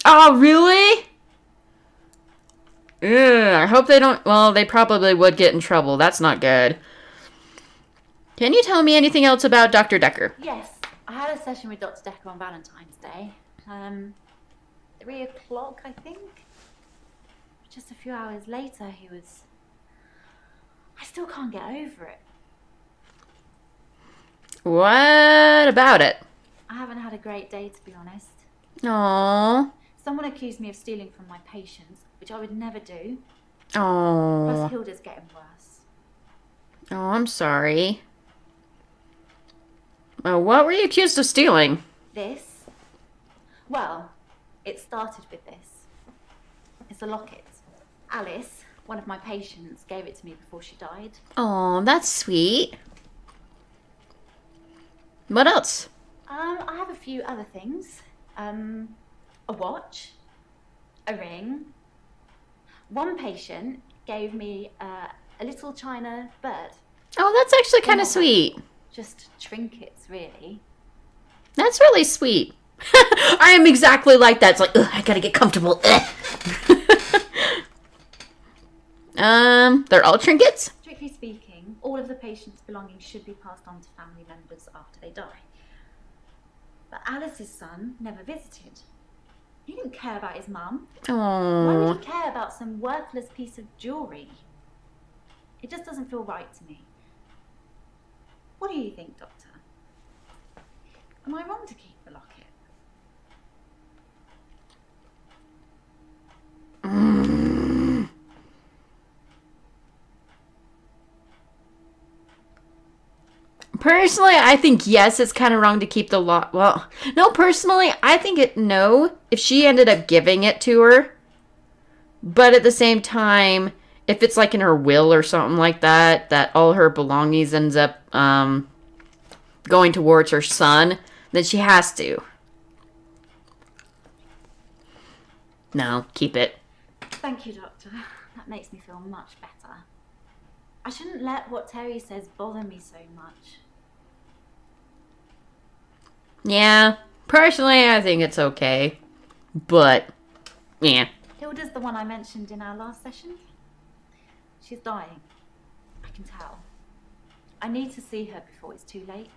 [SPEAKER 1] Oh, really? Ugh, I hope they don't... Well, they probably would get in trouble. That's not good. Can you tell me anything else about Dr. Dekker?
[SPEAKER 3] Yes, I had a session with Dr. Dekker on Valentine's Day. 3 o'clock, I think. Just a few hours later, he was... I still can't get over it.
[SPEAKER 1] What about it?
[SPEAKER 3] I haven't had a great day, to be honest.
[SPEAKER 1] Aww.
[SPEAKER 3] Someone accused me of stealing from my patients, which I would never do.
[SPEAKER 1] Aww.
[SPEAKER 3] Plus, Hilda's getting worse.
[SPEAKER 1] Oh, I'm sorry. What were you accused of stealing?
[SPEAKER 3] This? Well, it started with this. It's a locket. Alice, one of my patients, gave it to me before she died.
[SPEAKER 1] Oh, that's sweet. What else?
[SPEAKER 3] I have a few other things. A watch, a ring. One patient gave me a little china bird.
[SPEAKER 1] Oh, that's actually kind of sweet.
[SPEAKER 3] Just trinkets, really.
[SPEAKER 1] That's really sweet. I am exactly like that. It's like, ugh, I gotta get comfortable. They're all trinkets?
[SPEAKER 3] Strictly speaking, all of the patient's belongings should be passed on to family members after they die. But Alice's son never visited. He didn't care about his mum. Why would he care about some worthless piece of jewellery? It just doesn't feel right to me. What do you think, Doctor? Am I wrong to keep the locket?
[SPEAKER 1] Personally, I think yes, it's kind of wrong to keep the lot. Well, no, personally, I think no, if she ended up giving it to her. But at the same time, if it's like in her will or something like that, that all her belongings ends up going towards her son, then she has to. No, keep it.
[SPEAKER 3] Thank you, Doctor. That makes me feel much better. I shouldn't let what Terry says bother me so much.
[SPEAKER 1] Yeah, personally, I think it's okay. But, yeah.
[SPEAKER 3] Hilda's the one I mentioned in our last session. She's dying. I can tell. I need to see her before it's too late.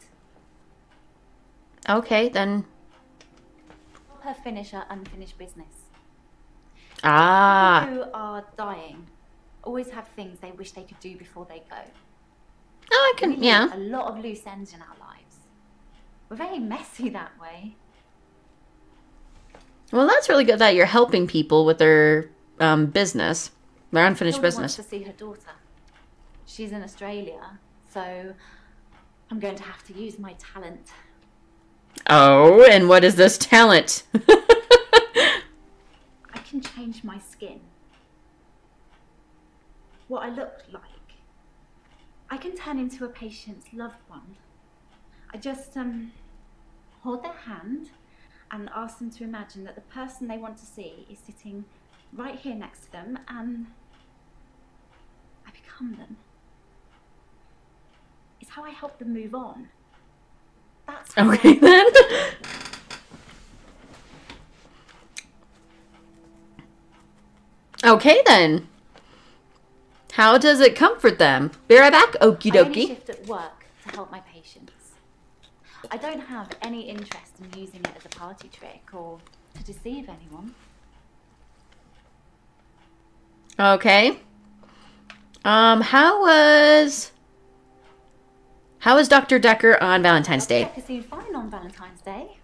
[SPEAKER 1] Okay, then.
[SPEAKER 3] Help her finish her unfinished business.
[SPEAKER 1] Ah.
[SPEAKER 3] People who are dying always have things they wish they could do before they go.
[SPEAKER 1] Oh, I can,
[SPEAKER 3] We
[SPEAKER 1] yeah.
[SPEAKER 3] leave a lot of loose ends in our lives. We're very messy that way.
[SPEAKER 1] Well, that's really good that you're helping people with their business, their unfinished
[SPEAKER 3] Hilda
[SPEAKER 1] business.
[SPEAKER 3] wants to see her daughter. She's in Australia, so I'm going to have to use my talent.
[SPEAKER 1] Oh, and what is this talent?
[SPEAKER 3] I can change my skin. What I look like. I can turn into a patient's loved one. I just hold their hand and ask them to imagine that the person they want to see is sitting right here next to them, and I become them. It's how I help them move on. That's
[SPEAKER 1] Okay, then. Okay, then. How does it comfort them? Be right back. Okie
[SPEAKER 3] I only
[SPEAKER 1] dokie.
[SPEAKER 3] shift at work to help my patients. I don't have any interest in using it as a party trick or to deceive anyone.
[SPEAKER 1] Okay. How was Dr. Dekker on Valentine's Day?
[SPEAKER 3] Dekker seemed fine on Valentine's Day.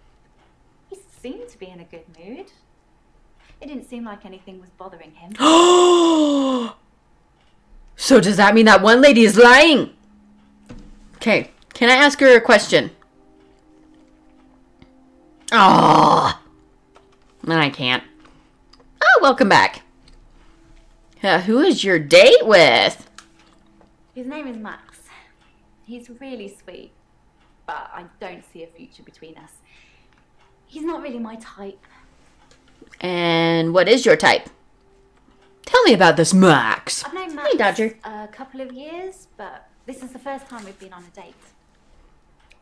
[SPEAKER 3] He seemed to be in a good mood. It didn't seem like anything was bothering him.
[SPEAKER 1] So does that mean that one lady is lying? Okay. Can I ask her a question? Oh, I can't. Oh, welcome back. Who is your date with?
[SPEAKER 3] His name is Max. He's really sweet, but I don't see a future between us. He's not really my type.
[SPEAKER 1] And what is your type? Tell me about this Max.
[SPEAKER 3] I've known Max
[SPEAKER 1] Hey, Dodger.
[SPEAKER 3] a couple of years, but this is the first time we've been on a date.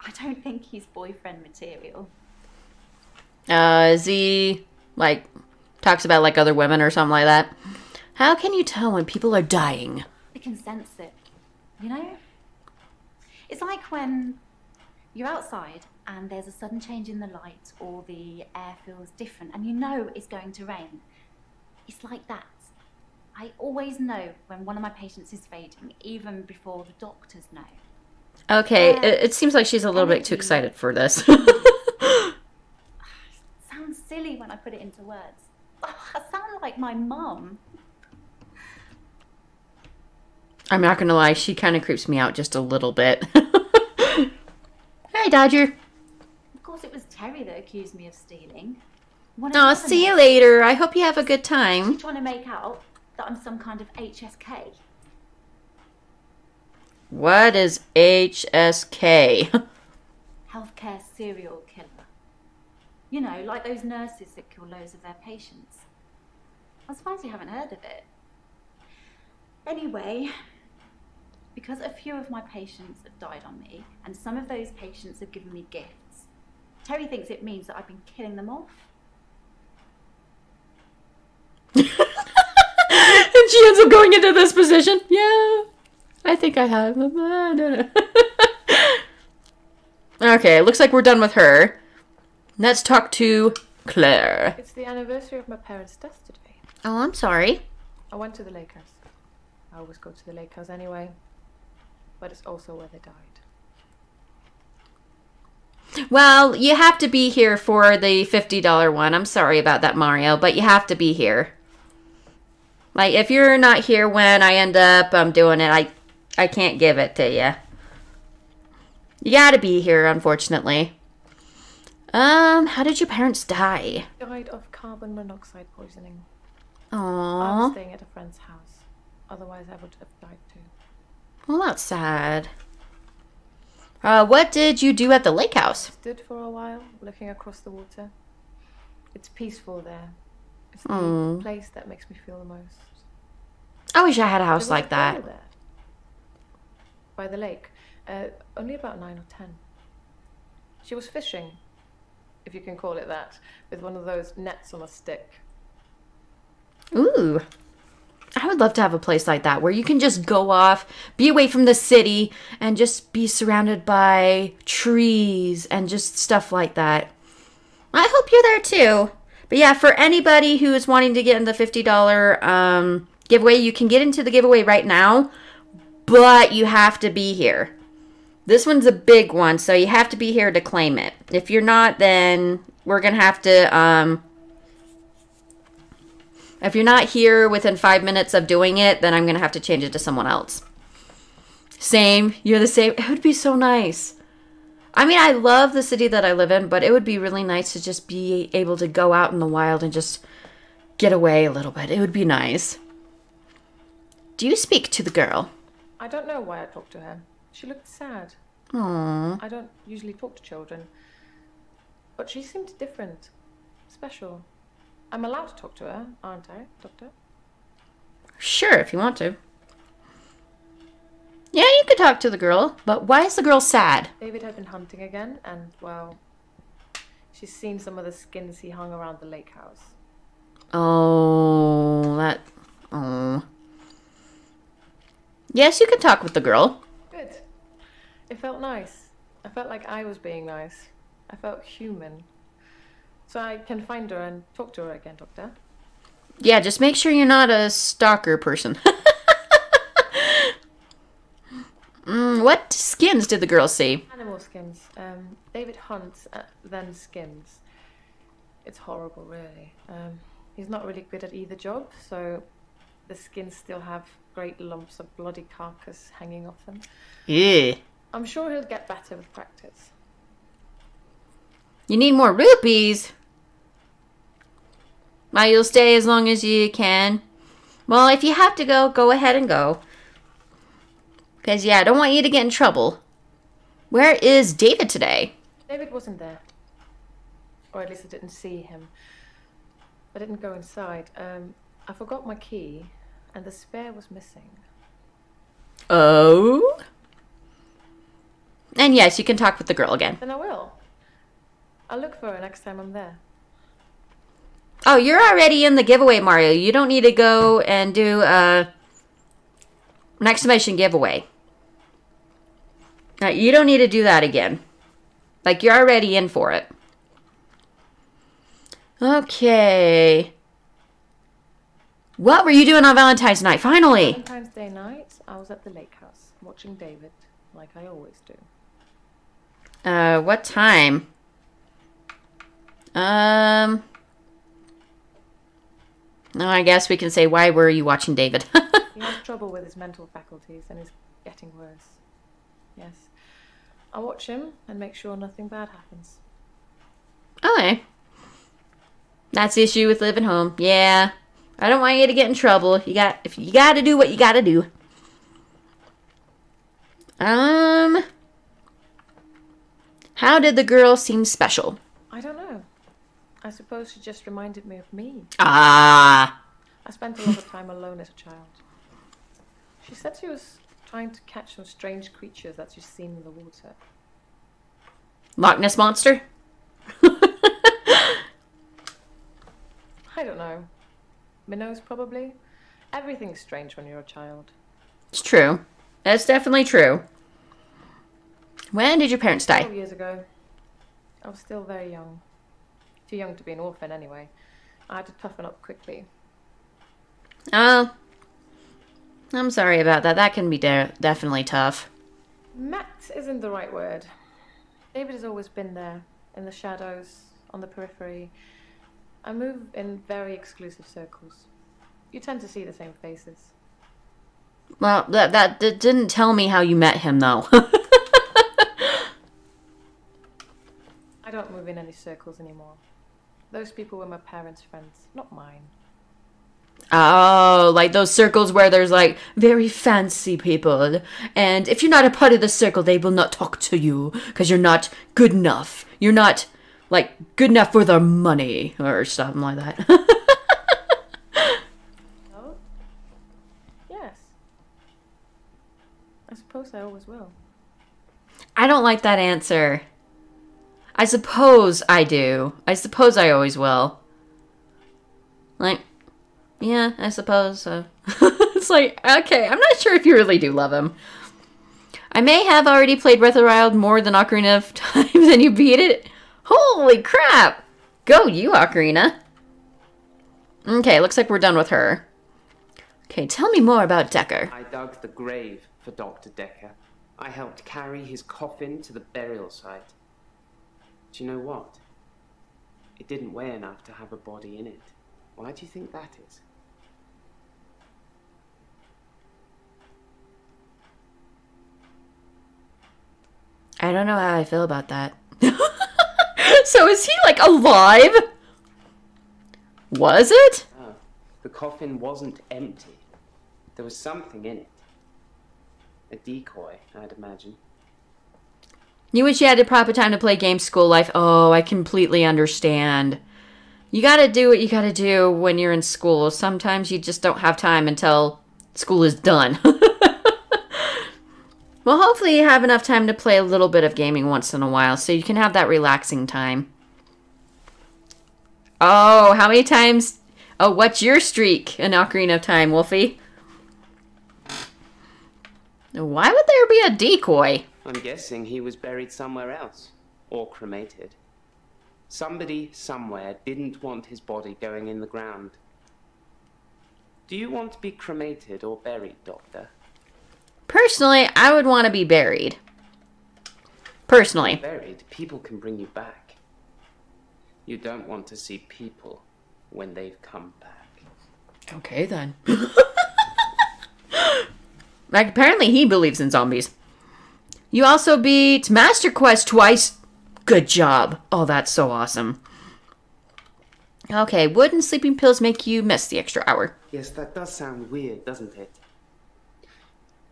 [SPEAKER 3] I don't think he's boyfriend material.
[SPEAKER 1] Is he, like, talks about, like, other women or something like that? How can you tell when people are dying?
[SPEAKER 3] I can sense it, you know? It's like when you're outside and there's a sudden change in the light or the air feels different and you know it's going to rain. It's like that. I always know when one of my patients is fading, even before the doctors know.
[SPEAKER 1] Okay, it seems like she's a little bit too excited for this.
[SPEAKER 3] Sounds silly when I put it into words. I sound like my mum.
[SPEAKER 1] I'm not gonna lie, she kind of creeps me out just a little bit. Hey, Dodger.
[SPEAKER 3] Of course, it was Terry that accused me of stealing.
[SPEAKER 1] Aw, see you later. I hope you have a good time.
[SPEAKER 3] She's trying to make out that I'm some kind of HSK.
[SPEAKER 1] What is HSK?
[SPEAKER 3] Healthcare serial killer. You know, like those nurses that kill loads of their patients. I'm surprised you haven't heard of it. Anyway, because a few of my patients have died on me, and some of those patients have given me gifts, Terry thinks it means that I've been killing them off.
[SPEAKER 1] And she ends up going into this position. Yeah, I think I have. Okay, looks like we're done with her. Let's talk to Claire.
[SPEAKER 10] It's the anniversary of my parents' death today.
[SPEAKER 1] Oh, I'm sorry.
[SPEAKER 10] I went to the lake house. I always go to the lake house anyway. But it's also where they died.
[SPEAKER 1] Well, you have to be here for the $50 one. I'm sorry about that, Mario, but you have to be here. Like, if you're not here when I end up doing it, I can't give it to you. You gotta be here, unfortunately. How did your parents die?
[SPEAKER 10] Died of carbon monoxide poisoning. I
[SPEAKER 1] Aww.
[SPEAKER 10] was staying at a friend's house. Otherwise, I would have died too.
[SPEAKER 1] Well, that's sad. What did you do at the lake house?
[SPEAKER 10] Stood for a while, looking across the water. It's peaceful there. It's the
[SPEAKER 1] Mm.
[SPEAKER 10] place that makes me feel the most.
[SPEAKER 1] I wish I had a house
[SPEAKER 10] There was
[SPEAKER 1] like that.
[SPEAKER 10] girl there, by the lake, only about 9 or 10. She was fishing, if you can call it that, with one of those nets on a stick.
[SPEAKER 1] Ooh. I would love to have a place like that where you can just go off, be away from the city, and just be surrounded by trees and just stuff like that. I hope you're there too. But yeah, for anybody who is wanting to get in the $50 giveaway, you can get into the giveaway right now, but you have to be here. This one's a big one, so you have to be here to claim it. If you're not, then we're going to have to... if you're not here within 5 minutes of doing it, then I'm going to have to change it to someone else. Same. You're the same. It would be so nice. I mean, I love the city that I live in, but it would be really nice to just be able to go out in the wild and just get away a little bit. It would be nice. Do you speak to the girl?
[SPEAKER 10] I don't know why I talked to her. She looked sad.
[SPEAKER 1] Aww.
[SPEAKER 10] I don't usually talk to children. But she seemed different. Special. I'm allowed to talk to her, aren't I, Doctor?
[SPEAKER 1] Sure, if you want to. Yeah, you could talk to the girl, but why is the girl sad?
[SPEAKER 10] David had been hunting again, and, well, she's seen some of the skins he hung around the lake house.
[SPEAKER 1] Oh, that... Oh. Yes, you can talk with the girl.
[SPEAKER 10] Good. It felt nice. I felt like I was being nice. I felt human. So I can find her and talk to her again, Doctor.
[SPEAKER 1] Yeah, just make sure you're not a stalker person. What skins did the girl see?
[SPEAKER 10] Animal skins. David hunts, then skins. It's horrible, really. He's not really good at either job, so the skins still have great lumps of bloody carcass hanging off them.
[SPEAKER 1] Yeah.
[SPEAKER 10] I'm sure he'll get better with practice.
[SPEAKER 1] You need more rupees. Well, you'll stay as long as you can. Well, if you have to go, go ahead and go. Because, yeah, I don't want you to get in trouble. Where is David today?
[SPEAKER 10] David wasn't there. Or at least I didn't see him. I didn't go inside. I forgot my key, and the spare was missing.
[SPEAKER 1] Oh? And yes, you can talk with the girl again.
[SPEAKER 10] Then I will. I'll look for her next time I'm there.
[SPEAKER 1] Oh, you're already in the giveaway, Mario. You don't need to go and do an exclamation giveaway. You don't need to do that again. Like, you're already in for it. Okay. What were you doing on Valentine's night? Finally!
[SPEAKER 10] Valentine's Day night, I was at the lake house, watching David, like I always do.
[SPEAKER 1] What time? No, I guess we can say, why were you watching David?
[SPEAKER 10] He has trouble with his mental faculties and is getting worse. Yes. I'll watch him and make sure nothing bad happens.
[SPEAKER 1] Okay. That's the issue with living home. Yeah. I don't want you to get in trouble. You gotta do what you gotta do. How did the girl seem special?
[SPEAKER 10] I don't know. I suppose she just reminded me of me.
[SPEAKER 1] Ah.
[SPEAKER 10] I spent a lot of time alone as a child. She said she was trying to catch some strange creatures that she's seen in the water.
[SPEAKER 1] Loch Ness Monster?
[SPEAKER 10] I don't know. Minnows, probably. Everything's strange when you're a child.
[SPEAKER 1] It's true. That's definitely true. When did your parents die?
[SPEAKER 10] 12 years ago. I was still very young. Too young to be an orphan, anyway. I had to toughen up quickly.
[SPEAKER 1] Oh. I'm sorry about that. That can be definitely tough.
[SPEAKER 10] Met isn't the right word. David has always been there, in the shadows, on the periphery. I move in very exclusive circles. You tend to see the same faces.
[SPEAKER 1] Well, that didn't tell me how you met him, though.
[SPEAKER 10] I don't move in any circles anymore. Those people were my parents' friends, not mine.
[SPEAKER 1] Oh, like those circles where there's like very fancy people, and if you're not a part of the circle, they will not talk to you because you're not good enough. You're not like good enough for their money or something like that.
[SPEAKER 10] Oh? Yes. I suppose I always will.
[SPEAKER 1] I don't like that answer. I suppose I do. I suppose I always will. Like, yeah, I suppose so. It's like, okay, I'm not sure if you really do love him. I may have already played Breath of the Wild more than Ocarina of Time than you beat it. Holy crap! Go you, Ocarina. Okay, looks like we're done with her. Okay, tell me more about Dekker.
[SPEAKER 11] I dug the grave for Dr. Dekker. I helped carry his coffin to the burial site. Do you know what? It didn't weigh enough to have a body in it. Why do you think that is?
[SPEAKER 1] I don't know how I feel about that. So is he like alive? Was it?
[SPEAKER 11] Oh, the coffin wasn't empty. There was something in it. A decoy, I'd imagine.
[SPEAKER 1] You wish you had the proper time to play games school life. Oh, I completely understand. You gotta do what you gotta do when you're in school. Sometimes you just don't have time until school is done. Well, hopefully you have enough time to play a little bit of gaming once in a while so you can have that relaxing time. Oh, how many times? Oh, what's your streak in Ocarina of Time, Wolfie? Why would there be a decoy?
[SPEAKER 11] I'm guessing he was buried somewhere else. Or cremated. Somebody somewhere didn't want his body going in the ground. Do you want to be cremated or buried, Doctor?
[SPEAKER 1] Personally, I would want to be buried. Personally.
[SPEAKER 11] Buried, people can bring you back. You don't want to see people when they've come back.
[SPEAKER 1] Okay, then. Like, apparently he believes in zombies. You also beat Master Quest twice. Good job. Oh, that's so awesome. Okay, wouldn't sleeping pills make you miss the extra hour?
[SPEAKER 11] Yes, that does sound weird, doesn't it?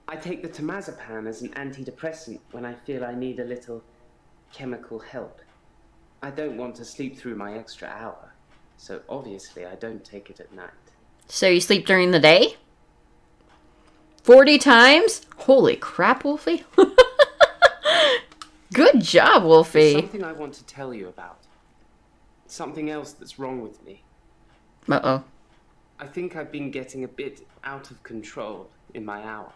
[SPEAKER 11] I take the temazepam as an antidepressant when I feel I need a little chemical help. I don't want to sleep through my extra hour, so obviously I don't take it at night.
[SPEAKER 1] So you sleep during the day? 40 times? Holy crap, Wolfie. Good job, Wolfie.
[SPEAKER 11] There's something I want to tell you about. Something else that's wrong with me.
[SPEAKER 1] Uh-oh.
[SPEAKER 11] I think I've been getting a bit out of control in my hour.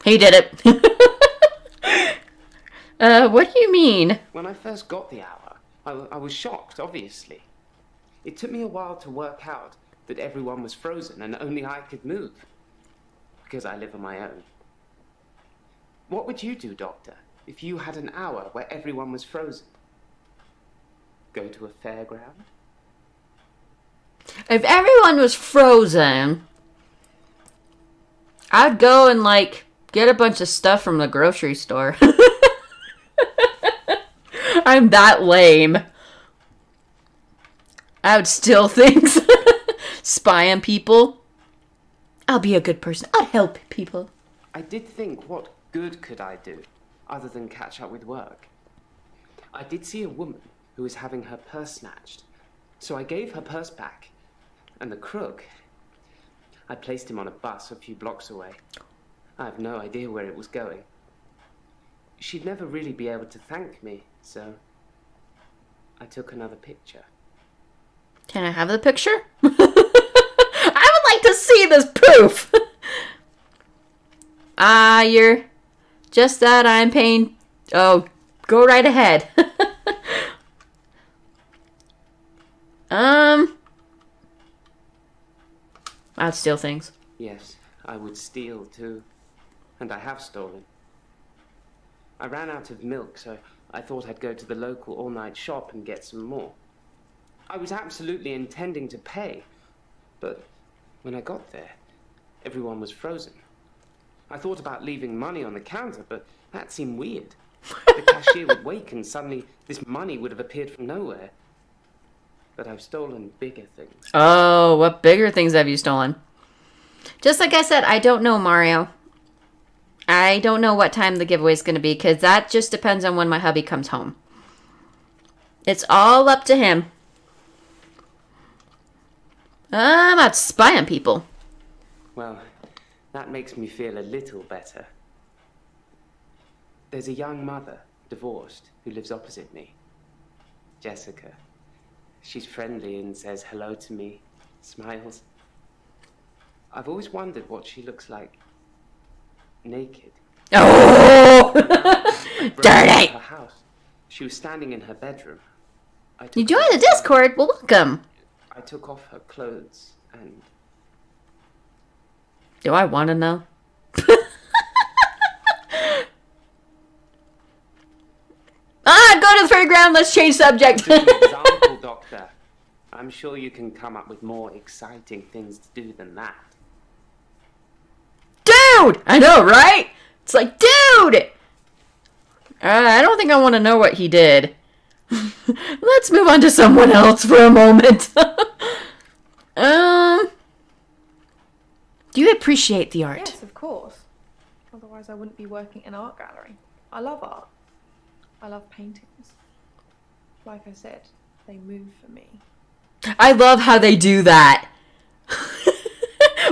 [SPEAKER 1] He did it. What do you mean?
[SPEAKER 11] When I first got the hour, I was shocked, obviously. It took me a while to work out that everyone was frozen and only I could move. Because I live on my own. What would you do, Doctor, if you had an hour where everyone was frozen? Go to a fairground?
[SPEAKER 1] If everyone was frozen, I'd go and, like, get a bunch of stuff from the grocery store. I'm that lame. I would steal things. Spy on people. I'll be a good person. I'll help people.
[SPEAKER 11] I did think, what good could I do, other than catch up with work? I did see a woman who was having her purse snatched, so I gave her purse back. And the crook, I placed him on a bus a few blocks away. I have no idea where it was going. She'd never really be able to thank me, so I took another picture.
[SPEAKER 1] Can I have the picture? I would like to see this proof. You're just that I'm paying. Oh, go right ahead. I'd steal things.
[SPEAKER 11] Yes, I would steal too. And I have stolen. I ran out of milk, so I thought I'd go to the local all-night shop and get some more. I was absolutely intending to pay, but when I got there, everyone was frozen. I thought about leaving money on the counter, but that seemed weird. The cashier would wake and suddenly this money would have appeared from nowhere. But I've stolen bigger things.
[SPEAKER 1] Oh, what bigger things have you stolen? Just like I said, I don't know, Mario. I don't know what time the giveaway is going to be, because that just depends on when my hubby comes home. It's all up to him. I'm not spying on people.
[SPEAKER 11] Well, that makes me feel a little better. There's a young mother, divorced, who lives opposite me. Jessica. She's friendly and says hello to me, smiles. I've always wondered what she looks like naked.
[SPEAKER 1] Oh! Dirty!
[SPEAKER 11] Her house. She was standing in her bedroom.
[SPEAKER 1] You joined the Discord? Well, welcome.
[SPEAKER 11] I took off her clothes and...
[SPEAKER 1] Do I want to know? Go to the fairground. Let's change subject.
[SPEAKER 11] Example, Doctor. I'm sure you can come up with more exciting things to do than that.
[SPEAKER 1] Dude! I know, right? It's like, dude! I don't think I want to know what he did. Let's move on to someone else for a moment. Do you appreciate the art?
[SPEAKER 6] Yes, of course. Otherwise I wouldn't be working in an art gallery. I love art. I love paintings. Like I said, they move for me.
[SPEAKER 1] I love how they do that.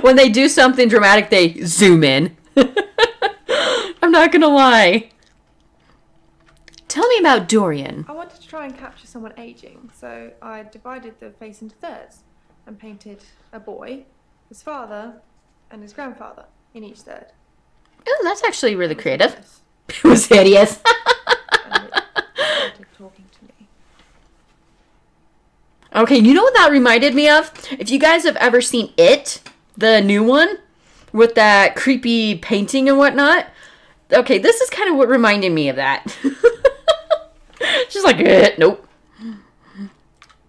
[SPEAKER 1] When they do something dramatic, they zoom in. I'm not gonna lie. Tell me about Dorian.
[SPEAKER 6] I wanted to try and capture someone aging, so I divided the face into thirds and painted a boy, his father, and his grandfather in each third.
[SPEAKER 1] Oh, that's actually really creative. It was hideous.
[SPEAKER 6] And it started talking to me.
[SPEAKER 1] Okay, you know what that reminded me of? If you guys have ever seen It, the new one, with that creepy painting and whatnot. Okay, this is kind of what reminded me of that. She's like, nope.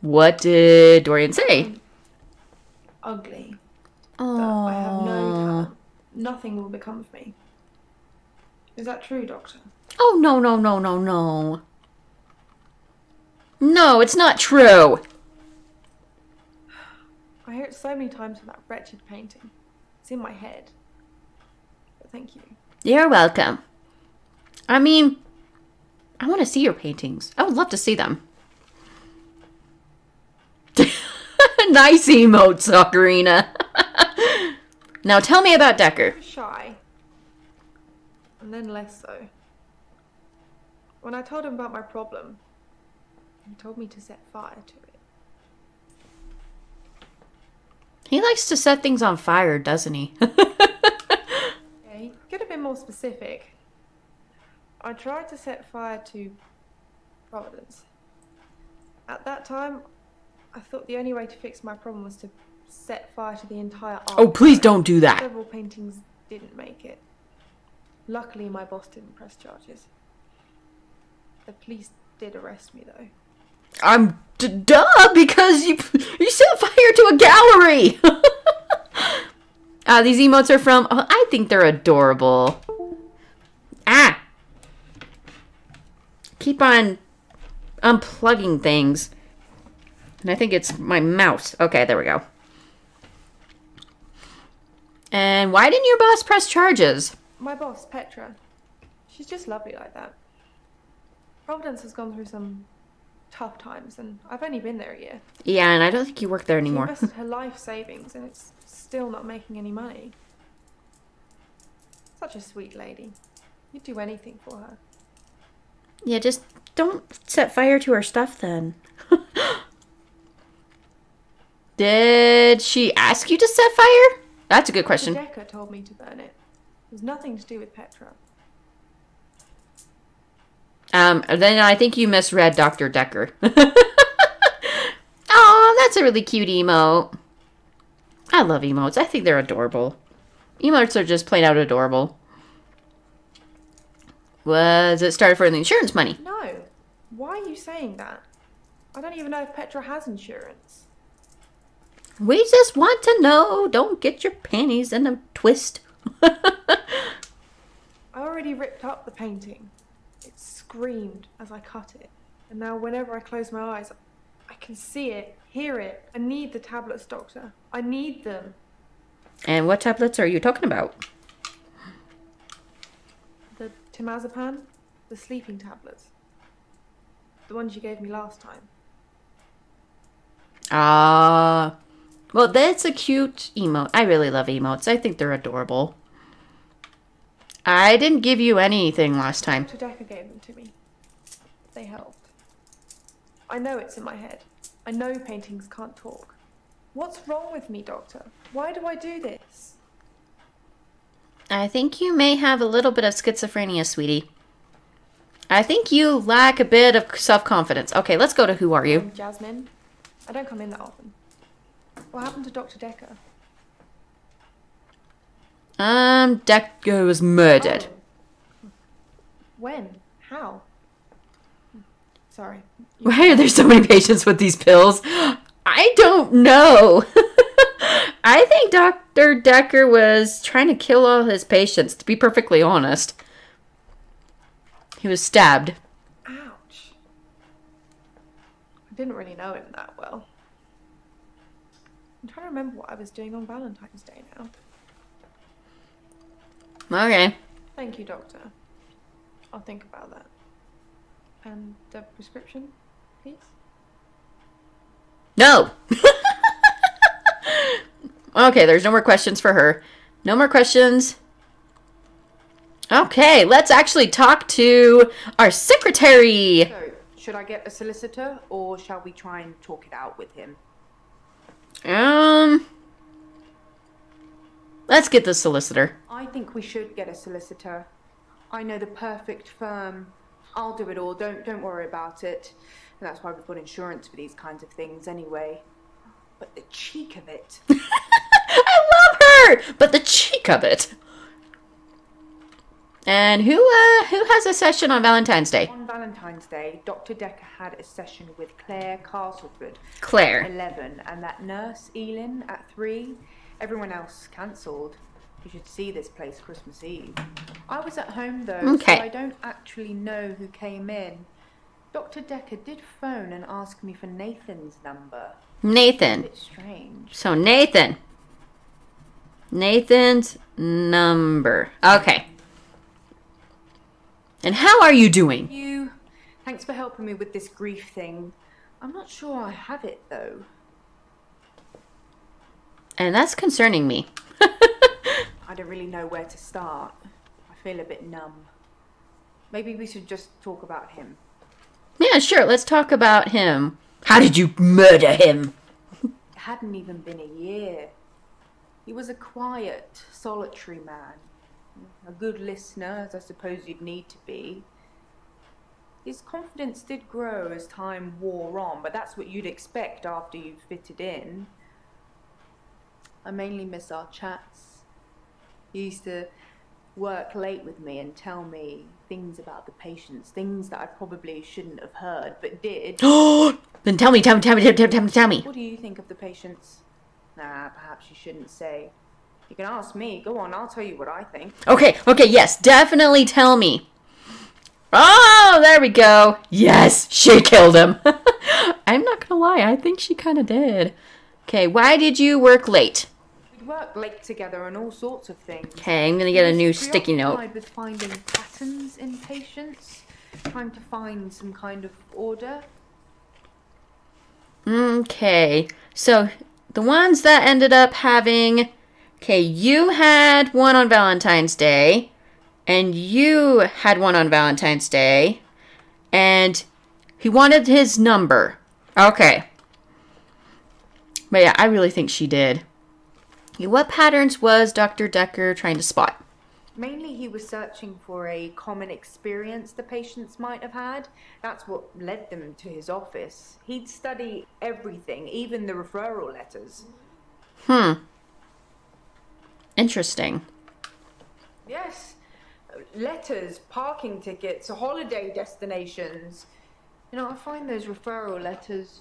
[SPEAKER 1] What did Dorian say?
[SPEAKER 6] Ugly.
[SPEAKER 1] Oh.
[SPEAKER 6] That I have no talent. Nothing will become of me. Is that true, Doctor?
[SPEAKER 1] Oh, no, no, no, no, no. No, it's not true.
[SPEAKER 6] I hear it so many times for that wretched painting. It's in my head. But thank you.
[SPEAKER 1] You're welcome. I mean, I want to see your paintings. I would love to see them. Nice emotes, Ocarina. Now tell me about Dekker.
[SPEAKER 6] Shy. And then less so. When I told him about my problem, he told me to set fire to it.
[SPEAKER 1] He likes to set things on fire, doesn't he?
[SPEAKER 6] Yeah, he could have been more specific. I tried to set fire to Providence. At that time, I thought the only way to fix my problem was to set fire to the entire art.
[SPEAKER 1] Oh, please don't do that.
[SPEAKER 6] Several paintings didn't make it. Luckily, my boss didn't press charges. The police did arrest me, though.
[SPEAKER 1] I'm duh, because you set fire to a gallery. These emotes are from. Oh, I think they're adorable. Ah, keep on unplugging things, and I think it's my mouse. Okay, there we go. And why didn't your boss press charges?
[SPEAKER 6] My boss, Petra, she's just lovely like that. Providence has gone through some tough times, and I've only been there a year.
[SPEAKER 1] Yeah, and I don't think you work there anymore.
[SPEAKER 6] She invested her life savings, and it's still not making any money. Such a sweet lady. You'd do anything for her.
[SPEAKER 1] Yeah, just don't set fire to her stuff then. Did she ask you to set fire? That's a good question.
[SPEAKER 6] Dekker told me to burn it. It was nothing to do with Petra.
[SPEAKER 1] Then I think you misread Dr. Dekker. Oh, that's a really cute emote. I love emotes. I think they're adorable. Emotes are just plain out adorable. Was it started for the insurance money?
[SPEAKER 6] No. Why are you saying that? I don't even know if Petra has insurance.
[SPEAKER 1] We just want to know. Don't get your panties in a twist.
[SPEAKER 6] I already ripped up the painting. It screamed as I cut it. And now whenever I close my eyes, I can see it, hear it. I need the tablets, Doctor. I need them.
[SPEAKER 1] And what tablets are you talking about?
[SPEAKER 6] The temazepam, the sleeping tablets. The ones you gave me last time.
[SPEAKER 1] Well, that's a cute emote. I really love emotes. I think they're adorable. I didn't give you anything last time.
[SPEAKER 6] Dr. Dekker gave them to me. They helped. I know it's in my head. I know paintings can't talk. What's wrong with me, Doctor? Why do I do this?
[SPEAKER 1] I think you may have a little bit of schizophrenia, sweetie. I think you lack a bit of self-confidence. Okay, let's go to Who Are You?
[SPEAKER 6] I'm Jasmine. I don't come in that often. What happened to Dr. Dekker?
[SPEAKER 1] Dekker was murdered.
[SPEAKER 6] Oh. When? How? Sorry.
[SPEAKER 1] Why are there so many patients with these pills? I don't know. I think Dr. Dekker was trying to kill all his patients, to be perfectly honest. He was stabbed.
[SPEAKER 6] Ouch. I didn't really know him that well. I'm trying to remember what I was doing on Valentine's Day now.
[SPEAKER 1] Okay.
[SPEAKER 6] Thank you, Doctor. I'll think about that. And the prescription, please?
[SPEAKER 1] No! Okay, there's no more questions for her. No more questions. Okay, let's actually talk to our secretary.
[SPEAKER 8] So, should I get a solicitor, or shall we try and talk it out with him?
[SPEAKER 1] Let's get the solicitor.
[SPEAKER 8] I think we should get a solicitor. I know the perfect firm. I'll do it all. Don't worry about it. And that's why we've got insurance for these kinds of things anyway. But the cheek of it.
[SPEAKER 1] I love her! But the cheek of it. And who has a session on Valentine's Day?
[SPEAKER 8] On Valentine's Day, Dr. Dekker had a session with Claire Castleford.
[SPEAKER 1] Claire.
[SPEAKER 8] At 11, and that nurse, Elin, at 3. Everyone else cancelled. You should see this place Christmas Eve. I was at home though,
[SPEAKER 1] okay.
[SPEAKER 8] So I don't actually know who came in. Dr. Dekker did phone and ask me for Nathan's number.
[SPEAKER 1] Nathan.
[SPEAKER 8] It's strange.
[SPEAKER 1] So Nathan. Nathan's number. Okay. And how are you doing?
[SPEAKER 8] You. Thanks for helping me with this grief thing. I'm not sure I have it, though.
[SPEAKER 1] And that's concerning me.
[SPEAKER 8] I don't really know where to start. I feel a bit numb. Maybe we should just talk about him.
[SPEAKER 1] Yeah, sure. Let's talk about him. How did you murder him?
[SPEAKER 8] It hadn't even been a year. He was a quiet, solitary man. A good listener, as I suppose you'd need to be. His confidence did grow as time wore on, but that's what you'd expect after you've fitted in. I mainly miss our chats. He used to work late with me and tell me things about the patients, things that I probably shouldn't have heard, but did.
[SPEAKER 1] Then tell me.
[SPEAKER 8] What do you think of the patients? Nah, perhaps you shouldn't say. You can ask me. Go on, I'll tell you what I think.
[SPEAKER 1] Okay, yes, definitely tell me. Oh, there we go. Yes, she killed him. I'm not gonna lie, I think she kind of did. Okay, why did you work late?
[SPEAKER 8] We'd work late together on all sorts of things.
[SPEAKER 1] Okay, I'm gonna get a new sticky note.
[SPEAKER 8] Preoccupied with finding patterns in patients, trying to find some kind of order.
[SPEAKER 1] Okay, so the ones that ended up having... Okay, you had one on Valentine's Day, and you had one on Valentine's Day, and he wanted his number. Okay. But yeah, I really think she did. What patterns was Dr. Dekker trying to spot?
[SPEAKER 8] Mainly he was searching for a common experience the patients might have had. That's what led them to his office. He'd study everything, even the referral letters.
[SPEAKER 1] Interesting.
[SPEAKER 8] Yes. Letters, parking tickets, holiday destinations. You know, I find those referral letters...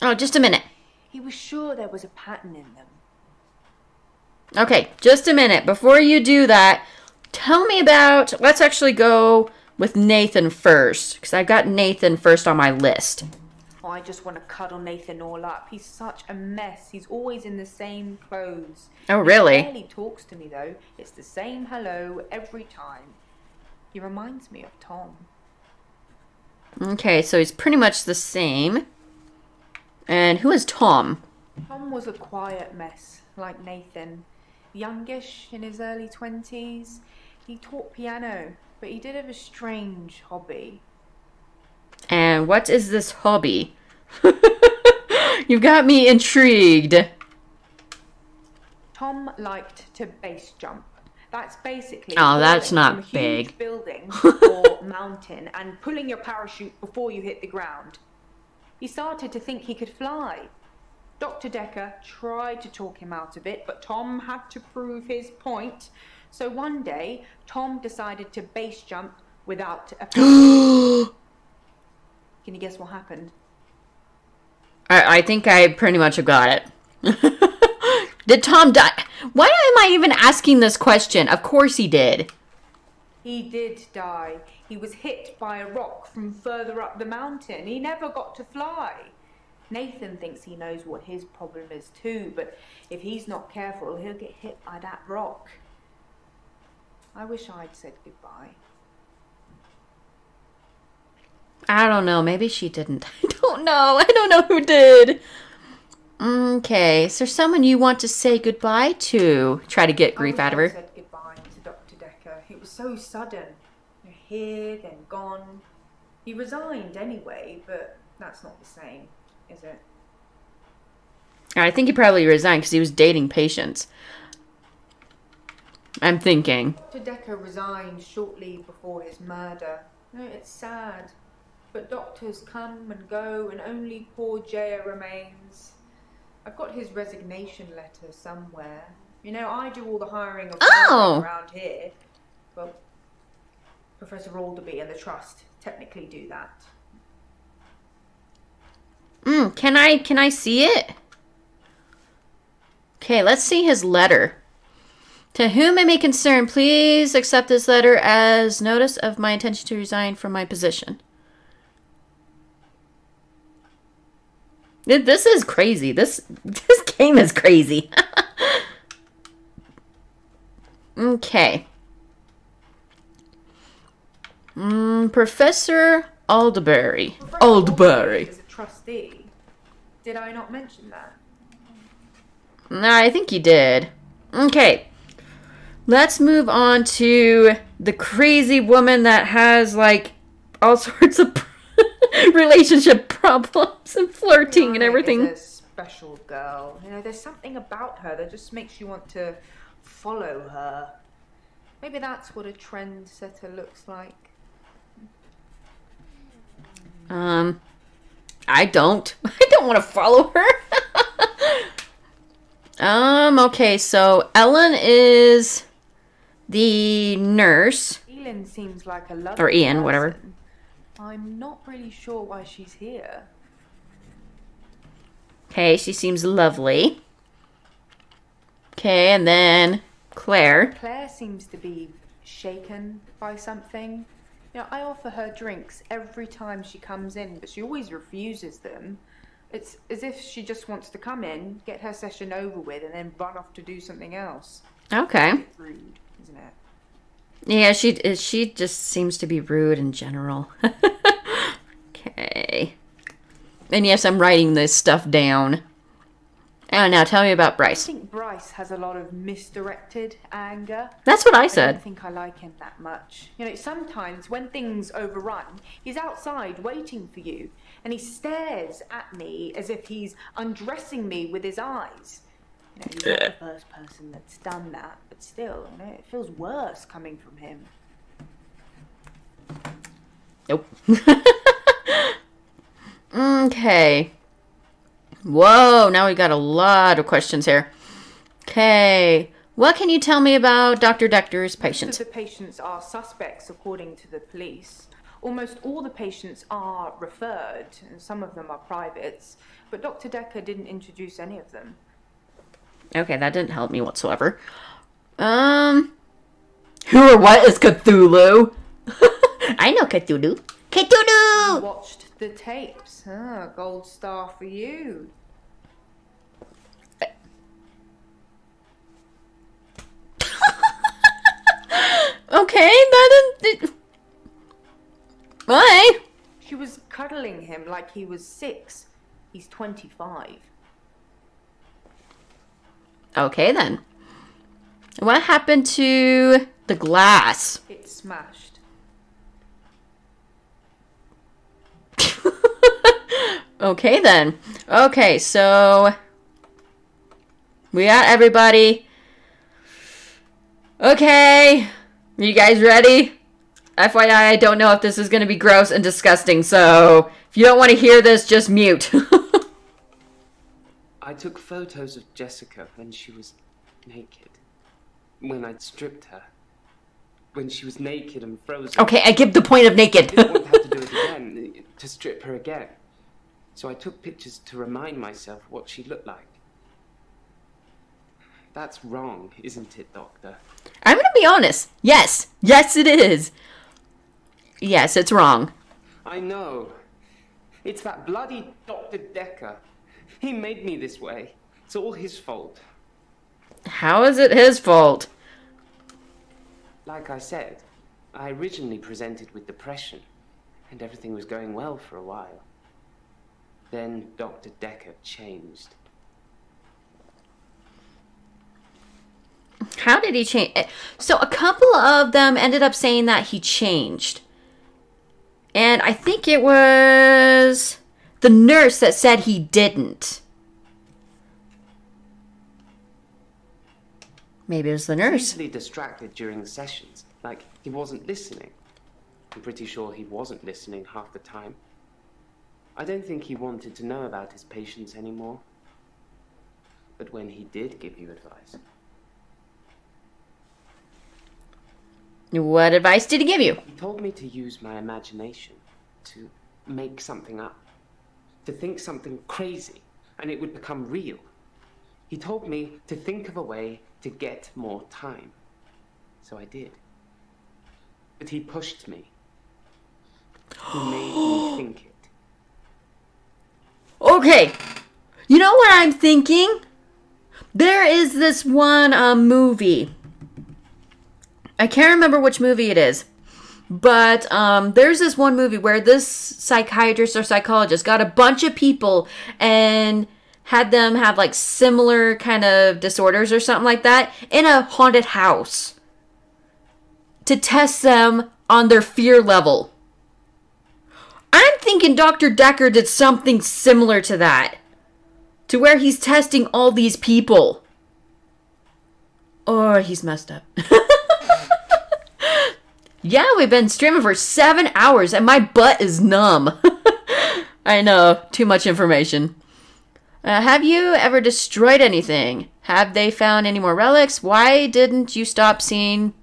[SPEAKER 1] Oh, just a minute.
[SPEAKER 8] He was sure there was a pattern in them.
[SPEAKER 1] Okay, just a minute. Before you do that, tell me about... Let's actually go with Nathan first, because I've got Nathan first on my list.
[SPEAKER 8] Oh, I just want to cuddle Nathan all up. He's such a mess. He's always in the same clothes.
[SPEAKER 1] Oh, really?
[SPEAKER 8] He barely talks to me, though. It's the same hello every time. He reminds me of Tom.
[SPEAKER 1] Okay, so he's pretty much the same. And who is Tom?
[SPEAKER 8] Tom was a quiet mess, like Nathan. Youngish, in his early 20s. He taught piano, but he did have a strange hobby.
[SPEAKER 1] And what is this hobby? You've got me intrigued.
[SPEAKER 8] Tom liked to base jump. That's basically
[SPEAKER 1] that's not
[SPEAKER 8] from a huge
[SPEAKER 1] big.
[SPEAKER 8] building or mountain and pulling your parachute before you hit the ground. He started to think he could fly. Dr. Dekker tried to talk him out of it, but Tom had to prove his point. So one day, Tom decided to base jump without a parachute. Can you guess what happened?
[SPEAKER 1] I think I pretty much have got it. Did Tom die? Why am I even asking this question? Of course he did.
[SPEAKER 8] He did die. He was hit by a rock from further up the mountain. He never got to fly. Nathan thinks he knows what his problem is too, but if he's not careful, he'll get hit by that rock. I wish I'd said goodbye.
[SPEAKER 1] I don't know. Maybe she didn't. I don't know. I don't know who did. Okay. Is there someone you want to say goodbye to? Try to get grief out of her.
[SPEAKER 8] I said goodbye to Dr. Dekker. It was so sudden. You're here, then gone. He resigned anyway, but that's not the same, is it?
[SPEAKER 1] I think he probably resigned because he was dating patients. I'm thinking.
[SPEAKER 8] Dr. Dekker resigned shortly before his murder. No, it's sad. But doctors come and go, and only poor Jaya remains. I've got his resignation letter somewhere. You know, I do all the hiring of around here. Well, Professor Alderby and the Trust technically do that.
[SPEAKER 1] Can I see it? Okay, let's see his letter. To whom it may concern, please accept this letter as notice of my intention to resign from my position. This is crazy. This game is crazy. Okay. Professor Aldebury. Aldebury.
[SPEAKER 8] As a trustee. Did I not mention that?
[SPEAKER 1] Nah, I think you did. Okay. Let's move on to the crazy woman that has, like, all sorts of relationship problems and flirting and everything.
[SPEAKER 8] Is a special girl. You know, there's something about her that just makes you want to follow her. Maybe that's what a trendsetter looks like.
[SPEAKER 1] I don't want to follow her. Okay, so Ellen is the nurse.
[SPEAKER 8] Elin seems like a lovely
[SPEAKER 1] or Ian,
[SPEAKER 8] person.
[SPEAKER 1] whatever.
[SPEAKER 8] I'm not really sure why she's here.
[SPEAKER 1] Okay, she seems lovely. Okay, and then Claire.
[SPEAKER 8] Claire seems to be shaken by something. You know, I offer her drinks every time she comes in, but she always refuses them. It's as if she just wants to come in, get her session over with, and then run off to do something else.
[SPEAKER 1] Okay.
[SPEAKER 8] It's rude, isn't it?
[SPEAKER 1] Yeah, she just seems to be rude in general. Okay. And yes, I'm writing this stuff down. Oh, now tell me about Bryce.
[SPEAKER 8] I think Bryce has a lot of misdirected anger.
[SPEAKER 1] That's what I
[SPEAKER 8] I
[SPEAKER 1] said.
[SPEAKER 8] don't think I like him that much. You know, sometimes when things overrun, he's outside waiting for you, and he stares at me as if he's undressing me with his eyes. You know, he's not the first person that's done that, but still, you know, it feels worse coming from him.
[SPEAKER 1] Nope. Okay. Whoa, now we got a lot of questions here. Okay. What can you tell me about Dr. Dekker's patients?
[SPEAKER 8] Most of the patients are suspects, according to the police. Almost all the patients are referred, and some of them are privates, but Dr. Dekker didn't introduce any of them.
[SPEAKER 1] Okay, that didn't help me whatsoever. Who or what is Cthulhu? I know Cthulhu. Cthulhu!
[SPEAKER 8] You watched the tapes. Ah, gold star for you.
[SPEAKER 1] Okay, that didn't... Why?
[SPEAKER 8] She was cuddling him like he was 6. He's 25.
[SPEAKER 1] Okay, then. What happened to the glass?
[SPEAKER 8] It smashed.
[SPEAKER 1] Okay, then. Okay, so... we got everybody. Okay. Are you guys ready? FYI, I don't know if this is going to be gross and disgusting, so if you don't want to hear this, just mute.
[SPEAKER 11] I took photos of Jessica when she was naked. When I'd stripped her. When she was naked and frozen.
[SPEAKER 1] Okay, I get the point of naked.
[SPEAKER 11] I didn't want to have to do it again, to strip her again. So I took pictures to remind myself what she looked like. That's wrong, isn't it, Doctor?
[SPEAKER 1] I'm going to be honest. Yes. Yes, it is. Yes, it's wrong.
[SPEAKER 11] I know. It's that bloody Dr. Dekker. He made me this way. It's all his fault.
[SPEAKER 1] How is it his fault?
[SPEAKER 11] Like I said, I originally presented with depression, and everything was going well for a while. Then Dr. Dekker changed.
[SPEAKER 1] How did he change? So a couple of them ended up saying that he changed. And I think it was the nurse that said he didn't. Maybe it was the nurse.
[SPEAKER 11] Easily distracted during the sessions, like he wasn't listening. I'm pretty sure he wasn't listening half the time. I don't think he wanted to know about his patients anymore. But when he did give you advice...
[SPEAKER 1] What advice did he give you?
[SPEAKER 11] He told me to use my imagination, to make something up, to think something crazy, and it would become real. He told me to think of a way to get more time. So I did. But he pushed me. He made me think it.
[SPEAKER 1] Okay. You know what I'm thinking? There is this one movie. I can't remember which movie it is. But there's this one movie where this psychiatrist or psychologist got a bunch of people and had them have like similar kind of disorders or something like that in a haunted house to test them on their fear level. I'm thinking Dr. Dekker did something similar to that. To where he's testing all these people. Or he's messed up. Yeah, we've been streaming for 7 hours and my butt is numb. I know, too much information. Have you ever destroyed anything? Have they found any more relics? Why didn't you stop seeing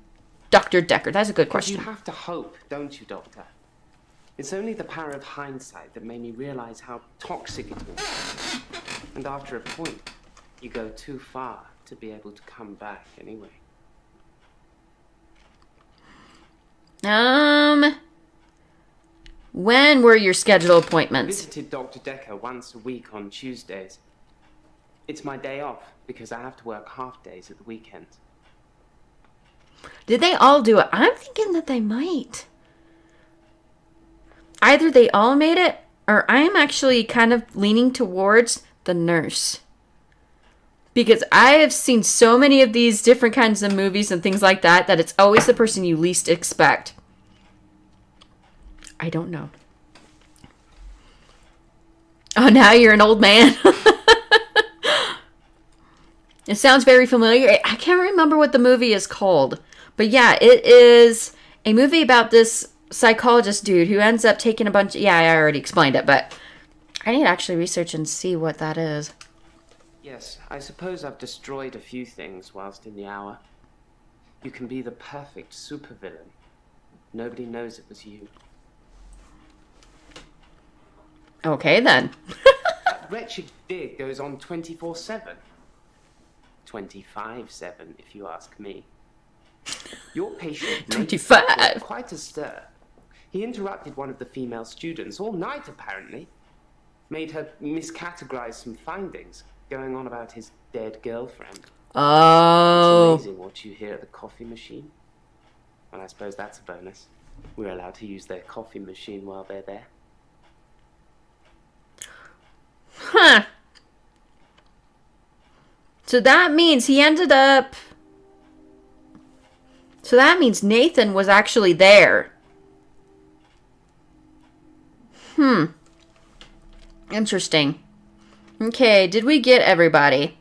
[SPEAKER 1] Dr. Dekker? That's a good question.
[SPEAKER 11] You have to hope, don't you, Doctor? It's only the power of hindsight that made me realize how toxic it was. And after a point, you go too far to be able to come back anyway.
[SPEAKER 1] When were your scheduled appointments?
[SPEAKER 11] I visited Dr. Dekker once a week on Tuesdays. It's my day off because I have to work half days at the weekends.
[SPEAKER 1] Did they all do it? I'm thinking that they might. Either they all made it, or I'm actually kind of leaning towards the nurse. Because I have seen so many of these different kinds of movies and things like that, that it's always the person you least expect. I don't know. Oh, now you're an old man. It sounds very familiar. I can't remember what the movie is called. But yeah, it is a movie about this psychologist dude who ends up taking a bunch... Yeah, I already explained it, but I need to actually research and see what that is.
[SPEAKER 11] Yes, I suppose I've destroyed a few things whilst in the hour. You can be the perfect supervillain. Nobody knows it was you.
[SPEAKER 1] Okay, then.
[SPEAKER 11] That wretched dig goes on 24/7. 25/7, if you ask me. Your patient
[SPEAKER 1] 25.
[SPEAKER 11] was quite a stir. He interrupted one of the female students all night, apparently. Made her miscategorize some findings, going on about his dead girlfriend.
[SPEAKER 1] Oh.
[SPEAKER 11] It's amazing what you hear at the coffee machine. Well, I suppose that's a bonus. We're allowed to use their coffee machine while they're there.
[SPEAKER 1] Huh. So that means he ended up... So that means Nathan was actually there. Interesting. Okay, did we get everybody?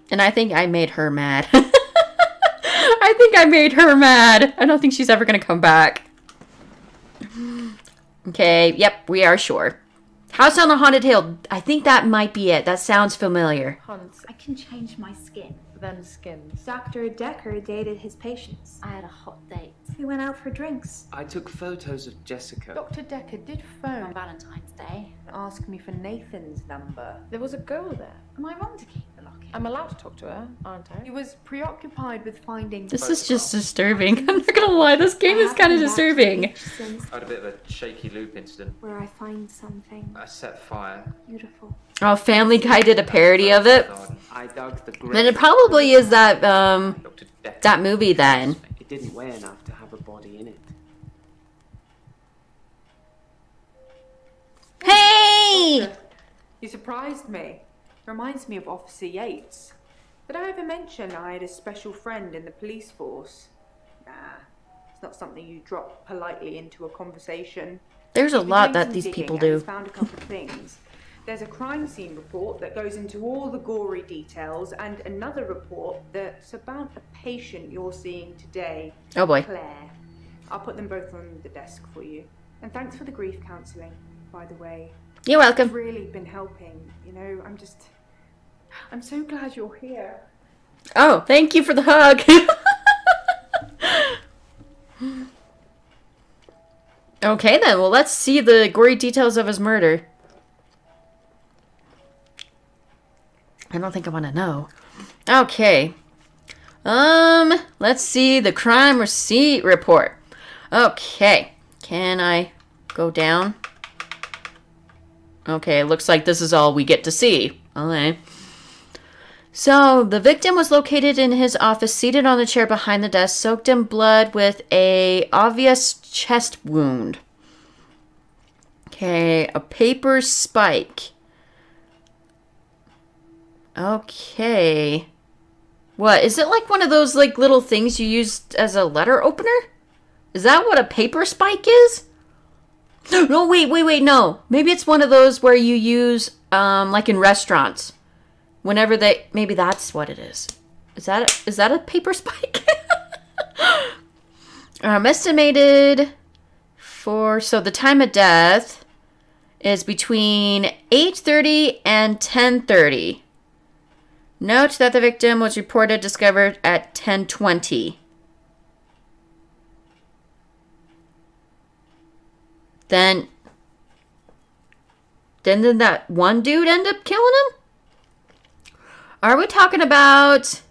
[SPEAKER 1] And I think I made her mad. I think I made her mad. I don't think she's ever going to come back. Okay, yep, we are sure. House on the Haunted Hill. I think that might be it. That sounds familiar.
[SPEAKER 10] Hunts,
[SPEAKER 3] I can change my skin.
[SPEAKER 10] then skins.
[SPEAKER 6] Dr. Dekker dated his patients.
[SPEAKER 3] I had a hot date.
[SPEAKER 6] We went out for drinks.
[SPEAKER 11] I took photos of Jessica.
[SPEAKER 8] Dr. Dekker did phone
[SPEAKER 3] On Valentine's Day.
[SPEAKER 8] and ask me for Nathan's number.
[SPEAKER 10] There was a girl there.
[SPEAKER 3] Am I wrong to keep the locket?
[SPEAKER 10] I'm allowed to talk to her, aren't I?
[SPEAKER 8] He was preoccupied with finding
[SPEAKER 1] This is just disturbing. I'm not gonna lie, this game is kind of disturbing.
[SPEAKER 6] Since
[SPEAKER 9] I had a bit of a shaky loop incident.
[SPEAKER 6] where I find something
[SPEAKER 9] I set fire.
[SPEAKER 6] beautiful.
[SPEAKER 1] Oh, Family Guy did a parody of it.
[SPEAKER 11] I dug the grave.
[SPEAKER 1] Then it probably is that
[SPEAKER 9] Dr. Dekker.
[SPEAKER 1] that movie then.
[SPEAKER 11] It didn't weigh enough to have a body in it.
[SPEAKER 1] Hey!
[SPEAKER 8] You surprised me. Reminds me of Officer Yates. Did I ever mention I had a special friend in the police force? Nah, it's not something you drop politely into a conversation.
[SPEAKER 1] There's a
[SPEAKER 8] He's been
[SPEAKER 1] lot
[SPEAKER 8] doing
[SPEAKER 1] that
[SPEAKER 8] some
[SPEAKER 1] these
[SPEAKER 8] digging
[SPEAKER 1] people
[SPEAKER 8] and
[SPEAKER 1] do.
[SPEAKER 8] he's found a couple of things. There's a crime scene report that goes into all the gory details, and another report that's about a patient you're seeing today.
[SPEAKER 1] Oh boy.
[SPEAKER 8] Claire. I'll put them both on the desk for you. And thanks for the grief counselling, by the way.
[SPEAKER 1] You're welcome.
[SPEAKER 8] It's really been helping. You know, I'm so glad you're here.
[SPEAKER 1] Oh, thank you for the hug. Okay then, well let's see the gory details of his murder. I don't think I want to know. Okay. Let's see the crime receipt report. Okay. Can I Go down. Okay, looks like this is all we get to see. Okay. So, the victim was located in his office, seated on the chair behind the desk, soaked in blood with a obvious chest wound. Okay, a paper spike. Okay. What, is it like one of those like little things you use as a letter opener? Is that what a paper spike is? No, wait, no. Maybe it's one of those where you use, like in restaurants. Whenever they, maybe that's what it is. Is that a paper spike? Estimated for, so the time of death is between 8:30 and 10:30. Note that the victim was reported discovered at 10:20. Then did that one dude end up killing him? Are we talking about...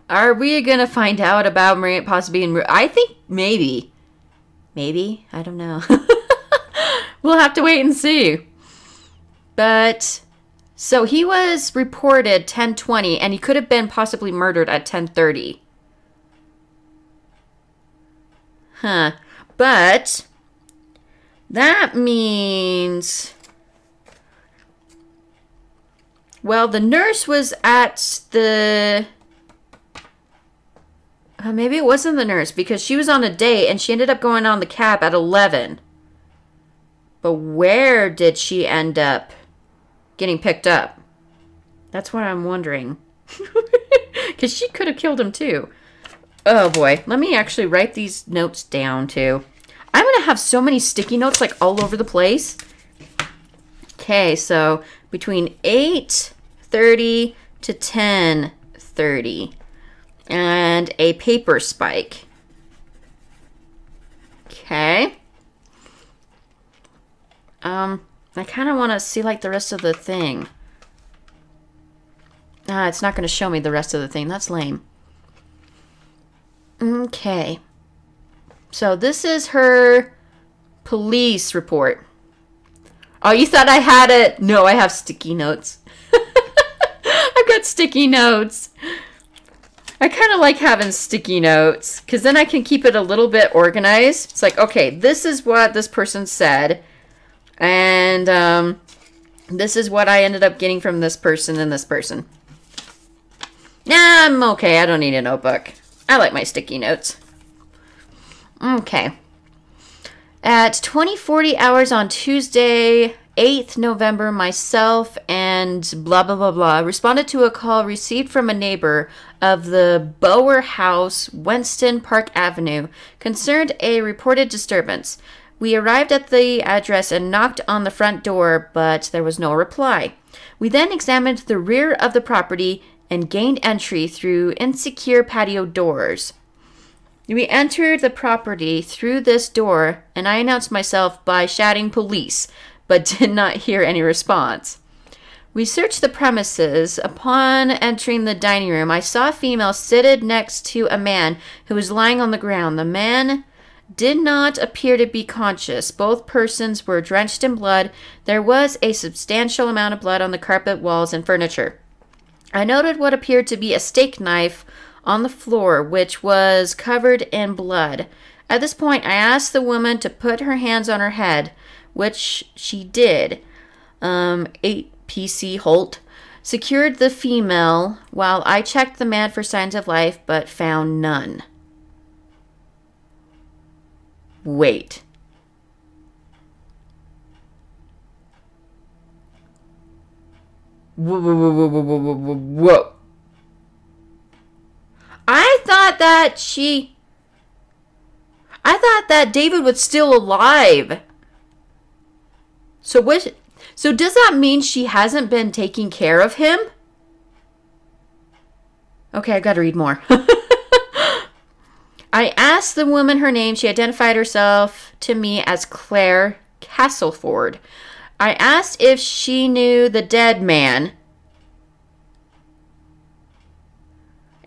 [SPEAKER 1] Are we going to find out about Maria possibly being... I think maybe. Maybe? I don't know. We'll have to wait and see. But... So he was reported 10:20 and he could have been possibly murdered at 10:30. Huh. But that means, well, the nurse was at the, maybe it wasn't the nurse because she was on a date and she ended up going on the cab at 11. But where did she end up getting picked up? That's what I'm wondering. Because she could have killed him too. Oh boy, let me actually write these notes down too. I'm going to have so many sticky notes like all over the place. Okay, so between 8:30 to 10:30. And a paper spike. Okay. I kind of want to see like the rest of the thing. It's not going to show me the rest of the thing. That's lame. Okay. So this is her police report. Oh, you thought I had it? No, I have sticky notes. I've got sticky notes. I kind of like having sticky notes because then I can keep it a little bit organized. It's like, okay, this is what this person said. And this is what I ended up getting from this person and this person. Nah, I'm okay. I don't need a notebook. I like my sticky notes. Okay. At 20:40 hours on Tuesday, 8th November, myself and blah, blah, blah, blah, responded to a call received from a neighbor of the Bower House, Wenston Park Avenue, concerned a reported disturbance. We arrived at the address and knocked on the front door, but there was no reply. We then examined the rear of the property and gained entry through insecure patio doors. We entered the property through this door, and I announced myself by shouting police, but did not hear any response. We searched the premises. Upon entering the dining room, I saw a female seated next to a man who was lying on the ground. The man did not appear to be conscious. Both persons were drenched in blood. There was a substantial amount of blood on the carpet, walls, and furniture. I noted what appeared to be a steak knife on the floor, which was covered in blood. At this point, I asked the woman to put her hands on her head, which she did. 8PC Holt secured the female while I checked the man for signs of life, but found none. Wait. Whoa. I thought that David was still alive. So does that mean she hasn't been taking care of him? Okay, I gotta read more. I asked the woman her name. She identified herself to me as Claire Castleford. I asked if she knew the dead man.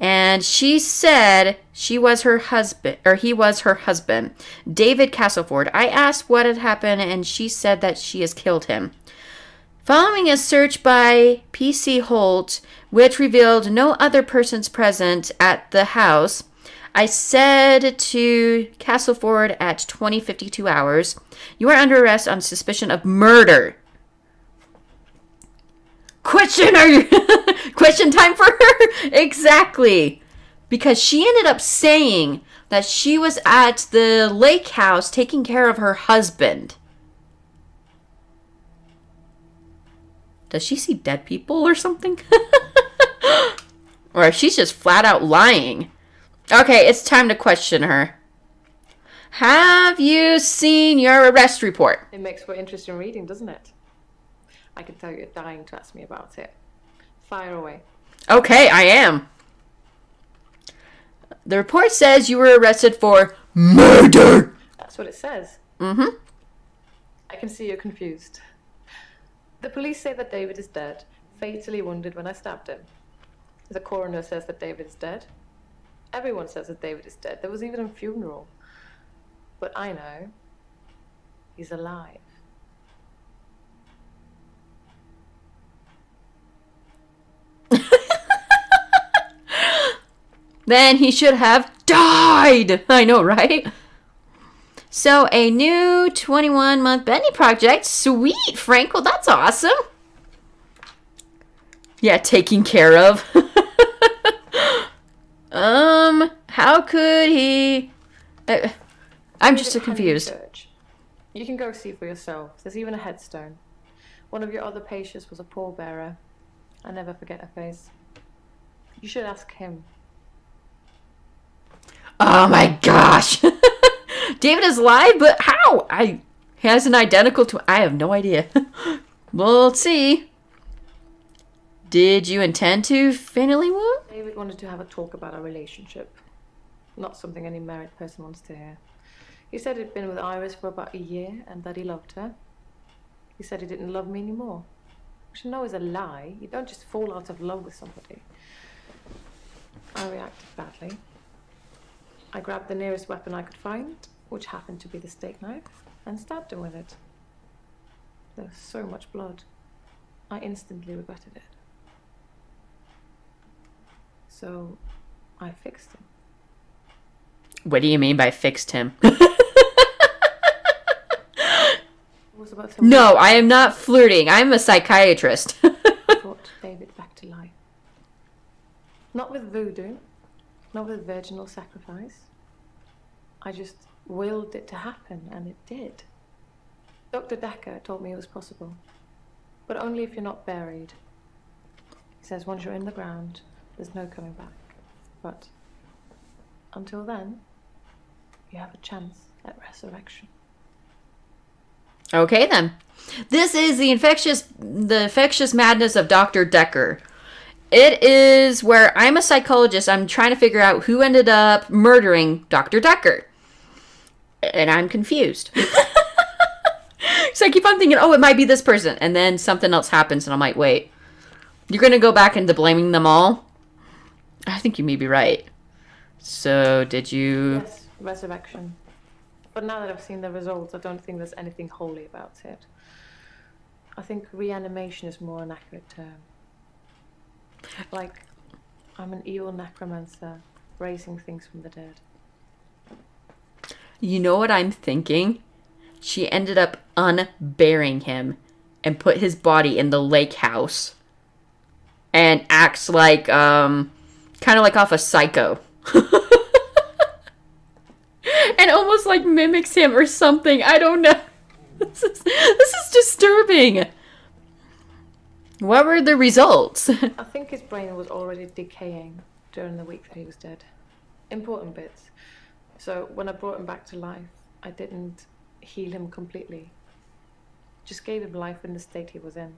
[SPEAKER 1] And she said she was her husband, or he was her husband, David Castleford. I asked what had happened, and she said that she has killed him. Following a search by PC Holt, which revealed no other persons present at the house, I said to Castleford at 20:52 hours, "You are under arrest on suspicion of murder." Question time for her? Exactly. Because she ended up saying that she was at the lake house taking care of her husband. Does she see dead people or something? Or she's just flat out lying. Okay, it's time to question her. Have you seen your arrest report?
[SPEAKER 10] It makes for interesting reading, doesn't it? I can tell you're dying to ask me about it. Fire away.
[SPEAKER 1] Okay, I am. The report says you were arrested for murder.
[SPEAKER 10] That's what it says.
[SPEAKER 1] Mm-hmm.
[SPEAKER 10] I can see you're confused. The police say that David is dead, fatally wounded when I stabbed him. The coroner says that David is dead. Everyone says that David is dead. There was even a funeral. But I know he's alive.
[SPEAKER 1] Then he should have died. I know, right? So a new 21-month Benny project. Sweet, Frank. Well, that's awesome. Yeah, taking care of. How could he... I'm just so confused.
[SPEAKER 10] You can go see for yourself. There's even a headstone. One of your other patients was a pallbearer. I never forget her face. You should ask him.
[SPEAKER 1] Oh my gosh. David is alive, but how? He has an identical twin. I have no idea. We'll see. Did you intend to fatally wound?
[SPEAKER 10] David wanted to have a talk about our relationship. Not something any married person wants to hear. He said he'd been with Iris for about a year and that he loved her. He said he didn't love me anymore. Which I know is a lie. You don't just fall out of love with somebody. I reacted badly. I grabbed the nearest weapon I could find, which happened to be the steak knife, and stabbed him with it. There was so much blood. I instantly regretted it. So, I fixed him.
[SPEAKER 1] What do you mean by fixed him? No, I am not flirting. I'm a psychiatrist.
[SPEAKER 10] Brought David back to life. Not with voodoo, not with virginal sacrifice. I just willed it to happen, and it did. Dr. Dekker told me it was possible, but only if you're not buried. He says once you're in the ground, there's no coming back. But until then, you have a chance at resurrection.
[SPEAKER 1] Okay then. This is the infectious madness of Dr. Dekker. It is where I'm a psychologist. I'm trying to figure out who ended up murdering Dr. Dekker. And I'm confused. So I keep on thinking, oh, it might be this person. And then something else happens and I'm like, wait. You're going to go back into blaming them all? I think you may be right. So did you...
[SPEAKER 10] Yes, resurrection. But now that I've seen the results, I don't think there's anything holy about it. I think reanimation is more an accurate term. Like, I'm an evil necromancer, raising things from the dead.
[SPEAKER 1] You know what I'm thinking? She ended up unburying him and put his body in the lake house. And acts like, kind of like off a Psycho. And almost like mimics him or something. I don't know. This is disturbing. What were the results?
[SPEAKER 10] I think his brain was already decaying during the week that he was dead. Important bits. So when I brought him back to life, I didn't heal him completely. Just gave him life in the state he was in.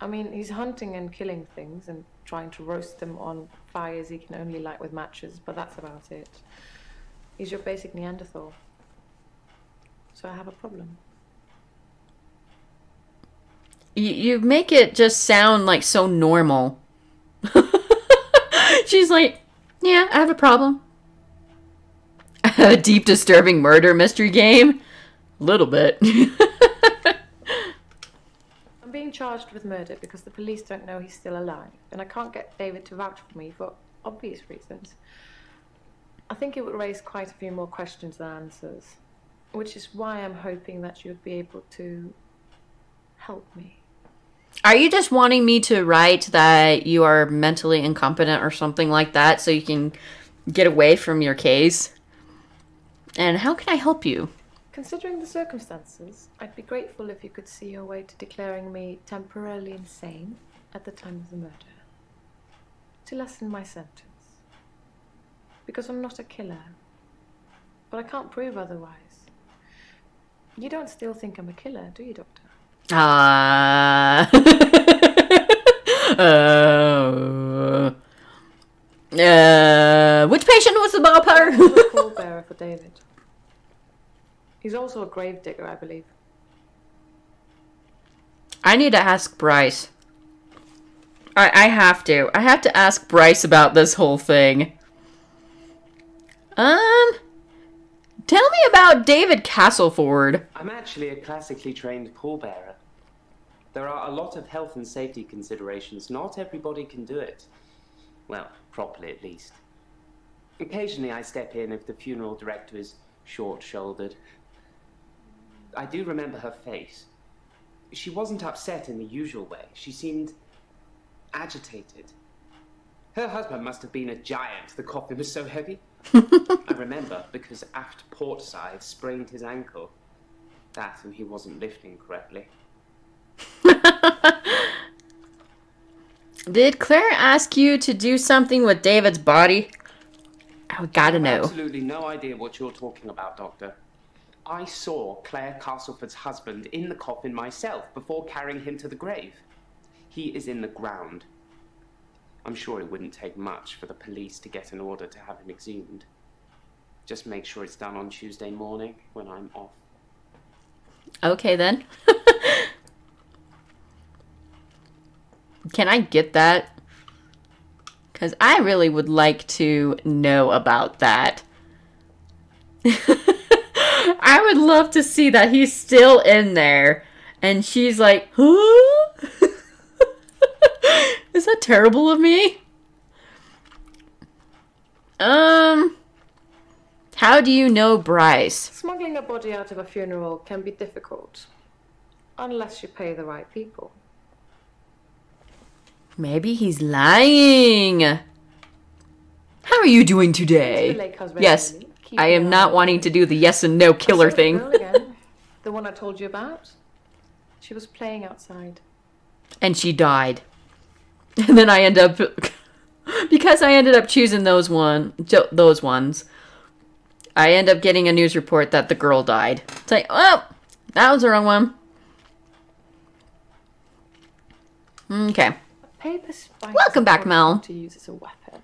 [SPEAKER 10] I mean, he's hunting and killing things and trying to roast them on fires he can only light with matches, but that's about it. He's your basic Neanderthal. So I have a problem.
[SPEAKER 1] You make it just sound like so normal. She's like, Yeah, I have a problem. A deep, disturbing murder mystery game? A little bit.
[SPEAKER 10] I'm being charged with murder because the police don't know he's still alive, and I can't get David to vouch for me for obvious reasons. I think it would raise quite a few more questions than answers, which is why I'm hoping that you'd be able to help me.
[SPEAKER 1] Are you just wanting me to write that you are mentally incompetent or something like that so you can get away from your case? And how can I help you?
[SPEAKER 10] Considering the circumstances, I'd be grateful if you could see your way to declaring me temporarily insane at the time of the murder, to lessen my sentence. Because I'm not a killer, but I can't prove otherwise. You don't still think I'm a killer, do you, Doctor?
[SPEAKER 1] Which patient was the ballpower?
[SPEAKER 10] I'm a pallbearer for David. He's also a grave digger, I believe.
[SPEAKER 1] I need to ask Bryce. I have to. I have to ask Bryce about this whole thing. Tell me about David Castleford.
[SPEAKER 11] I'm actually a classically trained pallbearer. There are a lot of health and safety considerations. Not everybody can do it. Well, properly at least. Occasionally I step in if the funeral director is short-shouldered. I do remember her face. She wasn't upset in the usual way. She seemed agitated. Her husband must have been a giant. The coffin was so heavy. I remember because aft portside sprained his ankle. That and he wasn't lifting correctly.
[SPEAKER 1] Did Claire ask you to do something with David's body? I gotta know.
[SPEAKER 11] Absolutely no idea what you're talking about, Doctor. I saw Claire Castleford's husband in the coffin myself before carrying him to the grave. He is in the ground. I'm sure it wouldn't take much for the police to get an order to have him exhumed. Just make sure it's done on Tuesday morning when I'm off.
[SPEAKER 1] Okay, then. Can I get that? Because I really would like to know about that. I would love to see that he's still in there. And she's like, huh? Is that terrible of me? How do you know Bryce?
[SPEAKER 10] Smuggling a body out of a funeral can be difficult, unless you pay the right people.
[SPEAKER 1] Maybe he's lying. How are you doing today? Yes, I am not wanting to do the yes and no killer thing.
[SPEAKER 10] The one I told you about. She was playing outside.
[SPEAKER 1] And she died. And then I end up, because I ended up choosing those ones, I end up getting a news report that the girl died. It's like, oh, that was the wrong one. Okay. Welcome back, Mel.
[SPEAKER 10] To use as a weapon.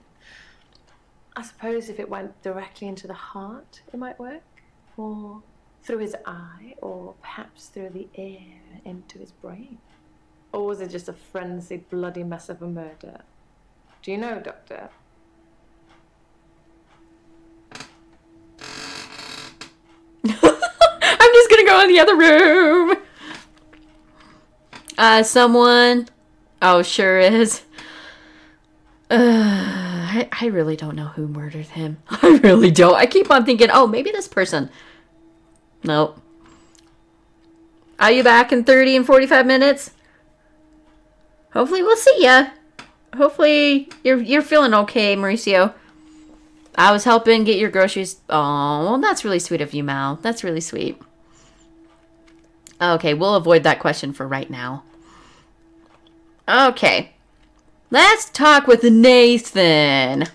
[SPEAKER 10] I suppose if it went directly into the heart, it might work. Or through his eye, or perhaps through the ear into his brain. Or was it just a frenzied, bloody mess of a murder? Do you know, Doctor?
[SPEAKER 1] I'm just gonna go in the other room. Someone. Oh, sure is. I really don't know who murdered him. I really don't. I keep on thinking, oh, maybe this person. Nope. Are you back in 30 and 45 minutes? Hopefully we'll see ya. Hopefully you're feeling okay, Mauricio. I was helping get your groceries. Oh, well, that's really sweet of you, Mal. That's really sweet. Okay, we'll avoid that question for right now. Okay. Let's talk with Nathan.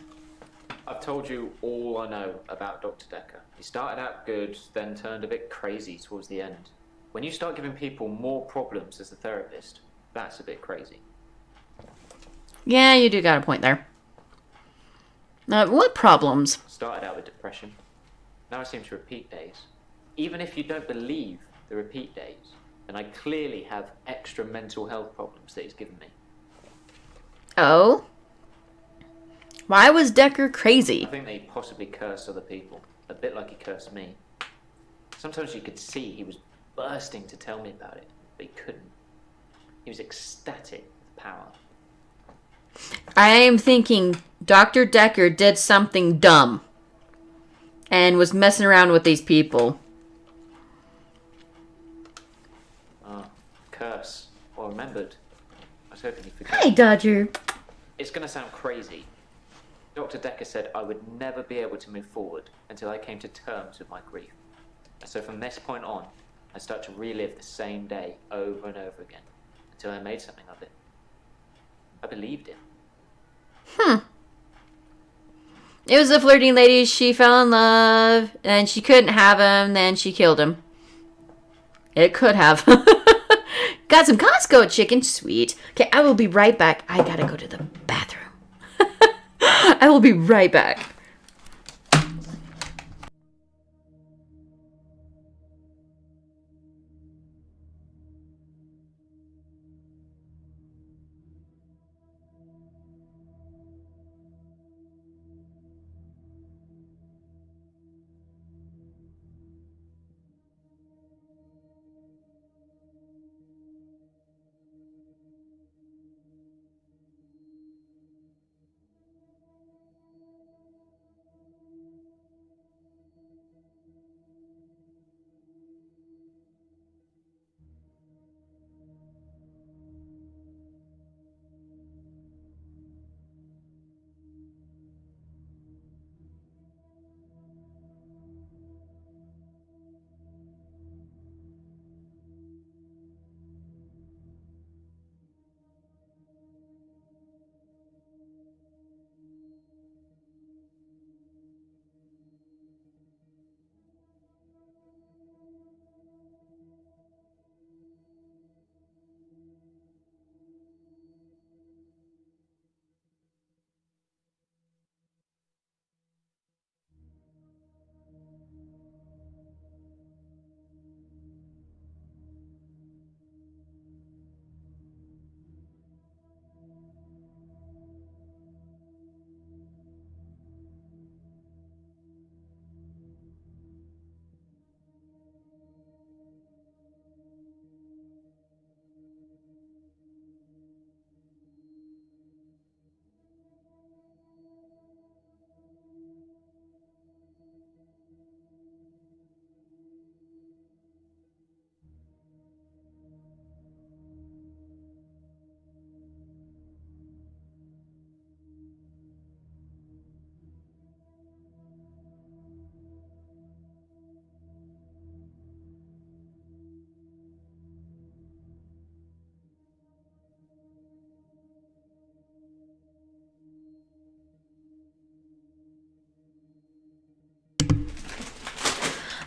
[SPEAKER 9] I've told you all I know about Dr. Dekker. He started out good, then turned a bit crazy towards the end. When you start giving people more problems as a therapist, that's a bit crazy.
[SPEAKER 1] Yeah, you do got a point there. What problems?
[SPEAKER 9] Started out with depression. Now I seem to repeat days. Even if you don't believe the repeat days, then I clearly have extra mental health problems that he's given me.
[SPEAKER 1] Oh? Why was Dekker crazy?
[SPEAKER 9] I think that he possibly cursed other people, a bit like he cursed me. Sometimes you could see he was bursting to tell me about it, but he couldn't. He was ecstatic with power.
[SPEAKER 1] I am thinking Dr. Dekker did something dumb and was messing around with these people.
[SPEAKER 9] Curse. Or remembered. I was hoping you forgot.
[SPEAKER 1] Hi, Dodger.
[SPEAKER 9] It's going to sound crazy. Dr. Dekker said I would never be able to move forward until I came to terms with my grief. And so from this point on, I start to relive the same day over and over again until I made something of it. I believed him.
[SPEAKER 1] It was a flirting lady. She fell in love, and she couldn't have him. Then she killed him. It could have. Got some Costco chicken. Sweet. Okay, I will be right back. I gotta go to the bathroom. I will be right back.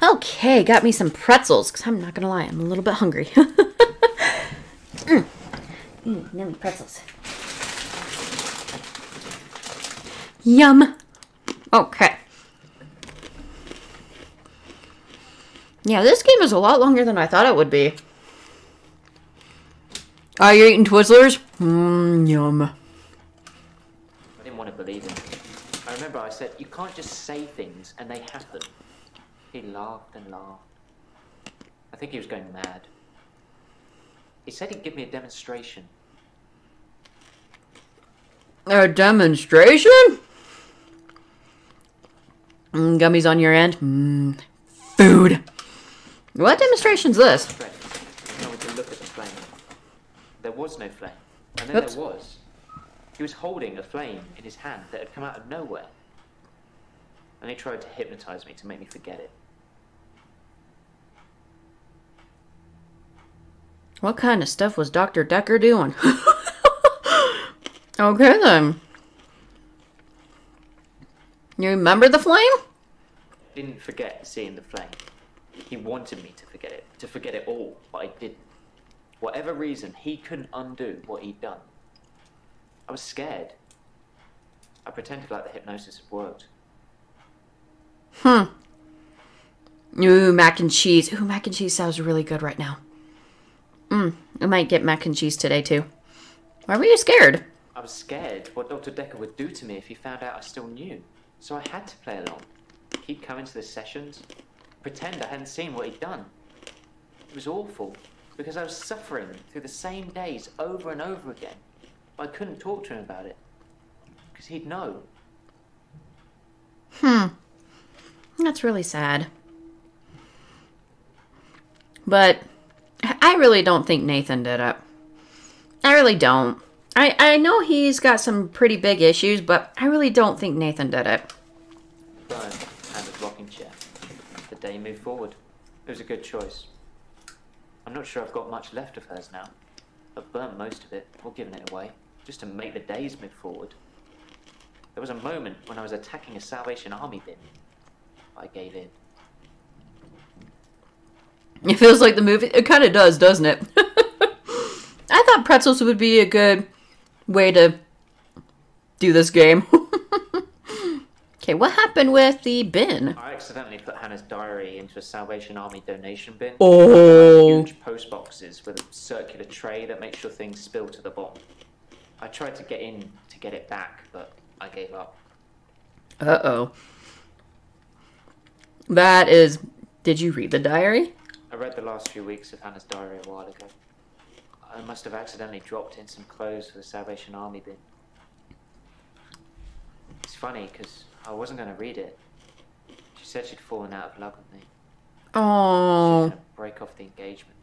[SPEAKER 1] Okay, got me some pretzels, because I'm not going to lie, I'm a little bit hungry. Yummy pretzels. Yum. Okay. Yeah, this game is a lot longer than I thought it would be. Are you eating Twizzlers? Yum.
[SPEAKER 9] I didn't want to believe him. I remember I said, you can't just say things and they happen. He laughed and laughed. I think he was going mad. He said he'd give me a demonstration.
[SPEAKER 1] A demonstration? Gummies on your end? Food. What demonstration's this?
[SPEAKER 9] I wanted to look at the flame. There was no flame. And then there was. He was holding a flame in his hand that had come out of nowhere. And he tried to hypnotize me to make me forget it.
[SPEAKER 1] What kind of stuff was Dr. Dekker doing? Okay, then. You remember the flame?
[SPEAKER 9] Didn't forget seeing the flame. He wanted me to forget it all, but I didn't. Whatever reason, he couldn't undo what he'd done. I was scared. I pretended like the hypnosis had worked.
[SPEAKER 1] Ooh, mac and cheese. Ooh, mac and cheese sounds really good right now. I might get mac and cheese today, too. Why were you scared?
[SPEAKER 9] I was scared what Dr. Dekker would do to me if he found out I still knew. So I had to play along. Keep coming to the sessions. Pretend I hadn't seen what he'd done. It was awful, because I was suffering through the same days over and over again. But I couldn't talk to him about it, because he'd know.
[SPEAKER 1] That's really sad. But I really don't think Nathan did it. I really don't. I know he's got some pretty big issues, but I really don't think Nathan did it.
[SPEAKER 9] Burn and a rocking chair. The day moved forward. It was a good choice. I'm not sure I've got much left of hers now. I've burnt most of it, or given it away, just to make the days move forward. There was a moment when I was attacking a Salvation Army bin. I gave in.
[SPEAKER 1] It feels like the movie. It kind of does, doesn't it? I thought pretzels would be a good way to do this game. Okay, what happened with the bin?
[SPEAKER 9] I accidentally put Hannah's diary into a Salvation Army donation bin.
[SPEAKER 1] Oh.
[SPEAKER 9] Huge post boxes with a circular tray that makes sure things spill to the bottom. I tried to get in to get it back, but I gave up.
[SPEAKER 1] Uh-oh. That is... Did you read the diary?
[SPEAKER 9] I read the last few weeks of Hannah's diary a while ago. I must have accidentally dropped in some clothes for the Salvation Army bin. It's funny, because I wasn't going to read it. She said she'd fallen out of love with me.
[SPEAKER 1] Oh.
[SPEAKER 9] She was going to break off the engagement.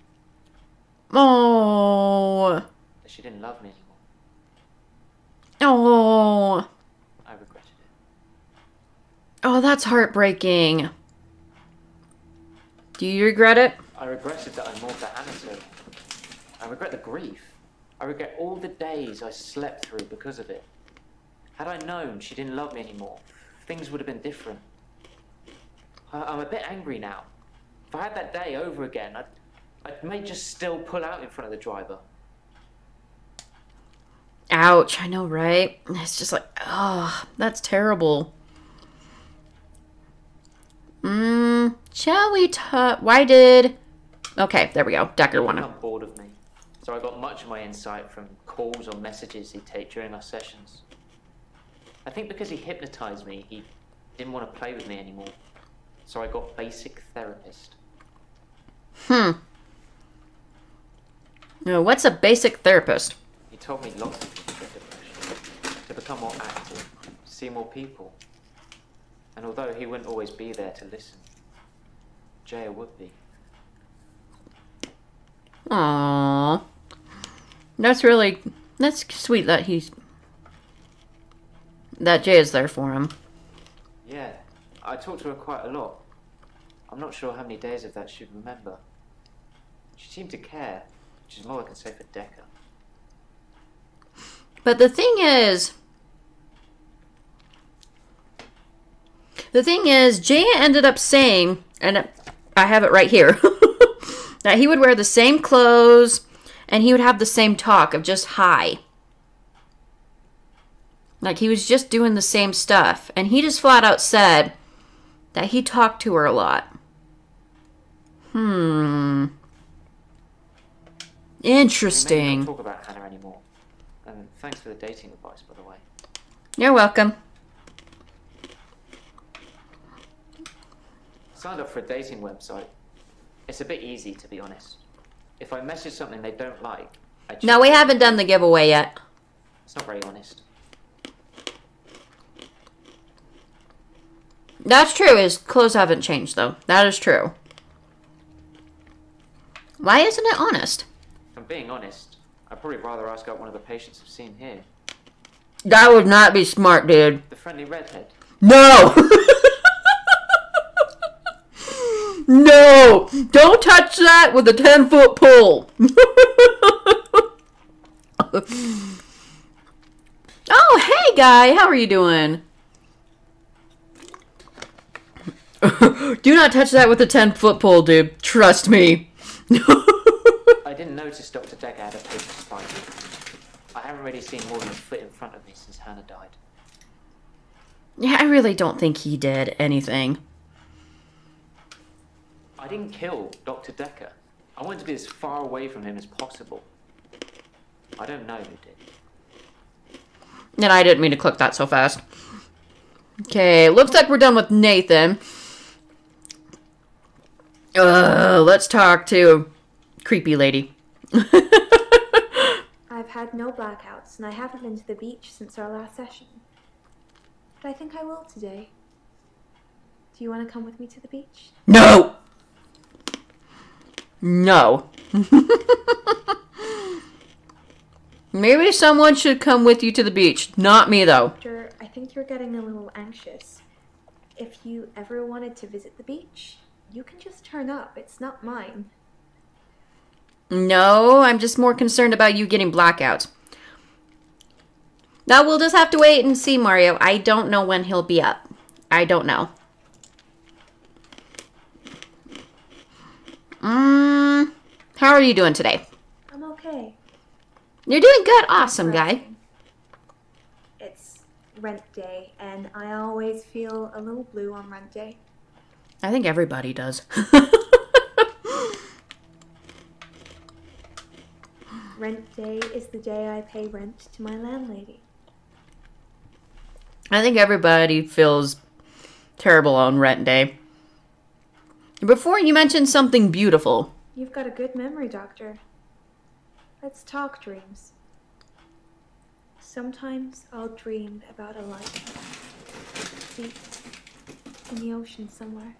[SPEAKER 1] Oh.
[SPEAKER 9] That she didn't love me anymore.
[SPEAKER 1] Oh.
[SPEAKER 9] I regretted it.
[SPEAKER 1] Oh, that's heartbreaking. Do you regret it?
[SPEAKER 9] I regretted that I mourned for Hannah so. I regret the grief. I regret all the days I slept through because of it. Had I known she didn't love me anymore, things would have been different. I'm a bit angry now. If I had that day over again, I may just still pull out in front of the driver.
[SPEAKER 1] Ouch, I know, right? It's just like, oh, that's terrible. Shall we talk? Why did... Okay, there we go. Dekker wanted.
[SPEAKER 9] I'm bored of me. So I got much of my insight from calls or messages he'd take during our sessions. I think because he hypnotized me, he didn't want to play with me anymore. So I got basic therapist.
[SPEAKER 1] Now, what's a basic therapist?
[SPEAKER 9] He told me lots of things about depression. To become more active, to see more people. And although he wouldn't always be there to listen, Jaya would be.
[SPEAKER 1] Aww. That's sweet that Jay is there for him.
[SPEAKER 9] Yeah, I talked to her quite a lot. I'm not sure how many days of that she'd remember. She seemed to care, which is more I can say for Dekker.
[SPEAKER 1] But the thing is, Jay ended up saying, and I have it right here, that he would wear the same clothes and he would have the same talk of just hi. Like he was just doing the same stuff. And he just flat out said that he talked to her a lot. Interesting.
[SPEAKER 9] We may not talk about Hannah anymore. And thanks for the dating advice, by the way.
[SPEAKER 1] You're welcome.
[SPEAKER 9] Signed up for a dating website. It's a bit easy, to be honest. If I message something they don't like, I
[SPEAKER 1] No, we haven't done the giveaway yet.
[SPEAKER 9] It's not very honest.
[SPEAKER 1] That's true. His clothes haven't changed, though. That is true. Why isn't it honest?
[SPEAKER 9] If I'm being honest, I'd probably rather ask out one of the patients I've seen here.
[SPEAKER 1] That would not be smart, dude.
[SPEAKER 9] The friendly redhead.
[SPEAKER 1] No! No! Don't touch that with a 10-foot pole! Oh, hey, guy! How are you doing? Do not touch that with a 10-foot pole, dude. Trust me.
[SPEAKER 9] I didn't notice Dr. Dekker had a patient spine. I haven't really seen more than a foot in front of me since Hannah died.
[SPEAKER 1] Yeah, I really don't think he did anything.
[SPEAKER 9] I didn't kill Dr. Dekker. I wanted to be as far away from him as possible. I don't know who did.
[SPEAKER 1] And I didn't mean to click that so fast. Okay, looks like we're done with Nathan. Let's talk to creepy lady.
[SPEAKER 6] I've had no blackouts, and I haven't been to the beach since our last session. But I think I will today. Do you want to come with me to the beach?
[SPEAKER 1] No! No. Maybe someone should come with you to the beach. Not me, though.
[SPEAKER 6] Doctor, I think you're getting a little anxious. If you ever wanted to visit the beach, you can just turn up. It's not mine.
[SPEAKER 1] No, I'm just more concerned about you getting blackouts. Now, we'll just have to wait and see, Mario. I don't know when he'll be up. I don't know. How are you doing today?
[SPEAKER 6] I'm okay.
[SPEAKER 1] You're doing good. Awesome, guy.
[SPEAKER 6] It's rent day, and I always feel a little blue on rent day.
[SPEAKER 1] I think everybody does.
[SPEAKER 6] Rent day is the day I pay rent to my landlady.
[SPEAKER 1] I think everybody feels terrible on rent day. Before, you mentioned something beautiful.
[SPEAKER 6] You've got a good memory, Doctor. Let's talk dreams. Sometimes I'll dream about a light deep in the ocean somewhere.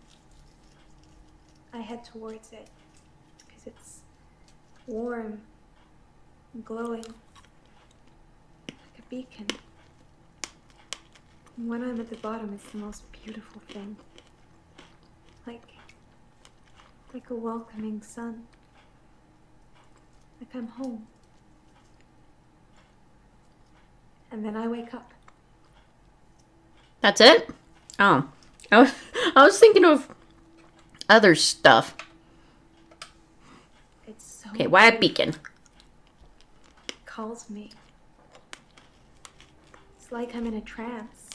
[SPEAKER 6] I head towards it because it's warm and glowing like a beacon. And when I'm at the bottom, it's the most beautiful thing. Like a welcoming sun. Like I'm home. And then I wake up.
[SPEAKER 1] That's it? Oh. I was thinking of other stuff.
[SPEAKER 6] It's so
[SPEAKER 1] Okay, why a beacon?
[SPEAKER 6] It calls me. It's like I'm in a trance.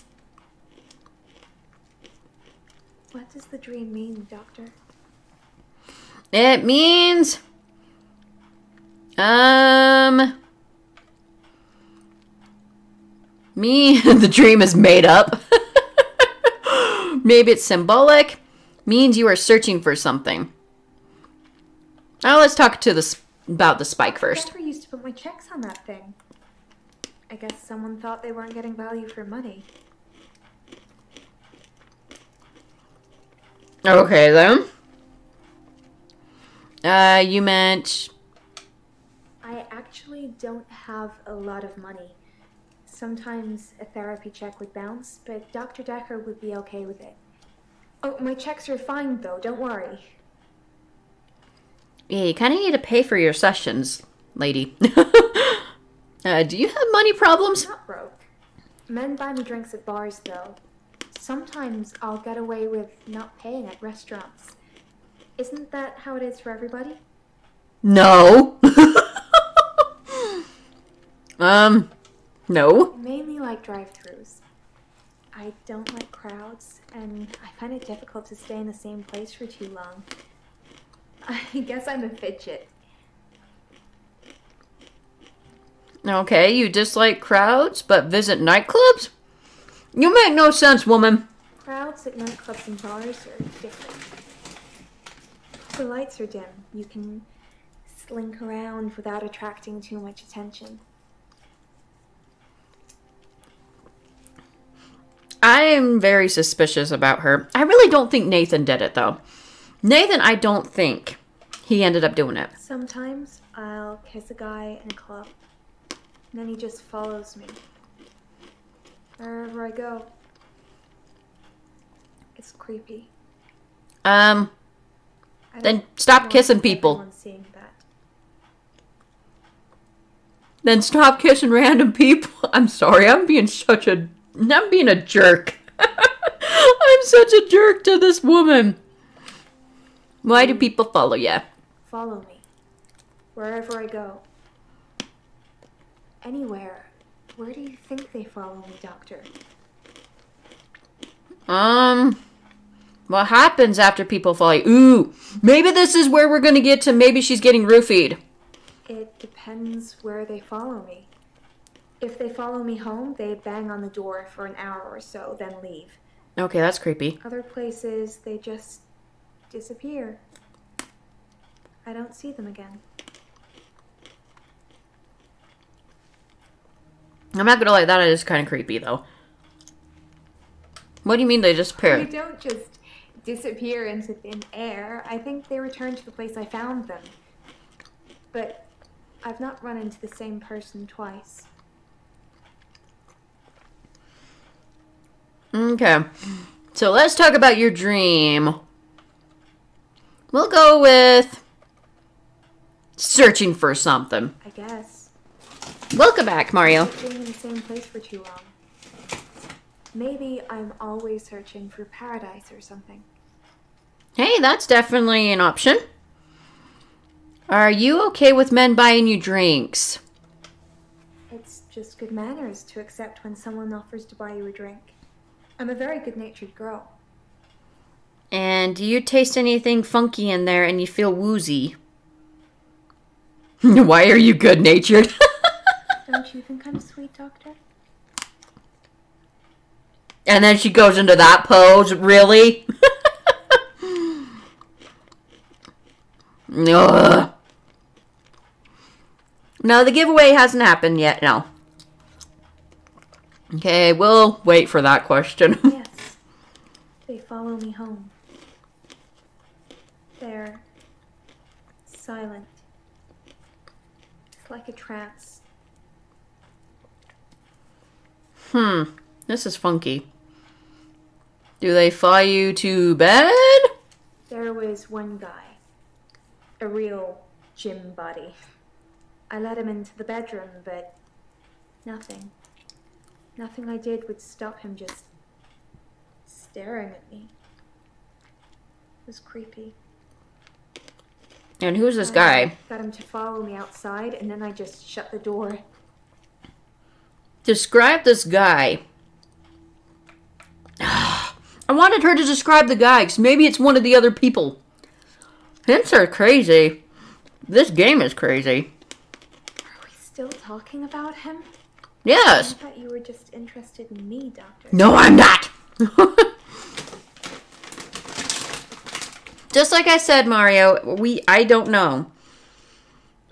[SPEAKER 6] What does the dream mean, Doctor?
[SPEAKER 1] It means... the dream is made up. Maybe it's symbolic. Means you are searching for something. Now let's talk to about the spike first.
[SPEAKER 6] I never used to put my checks on that thing. I guess someone thought they weren't getting value for money.
[SPEAKER 1] Okay, then. You meant...
[SPEAKER 6] I actually don't have a lot of money. Sometimes a therapy check would bounce, but Dr. Dekker would be okay with it. Oh, my checks are fine, though. Don't worry.
[SPEAKER 1] Yeah, you kind of need to pay for your sessions, lady. Do you have money problems?
[SPEAKER 6] I'm not broke. Men buy me drinks at bars, though. Sometimes I'll get away with not paying at restaurants. Isn't that how it is for everybody?
[SPEAKER 1] No. No.
[SPEAKER 6] I mainly like drive-thrus. I don't like crowds, and I find it difficult to stay in the same place for too long. I guess I'm a fidget.
[SPEAKER 1] Okay, you dislike crowds, but visit nightclubs? You make no sense, woman.
[SPEAKER 6] Crowds at nightclubs and bars are different. The lights are dim. You can slink around without attracting too much attention.
[SPEAKER 1] I am very suspicious about her. I really don't think Nathan did it, though. Nathan, I don't think he ended up doing it.
[SPEAKER 6] Sometimes I'll kiss a guy in a club, and then he just follows me. Wherever I go. It's creepy.
[SPEAKER 1] Then stop kissing people.
[SPEAKER 6] Seeing that.
[SPEAKER 1] Then stop kissing random people. I'm sorry, I'm being a jerk. I'm such a jerk to this woman. Why do people follow you?
[SPEAKER 6] Follow me. Wherever I go. Anywhere. Where do you think they follow me, Doctor?
[SPEAKER 1] What happens after people follow you? Ooh, maybe this is where we're gonna get to maybe she's getting roofied.
[SPEAKER 6] It depends where they follow me. If they follow me home, they bang on the door for an hour or so, then leave.
[SPEAKER 1] Okay, that's creepy.
[SPEAKER 6] Other places, they just disappear. I don't see them again.
[SPEAKER 1] I'm not gonna lie, that is kind of creepy, though. What do you mean they disappear?
[SPEAKER 6] They don't just disappear into thin air. I think they return to the place I found them. But I've not run into the same person twice.
[SPEAKER 1] Okay. So let's talk about your dream. We'll go with searching for something.
[SPEAKER 6] I guess.
[SPEAKER 1] Welcome back, Mario.
[SPEAKER 6] Being in the same place for too long. Maybe I'm always searching for paradise or something.
[SPEAKER 1] Hey, that's definitely an option. Are you okay with men buying you drinks?
[SPEAKER 6] It's just good manners to accept when someone offers to buy you a drink. I'm a very good-natured girl.
[SPEAKER 1] And do you taste anything funky in there and you feel woozy? Why are you good-natured?
[SPEAKER 6] Don't you think I'm a sweet, Doctor?
[SPEAKER 1] And then she goes into that pose. Really? Ugh. No, the giveaway hasn't happened yet. No. Okay, we'll wait for that question.
[SPEAKER 6] Yes. They follow me home. They're silent. It's like a trance.
[SPEAKER 1] This is funky. Do they fly you to bed?
[SPEAKER 6] There was one guy. A real gym body. I let him into the bedroom, but nothing. Nothing I did would stop him just staring at me. It was creepy.
[SPEAKER 1] And who's this guy?
[SPEAKER 6] Got him to follow me outside, and then I just shut the door.
[SPEAKER 1] Describe this guy. I wanted her to describe the guy, because maybe it's one of the other people. Hints are crazy. This game is crazy.
[SPEAKER 6] Are we still talking about him?
[SPEAKER 1] Yes.
[SPEAKER 6] I thought you were just interested in me, Doctor.
[SPEAKER 1] No, I'm not. Just like I said, Mario, I don't know.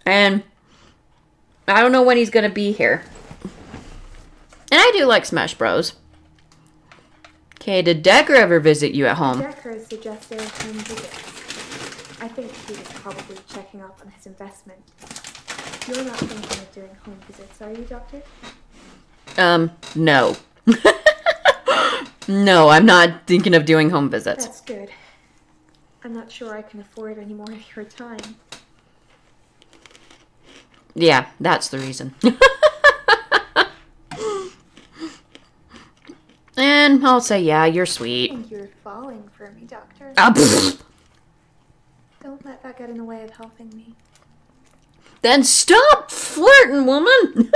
[SPEAKER 1] And I don't know when he's going to be here. And I do like Smash Bros. Okay, did Dekker ever visit you at home?
[SPEAKER 6] Dekker suggested home visits. I think he was probably checking up on his investment. You're not thinking of doing home visits, are you, Doctor?
[SPEAKER 1] No. No, I'm not thinking of doing home visits.
[SPEAKER 6] That's good. I'm not sure I can afford any more of your time.
[SPEAKER 1] Yeah, that's the reason. And I'll say, yeah, you're sweet.
[SPEAKER 6] And you're falling for me, Doctor. Don't let that get in the way of helping me.
[SPEAKER 1] Then stop flirting, woman.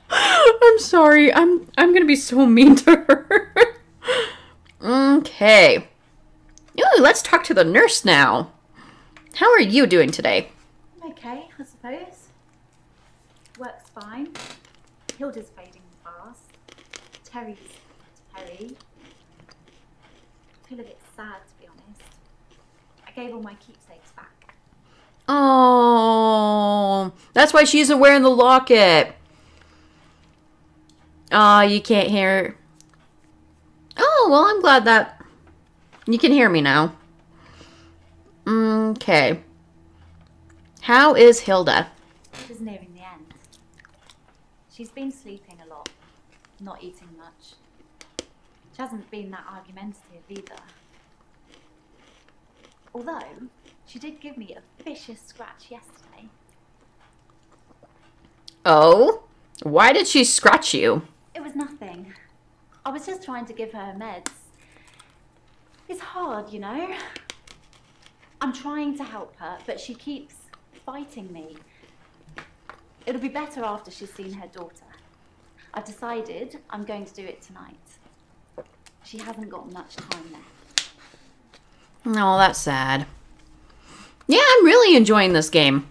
[SPEAKER 1] I'm sorry. I'm gonna be so mean to her. Okay. Ooh, let's talk to the nurse now. How are you doing today?
[SPEAKER 3] Okay, I suppose. Works fine. Hilda's fading fast. Terry's Terry. I feel a bit sad, to be honest. I gave all my keepsakes back.
[SPEAKER 1] Oh, that's why she isn't wearing the locket. Aw, you can't hear her. Oh, well, I'm glad that you can hear me now. Okay. How is Hilda?
[SPEAKER 3] It was nearing the end. She's been sleeping a lot, not eating much. She hasn't been that argumentative either. Although, she did give me a vicious scratch yesterday.
[SPEAKER 1] Oh? Why did she scratch you?
[SPEAKER 3] It was nothing. I was just trying to give her meds. It's hard, you know? I'm trying to help her, but she keeps fighting me. It'll be better after she's seen her daughter. I've decided I'm going to do it tonight. She hasn't got much time left.
[SPEAKER 1] Oh, that's sad. Yeah, I'm really enjoying this game.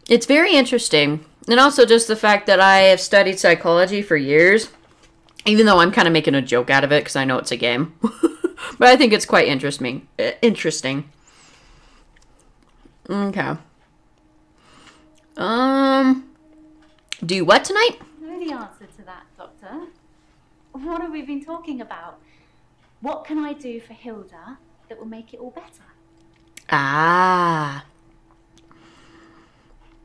[SPEAKER 1] It's very interesting. And also just the fact that I have studied psychology for years, even though I'm kind of making a joke out of it because I know it's a game. But I think it's quite interesting. Okay. Do what tonight?
[SPEAKER 3] I know the answer to that, Doctor. What have we been talking about? What can I do for Hilda that will make it all better?
[SPEAKER 1] Ah.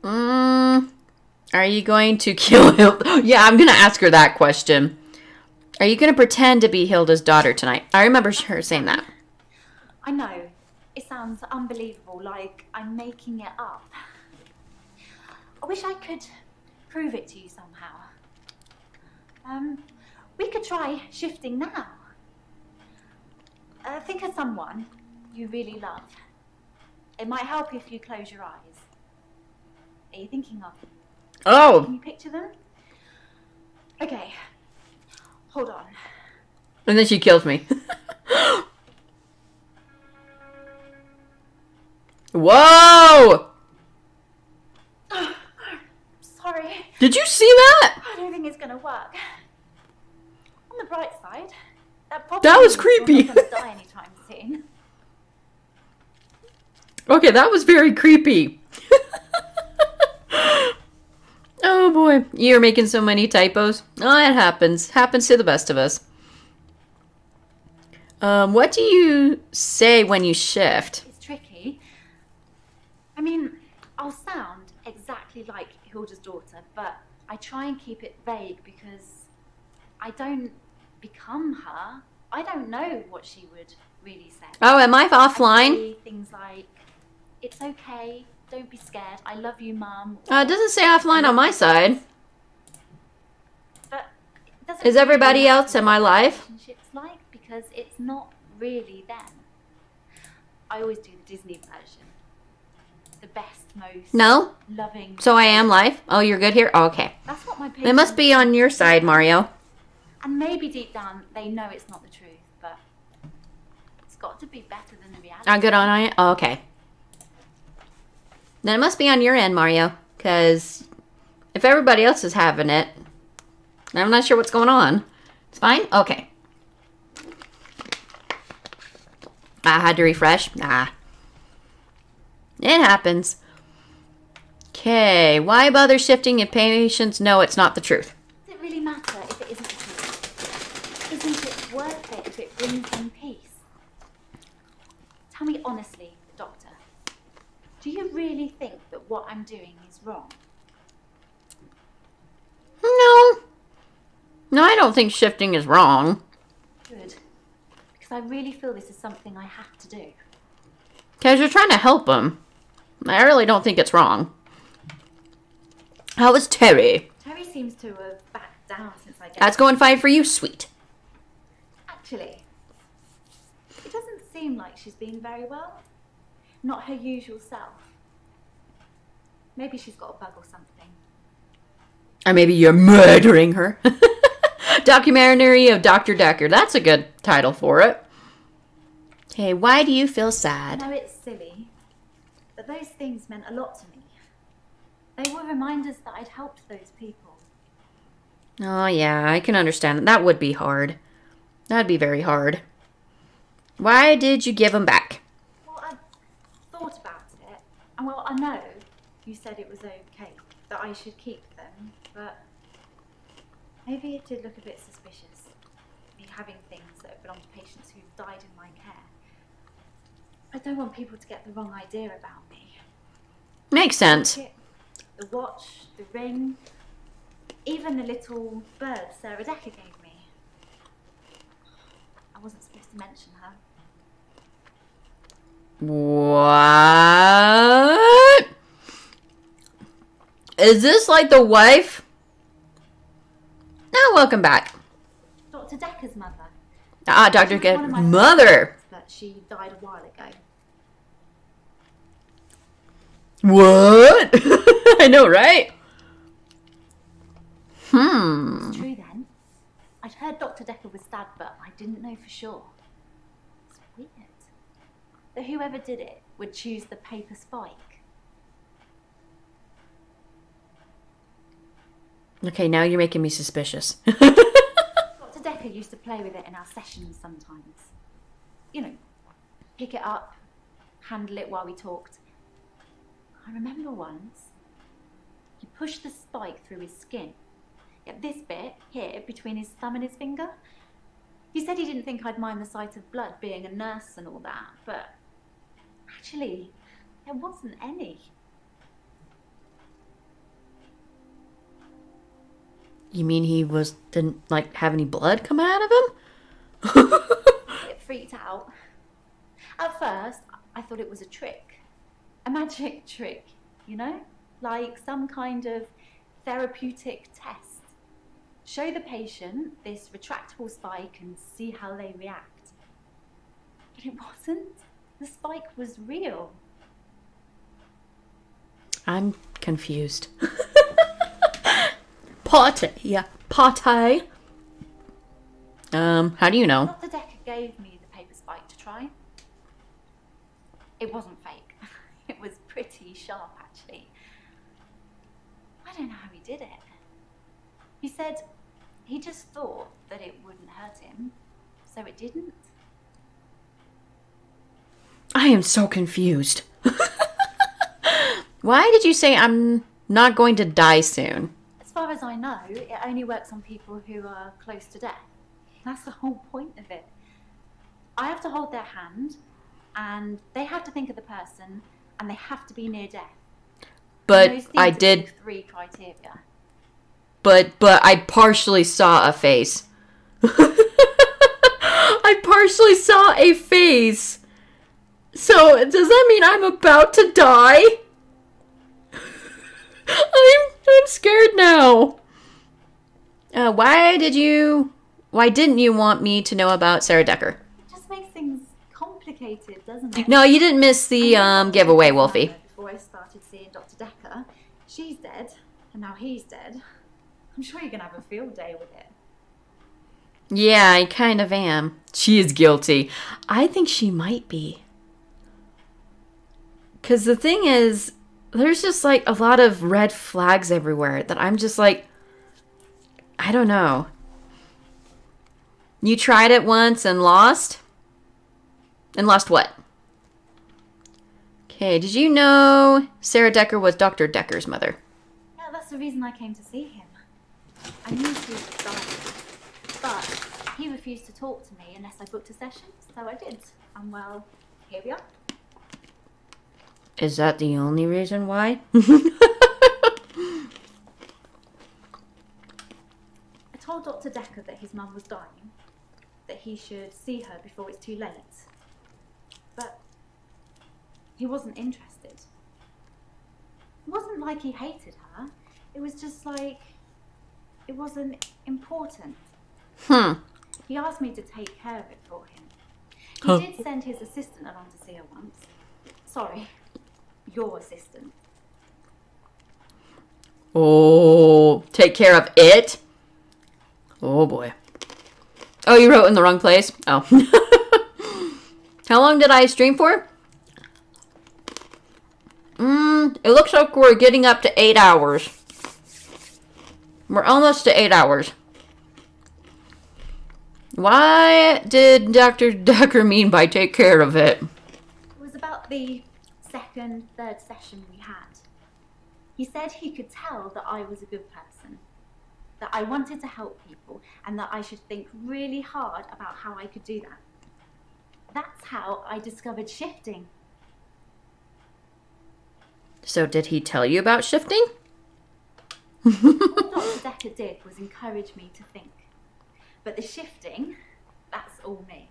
[SPEAKER 1] Are you going to kill Hilda? Yeah, I'm going to ask her that question. Are you going to pretend to be Hilda's daughter tonight? I remember her saying that.
[SPEAKER 3] I know. It sounds unbelievable, like I'm making it up. I wish I could prove it to you somehow. We could try shifting now. Think of someone you really love. It might help if you close your eyes. Are you thinking of them?
[SPEAKER 1] Oh!
[SPEAKER 3] Can you picture them? Okay. Hold on.
[SPEAKER 1] And then she kills me. Whoa!
[SPEAKER 3] Sorry.
[SPEAKER 1] Did you see that?
[SPEAKER 3] I don't think it's gonna work. On the bright side, that
[SPEAKER 1] was creepy.
[SPEAKER 3] You're not gonna die anytime soon.
[SPEAKER 1] Okay, that was very creepy. Oh boy, you're making so many typos. Oh, it happens. Happens to the best of us. What do you say when you shift?
[SPEAKER 3] It's tricky. I mean, I'll sound exactly like Hilda's daughter, but I try and keep it vague because I don't become her. I don't know what she would really say.
[SPEAKER 1] Oh, am I offline?
[SPEAKER 3] I say things like, "It's okay. Don't be scared. I love you, Mum."
[SPEAKER 1] It doesn't say offline on my side.
[SPEAKER 3] But it doesn't
[SPEAKER 1] Is everybody
[SPEAKER 3] really
[SPEAKER 1] else in my life?
[SPEAKER 3] relationships like, because it's not really them. I always do the Disney version. The best, most
[SPEAKER 1] No?
[SPEAKER 3] loving.
[SPEAKER 1] So I am live? Oh, you're good here? Oh, okay.
[SPEAKER 3] That's what my
[SPEAKER 1] It must be on your side, Mario.
[SPEAKER 3] And maybe deep down they know it's not the truth, but it's got to be better than the reality.
[SPEAKER 1] I'm good on it? Oh, okay. Then it must be on your end, Mario. Because if everybody else is having it, I'm not sure what's going on. It's fine? Okay. I had to refresh? Nah. It happens. Okay. Why bother shifting if patients know it's not the truth?
[SPEAKER 3] Does it really matter if it isn't the truth? Isn't it worth it if it brings them peace? Tell me honestly, Doctor. Do you really think that what I'm doing is wrong?
[SPEAKER 1] No. No, I don't think shifting is wrong.
[SPEAKER 3] Good. Because I really feel this is something I have to do.
[SPEAKER 1] Because you're trying to help them. I really don't think it's wrong. How is Terry?
[SPEAKER 3] Terry seems to have backed down since I guess.
[SPEAKER 1] That's going fine for you, sweet.
[SPEAKER 3] Actually, it doesn't seem like she's been very well. Not her usual self. Maybe she's got a bug or something.
[SPEAKER 1] Or maybe you're murdering her. Documentary of Dr. Dekker. That's a good title for it. Hey, why do you feel sad?
[SPEAKER 3] I know it's silly, but those things meant a lot to me. They were reminders that I'd helped those people.
[SPEAKER 1] Oh, yeah, I can understand. That would be hard. That'd be very hard. Why did you give them back?
[SPEAKER 3] Well, I thought about it, and well, I know you said it was okay, that I should keep them, but maybe it did look a bit suspicious, me having things that have belonged to patients who've died in my care. I don't want people to get the wrong idea about me.
[SPEAKER 1] Makes sense.
[SPEAKER 3] The watch, the ring, even the little bird Sarah Dekker gave me. I wasn't supposed to mention her.
[SPEAKER 1] What? Is this like the wife? Oh, welcome back.
[SPEAKER 3] Dr. Dekker's mother.
[SPEAKER 1] Ah, Dr. Dekker's mother.
[SPEAKER 3] But she died a while ago.
[SPEAKER 1] What? I know, right?
[SPEAKER 3] It's true then. I'd heard Dr. Dekker was stabbed, but I didn't know for sure. It's weird. That whoever did it would choose the paper spike.
[SPEAKER 1] Okay, now you're making me suspicious.
[SPEAKER 3] Dr. Dekker used to play with it in our sessions sometimes. You know, pick it up, handle it while we talked. I remember once, he pushed the spike through his skin. At this bit, here, between his thumb and his finger. He said he didn't think I'd mind the sight of blood being a nurse and all that, but actually, there wasn't any.
[SPEAKER 1] You mean he didn't like have any blood come out of him?
[SPEAKER 3] It freaked out. At first, I thought it was a trick. A magic trick, you know? Like some kind of therapeutic test. Show the patient this retractable spike and see how they react. But it wasn't. The spike was real.
[SPEAKER 1] I'm confused. Pate. Yeah. Pate. How do you know?
[SPEAKER 3] Dr. Dekker gave me the paper spike to try. It wasn't fake. It was pretty sharp, actually. I don't know how he did it. He said he just thought that it wouldn't hurt him, so it didn't.
[SPEAKER 1] I am so confused. Why did you say I'm not going to die soon?
[SPEAKER 3] As far as I know, it only works on people who are close to death. That's the whole point of it. I have to hold their hand, and they have to think of the person, and they have to be near death.
[SPEAKER 1] But I did...
[SPEAKER 3] 3 criteria.
[SPEAKER 1] But I partially saw a face. I partially saw a face. So, does that mean I'm about to die? I'm scared now. Why didn't you want me to know about Sarah Dekker?
[SPEAKER 3] It just makes things complicated, doesn't it?
[SPEAKER 1] No, you didn't miss the giveaway, Wolfie.
[SPEAKER 3] Before I started seeing Dr. Dekker, she's dead, and now he's dead. I'm sure you're gonna have a field day with it.
[SPEAKER 1] Yeah, I kind of am. She is guilty. I think she might be. Because the thing is, there's just like a lot of red flags everywhere that I'm just like, I don't know. You tried it once and lost? And lost what? Okay, did you know Sarah Dekker was Dr. Dekker's mother?
[SPEAKER 3] Yeah, that's the reason I came to see him. I knew he was dying, but he refused to talk to me unless I booked a session, so I did. And well, here we are.
[SPEAKER 1] Is that the only reason why?
[SPEAKER 3] I told Dr. Dekker that his mum was dying, that he should see her before it's too late. But he wasn't interested. It wasn't like he hated her. It was just like, it wasn't important. He asked me to take care of it for him. He did send his assistant along to see her once. Sorry, your assistant.
[SPEAKER 1] Oh, take care of it? Oh boy. Oh, you wrote in the wrong place? Oh. How long did I stream for? It looks like we're getting up to 8 hours. We're almost to 8 hours. Why did Dr. Dekker mean by take care of it?
[SPEAKER 3] It was about the second, third session we had. He said he could tell that I was a good person, that I wanted to help people, and that I should think really hard about how I could do that. That's how I discovered shifting.
[SPEAKER 1] So did he tell you about shifting?
[SPEAKER 3] What Dr. Dekker did was encourage me to think. But the shifting, that's all me.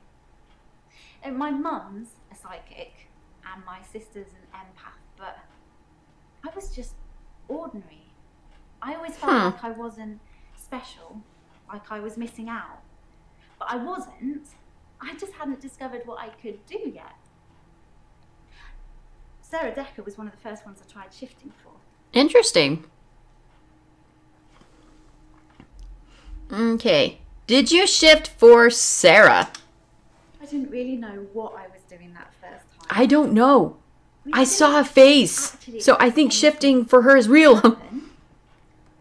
[SPEAKER 3] And my mum's a psychic, and my sister's an empath, but I was just ordinary. I always felt like I wasn't special, like I was missing out. But I wasn't. I just hadn't discovered what I could do yet. Sarah Dekker was one of the first ones I tried shifting for.
[SPEAKER 1] Interesting. Okay. Did you shift for Sarah?
[SPEAKER 3] I didn't really know what I was doing that first time.
[SPEAKER 1] I don't know. I saw a face. So I think shifting for her is real.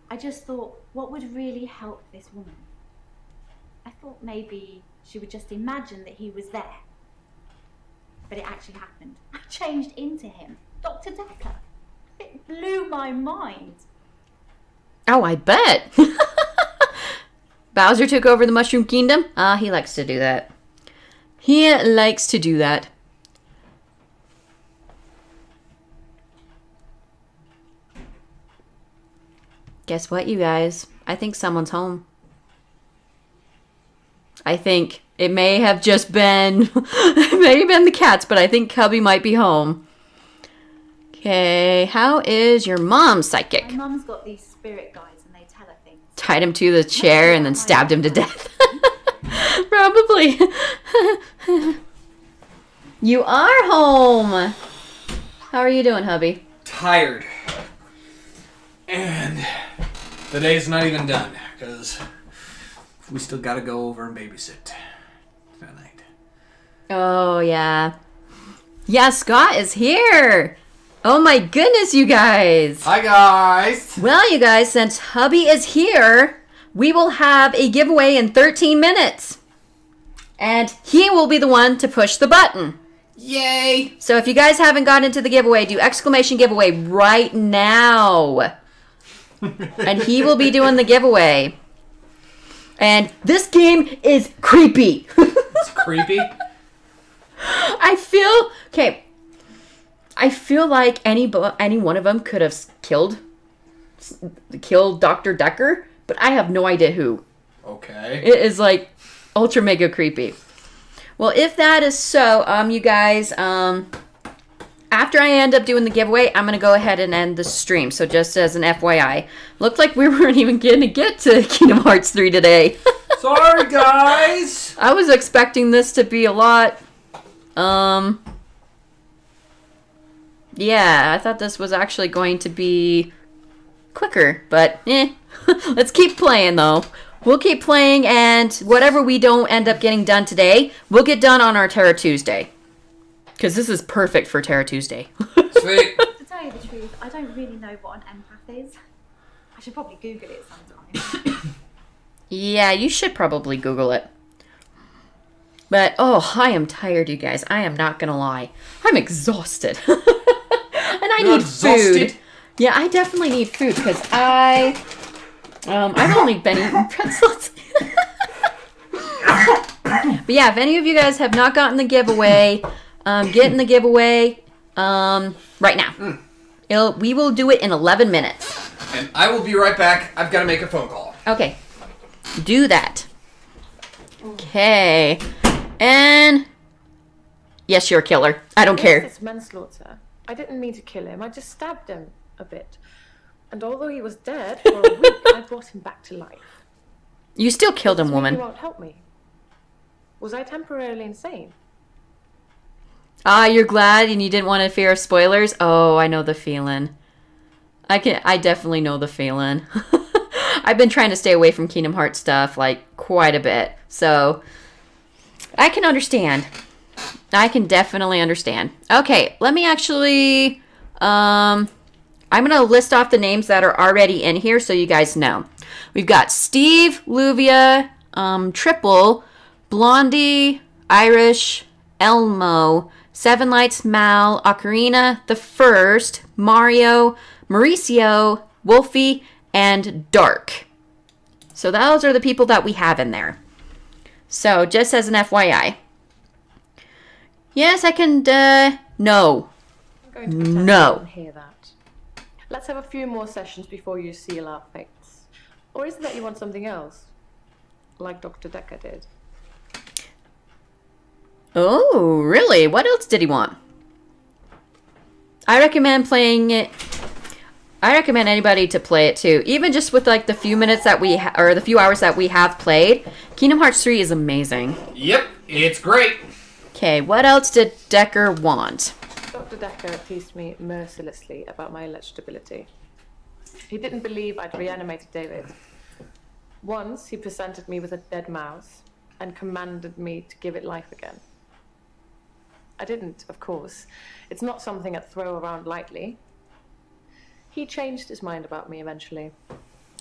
[SPEAKER 3] I just thought, What would really help this woman? I thought maybe she would just imagine that he was there. But it actually happened. I changed into him. Dr. Dekker. It blew my mind.
[SPEAKER 1] Oh, I bet. Bowser took over the Mushroom Kingdom? He likes to do that. He likes to do that. Guess what, you guys? I think someone's home. I think it may have just been... it may have been the cats, but I think Cubby might be home. Okay, how is your mom, Psychic?
[SPEAKER 3] My mum's got these spirit guides and they tell her things.
[SPEAKER 1] Tied him to the chair and then stabbed him to death. Probably. You are home. How are you doing, hubby?
[SPEAKER 13] Tired. And the day's not even done, because we still gotta go over and babysit tonight.
[SPEAKER 1] Oh, yeah. Yeah, Scott is here. Oh my goodness, you guys.
[SPEAKER 13] Hi, guys.
[SPEAKER 1] Well, you guys, since hubby is here, we will have a giveaway in 13 minutes. And he will be the one to push the button.
[SPEAKER 13] Yay!
[SPEAKER 1] So if you guys haven't got into the giveaway, do exclamation giveaway right now. And he will be doing the giveaway. And this game is creepy.
[SPEAKER 13] It's creepy?
[SPEAKER 1] I feel like any one of them could have killed Dr. Dekker, but I have no idea who.
[SPEAKER 13] Okay.
[SPEAKER 1] It is like ultra mega creepy. Well, if that is so, you guys, after I end up doing the giveaway, I'm going to go ahead and end the stream. So just as an FYI, looked like we weren't even going to get to Kingdom Hearts 3 today.
[SPEAKER 13] Sorry, guys.
[SPEAKER 1] I was expecting this to be a lot, yeah, I thought this was actually going to be quicker, but let's keep playing though. We'll keep playing, and whatever we don't end up getting done today, we'll get done on our Terror Tuesday. Because this is perfect for Terror Tuesday.
[SPEAKER 13] Sweet.
[SPEAKER 3] To tell you the truth, I don't really know what an empath is. I should probably Google it sometime.
[SPEAKER 1] Yeah, you should probably Google it. But, oh, I am tired, you guys. I am not going to lie. I'm exhausted. And I need food. Yeah, I definitely need food because I've only been eating pretzels. But yeah, if any of you guys have not gotten the giveaway, get in the giveaway right now. We will do it in 11 minutes.
[SPEAKER 13] And I will be right back. I've got to make a phone call.
[SPEAKER 1] Okay. Do that. Okay. And yes, you're a killer. I don't care.
[SPEAKER 10] It's manslaughter. I didn't mean to kill him. I just stabbed him a bit. And although he was dead for a week, I brought him back to life.
[SPEAKER 1] You still killed him, woman.
[SPEAKER 10] You won't help me. Was I temporarily insane?
[SPEAKER 1] You're glad and you didn't want to fear of spoilers? Oh, I know the feeling. I definitely know the feeling. I've been trying to stay away from Kingdom Hearts stuff, like, quite a bit. So, I can understand. I can definitely understand. Okay, let me actually... I'm going to list off the names that are already in here so you guys know. We've got Steve, Luvia, Triple, Blondie, Irish, Elmo, Seven Lights, Mal, Ocarina, The First, Mario, Mauricio, Wolfie, and Dark. So those are the people that we have in there. So just as an FYI. Yes, I can, no.
[SPEAKER 10] I'm going to pretend I didn't hear that. Let's have a few more sessions before you seal our fates. Or is it that you want something else? Like Dr. Dekker did.
[SPEAKER 1] Oh, really? What else did he want? I recommend playing it. I recommend anybody to play it too. Even just with like the few minutes that we or the few hours that we have played. Kingdom Hearts 3 is amazing.
[SPEAKER 13] Yep, it's great.
[SPEAKER 1] Okay, what else did Dekker want?
[SPEAKER 10] Dr. Dekker teased me mercilessly about my electability. He didn't believe I'd reanimated David. Once, he presented me with a dead mouse and commanded me to give it life again. I didn't, of course. It's not something I'd throw around lightly. He changed his mind about me eventually.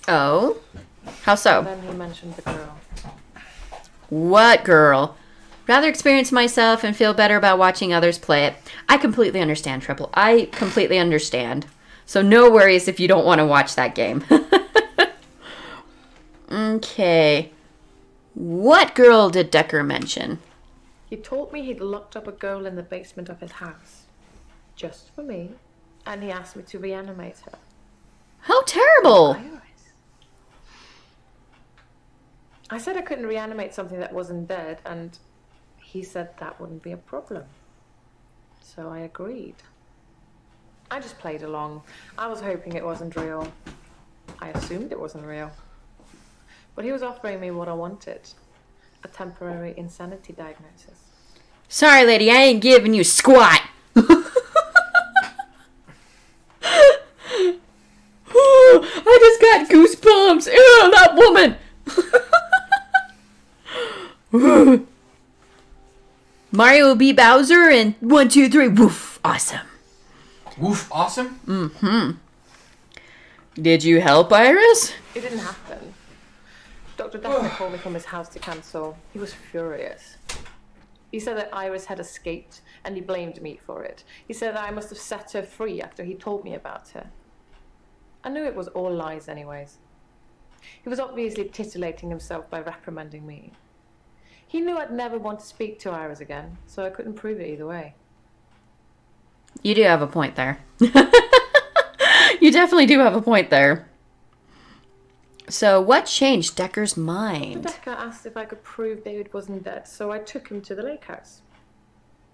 [SPEAKER 1] Oh? How so?
[SPEAKER 10] Then he mentioned the girl.
[SPEAKER 1] What girl? Rather experience myself and feel better about watching others play it. I completely understand, Triple. I completely understand. So no worries if you don't want to watch that game. Okay. What girl did Dekker mention?
[SPEAKER 10] He told me he'd locked up a girl in the basement of his house. Just for me. And he asked me to reanimate her.
[SPEAKER 1] How terrible!
[SPEAKER 10] I said I couldn't reanimate something that wasn't dead, and he said that wouldn't be a problem. So I agreed. I just played along. I was hoping it wasn't real. I assumed it wasn't real. But he was offering me what I wanted. A temporary insanity diagnosis.
[SPEAKER 1] Sorry, lady, I ain't giving you squat. I just got goosebumps. Ew, that woman. Mario will be Bowser and 1, 2, 3. Woof. Awesome.
[SPEAKER 13] Woof. Awesome?
[SPEAKER 1] Mm-hmm. Did you help, Iris?
[SPEAKER 10] It didn't happen. Dr. Dekker called me from his house to cancel. He was furious. He said that Iris had escaped, and he blamed me for it. He said that I must have set her free after he told me about her. I knew it was all lies anyways. He was obviously titillating himself by reprimanding me. He knew I'd never want to speak to Iris again, so I couldn't prove it either way.
[SPEAKER 1] You do have a point there. You definitely do have a point there. So what changed Dekker's mind?
[SPEAKER 10] Dekker asked if I could prove David wasn't dead, so I took him to the lake house.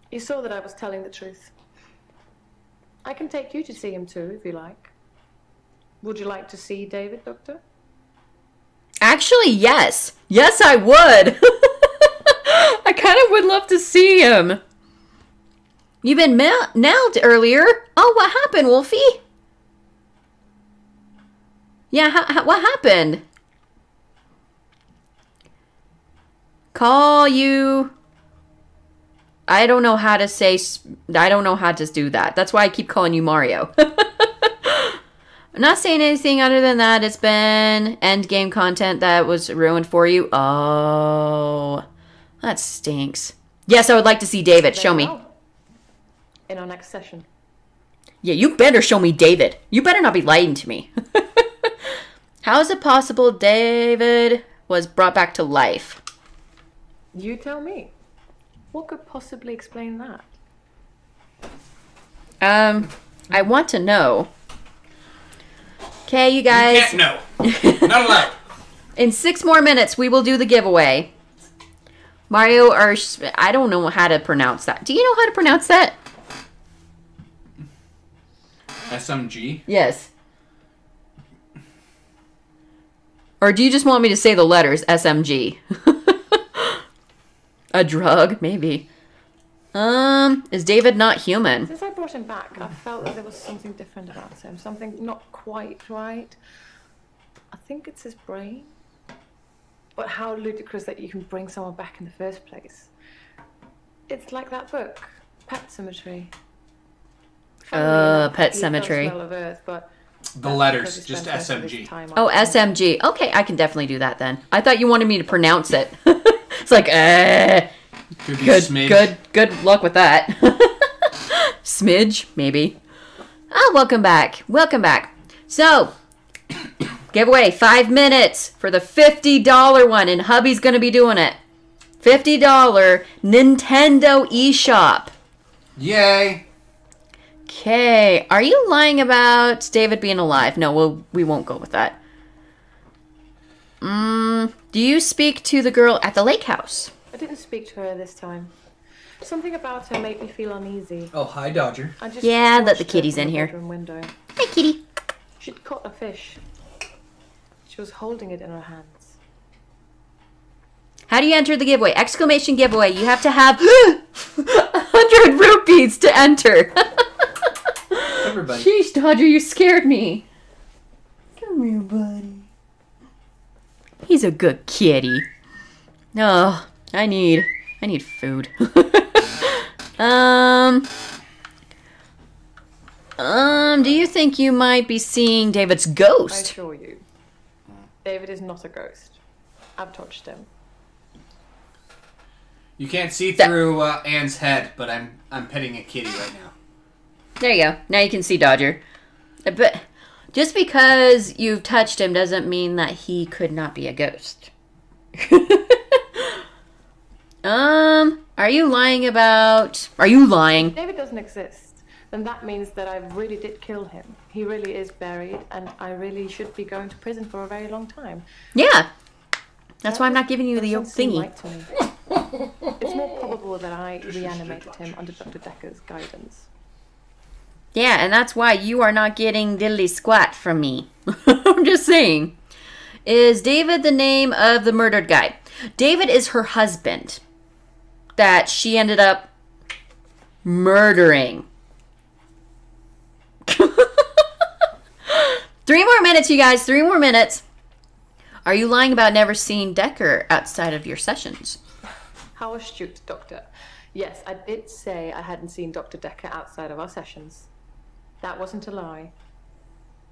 [SPEAKER 10] He saw that I was telling the truth. I can take you to see him too, if you like. Would you like to see David, Doctor?
[SPEAKER 1] Actually, yes. Yes, I would. I kind of would love to see him. You've been nailed earlier. Oh, what happened, Wolfie? Yeah, what happened? Call you. I don't know how to say. I don't know how to do that. That's why I keep calling you Mario. I'm not saying anything other than that. It's been end game content that was ruined for you. Oh, that stinks. Yes, I would like to see David. Show me.
[SPEAKER 10] In our next session.
[SPEAKER 1] Yeah, you better show me David. You better not be lying to me. How is it possible David was brought back to life?
[SPEAKER 10] You tell me. What could possibly explain that?
[SPEAKER 1] I want to know. Okay, you guys.
[SPEAKER 13] You can't know. Not allowed.
[SPEAKER 1] In 6 more minutes, we will do the giveaway. Mario, or I don't know how to pronounce that. Do you know how to pronounce that?
[SPEAKER 13] SMG?
[SPEAKER 1] Yes. Or do you just want me to say the letters SMG? A drug? Maybe. Is David not human?
[SPEAKER 10] Since I brought him back, I felt that there was something different about him. Something not quite right. I think it's his brain. But how ludicrous that you can bring someone back in the first place. It's like that book, Pet Cemetery.
[SPEAKER 1] Pet Cemetery.
[SPEAKER 13] The letters, just SMG.
[SPEAKER 1] Oh, SMG. Okay, I can definitely do that then. I thought you wanted me to pronounce it. It's like, good luck with that. Smidge, maybe. Oh, welcome back. Welcome back. So, giveaway, 5 minutes for the $50 one, and hubby's going to be doing it. $50 Nintendo eShop.
[SPEAKER 13] Yay.
[SPEAKER 1] Okay, are you lying about David being alive? No, we won't go with that. Do you speak to the girl at the lake house?
[SPEAKER 10] I didn't speak to her this time. Something about her made me feel uneasy.
[SPEAKER 13] Oh, hi, Dodger.
[SPEAKER 1] Yeah, let the kitties in here.
[SPEAKER 10] Window.
[SPEAKER 1] Hi, kitty.
[SPEAKER 10] She'd caught a fish. She was holding it in her hands.
[SPEAKER 1] How do you enter the giveaway? Exclamation giveaway. You have to have 100 rupees to enter.
[SPEAKER 13] Everybody.
[SPEAKER 1] Sheesh, Dodger, you scared me. Come here, buddy. He's a good kitty. Oh, I need food. Do you think you might be seeing David's ghost?
[SPEAKER 10] I assure you. David is not a ghost. I've touched him.
[SPEAKER 13] You can't see through Anne's head, but I'm petting a kitty right now.
[SPEAKER 1] There you go. Now you can see Dodger. But just because you've touched him doesn't mean that he could not be a ghost. Are you lying about... Are you lying?
[SPEAKER 10] David doesn't exist. Then that means that I really did kill him. He really is buried, and I really should be going to prison for a very long time.
[SPEAKER 1] Yeah. That's why I'm not giving you the thingy.
[SPEAKER 10] Right to me. It's more probable that I reanimated him under Dr. Dekker's guidance.
[SPEAKER 1] Yeah, and that's why you are not getting diddly squat from me. I'm just saying. Is David the name of the murdered guy? David is her husband that she ended up murdering. 3 more minutes, you guys. 3 more minutes. Are you lying about never seeing Dekker outside of your sessions?
[SPEAKER 10] How astute, Doctor. Yes, I did say I hadn't seen Dr. Dekker outside of our sessions. That wasn't a lie.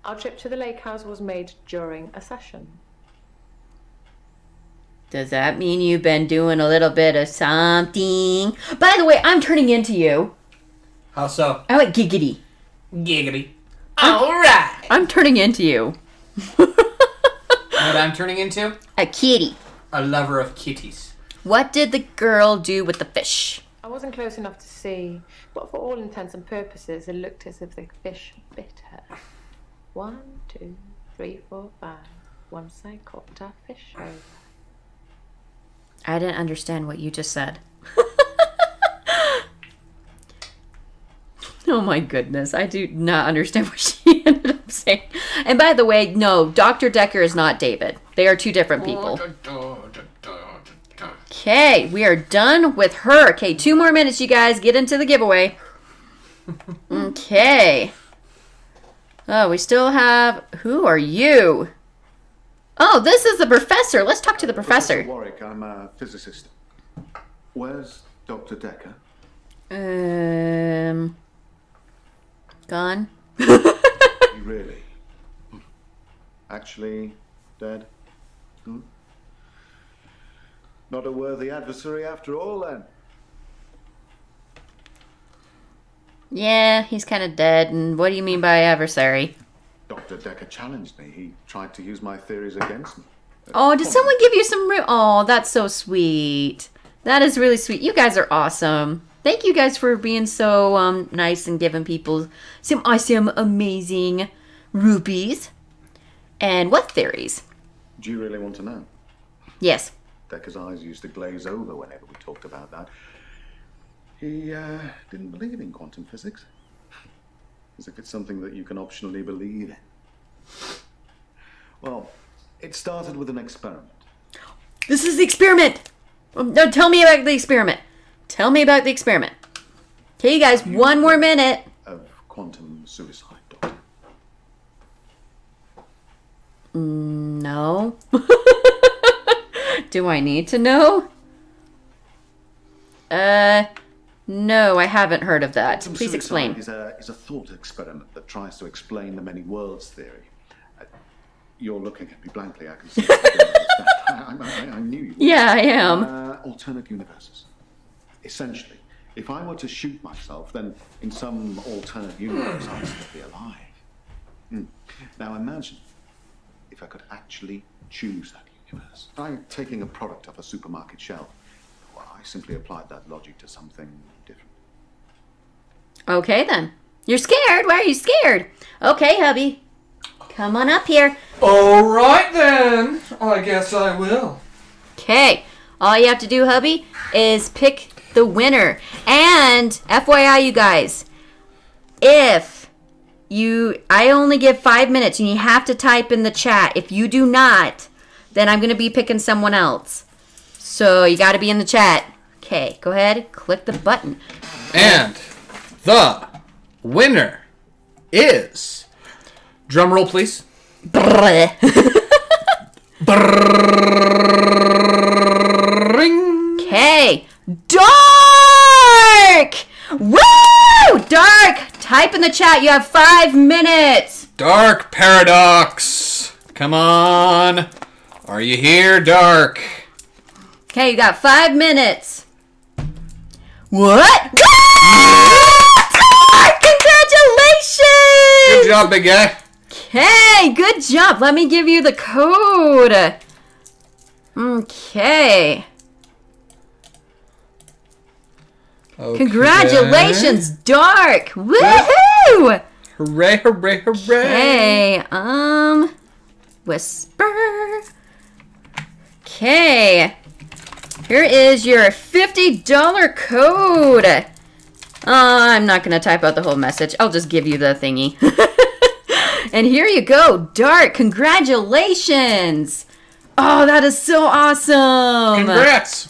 [SPEAKER 10] Our trip to the lake house was made during a session.
[SPEAKER 1] Does that mean you've been doing a little bit of something? By the way, I'm turning into you.
[SPEAKER 13] How so?
[SPEAKER 1] I went giggity.
[SPEAKER 13] Giggity. Alright!
[SPEAKER 1] I'm turning into you.
[SPEAKER 13] What I'm turning into?
[SPEAKER 1] A kitty.
[SPEAKER 13] A lover of kitties.
[SPEAKER 1] What did the girl do with the fish?
[SPEAKER 10] I wasn't close enough to see, but for all intents and purposes, it looked as if the fish bit her. 1, 2, 3, 4, 5. Once I caught a fish over.
[SPEAKER 1] I didn't understand what you just said. Oh my goodness, I do not understand what she ended up saying. And by the way, no, Dr. Dekker is not David. They are 2 different people. Okay, we are done with her. Okay, 2 more minutes, you guys. Get into the giveaway. Okay. Oh, we still have... Who are you? Oh, this is the professor. Let's talk to the professor.
[SPEAKER 4] Professor Warwick, I'm a physicist. Where's Dr. Dekker?
[SPEAKER 1] Gone.
[SPEAKER 4] Really? Actually dead? Not a worthy adversary after all, then?
[SPEAKER 1] Yeah, he's kind of dead. And what do you mean by adversary?
[SPEAKER 4] Dr. Dekker challenged me. He tried to use my theories against me.
[SPEAKER 1] Oh, did someone give you some real... Oh, that's so sweet. That is really sweet. You guys are awesome. Thank you guys for being so nice and giving people some awesome, amazing rupees. And what theories?
[SPEAKER 4] Do you really want to know?
[SPEAKER 1] Yes.
[SPEAKER 4] Dekker's eyes used to glaze over whenever we talked about that. He didn't believe in quantum physics. As if it's something that you can optionally believe in. Well, it started with an experiment.
[SPEAKER 1] This is the experiment! No, tell me about the experiment. Tell me about the experiment. Okay, you guys, 1 more minute.
[SPEAKER 4] Of quantum suicide, Doctor.
[SPEAKER 1] No. Do I need to know? No, I haven't heard of that.
[SPEAKER 4] Quantum
[SPEAKER 1] Please explain.
[SPEAKER 4] suicide is a thought experiment that tries to explain the many worlds theory. You're looking at me blankly, I can see. I knew you would.
[SPEAKER 1] Yeah, I am.
[SPEAKER 4] Alternate universes. Essentially, if I were to shoot myself, then in some alternate universe I'd still be alive. Now imagine if I could actually choose that universe. I'm taking a product off a supermarket shelf. Well, I simply applied that logic to something different.
[SPEAKER 1] Okay, then. You're scared? Why are you scared? Okay, hubby. Come on up here.
[SPEAKER 13] All right, then. I guess I will.
[SPEAKER 1] Okay. All you have to do, hubby, is pick the winner. And FYI, you guys, I only give 5 minutes and you have to type in the chat. If you do not, then I'm going to be picking someone else. So you got to be in the chat. Okay, go ahead, click the button.
[SPEAKER 13] And the winner is... Drum roll, please.
[SPEAKER 1] Okay, Dark! Woo! Dark! Type in the chat. You have 5 minutes.
[SPEAKER 13] Dark Paradox. Come on. Are you here, Dark?
[SPEAKER 1] Okay, you got 5 minutes. What? Congratulations!
[SPEAKER 13] Good job, big guy.
[SPEAKER 1] Okay, good job. Let me give you the code. Okay. Congratulations, Dark. Woohoo!
[SPEAKER 13] Hooray, hooray, hooray.
[SPEAKER 1] Okay, Whisper. Okay. Here is your $50 code. I'm not going to type out the whole message. I'll just give you the thingy. And here you go, Dark. Congratulations. Oh, that is so awesome.
[SPEAKER 13] Congrats.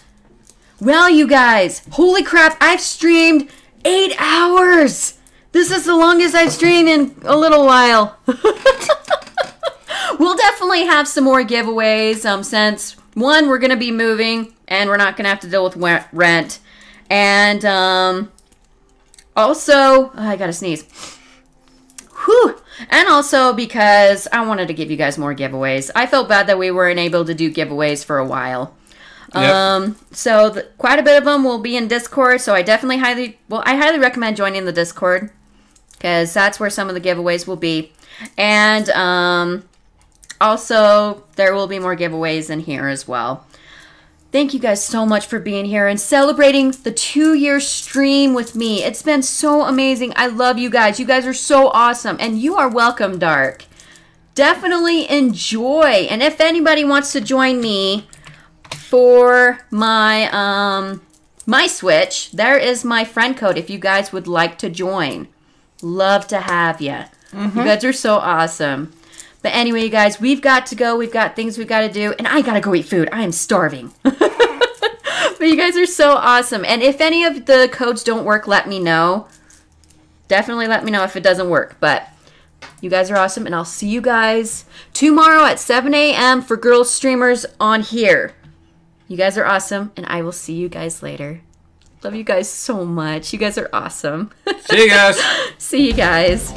[SPEAKER 1] Well, you guys, holy crap, I've streamed 8 hours. This is the longest I've streamed in a little while. We'll definitely have some more giveaways since, one, we're going to be moving and we're not going to have to deal with rent. And also, I got to sneeze. Whew. And also because I wanted to give you guys more giveaways. I felt bad that we weren't able to do giveaways for a while. Yep. So quite a bit of them will be in Discord. So I definitely highly recommend joining the Discord because that's where some of the giveaways will be. And also there will be more giveaways in here as well. Thank you guys so much for being here and celebrating the 2-year stream with me. It's been so amazing. I love you guys. You guys are so awesome. And you are welcome, Dark. Definitely enjoy. And if anybody wants to join me for my my Switch, there is my friend code if you guys would like to join. Love to have you. You guys are so awesome. But anyway, you guys, we've got to go. We've got things we've got to do. And I got to go eat food. I am starving. But you guys are so awesome. And if any of the codes don't work, let me know. Definitely let me know if it doesn't work. But you guys are awesome. And I'll see you guys tomorrow at 7 a.m. for girls streamers on here. You guys are awesome. And I will see you guys later. Love you guys so much. You guys are awesome.
[SPEAKER 13] See you guys.
[SPEAKER 1] See you guys.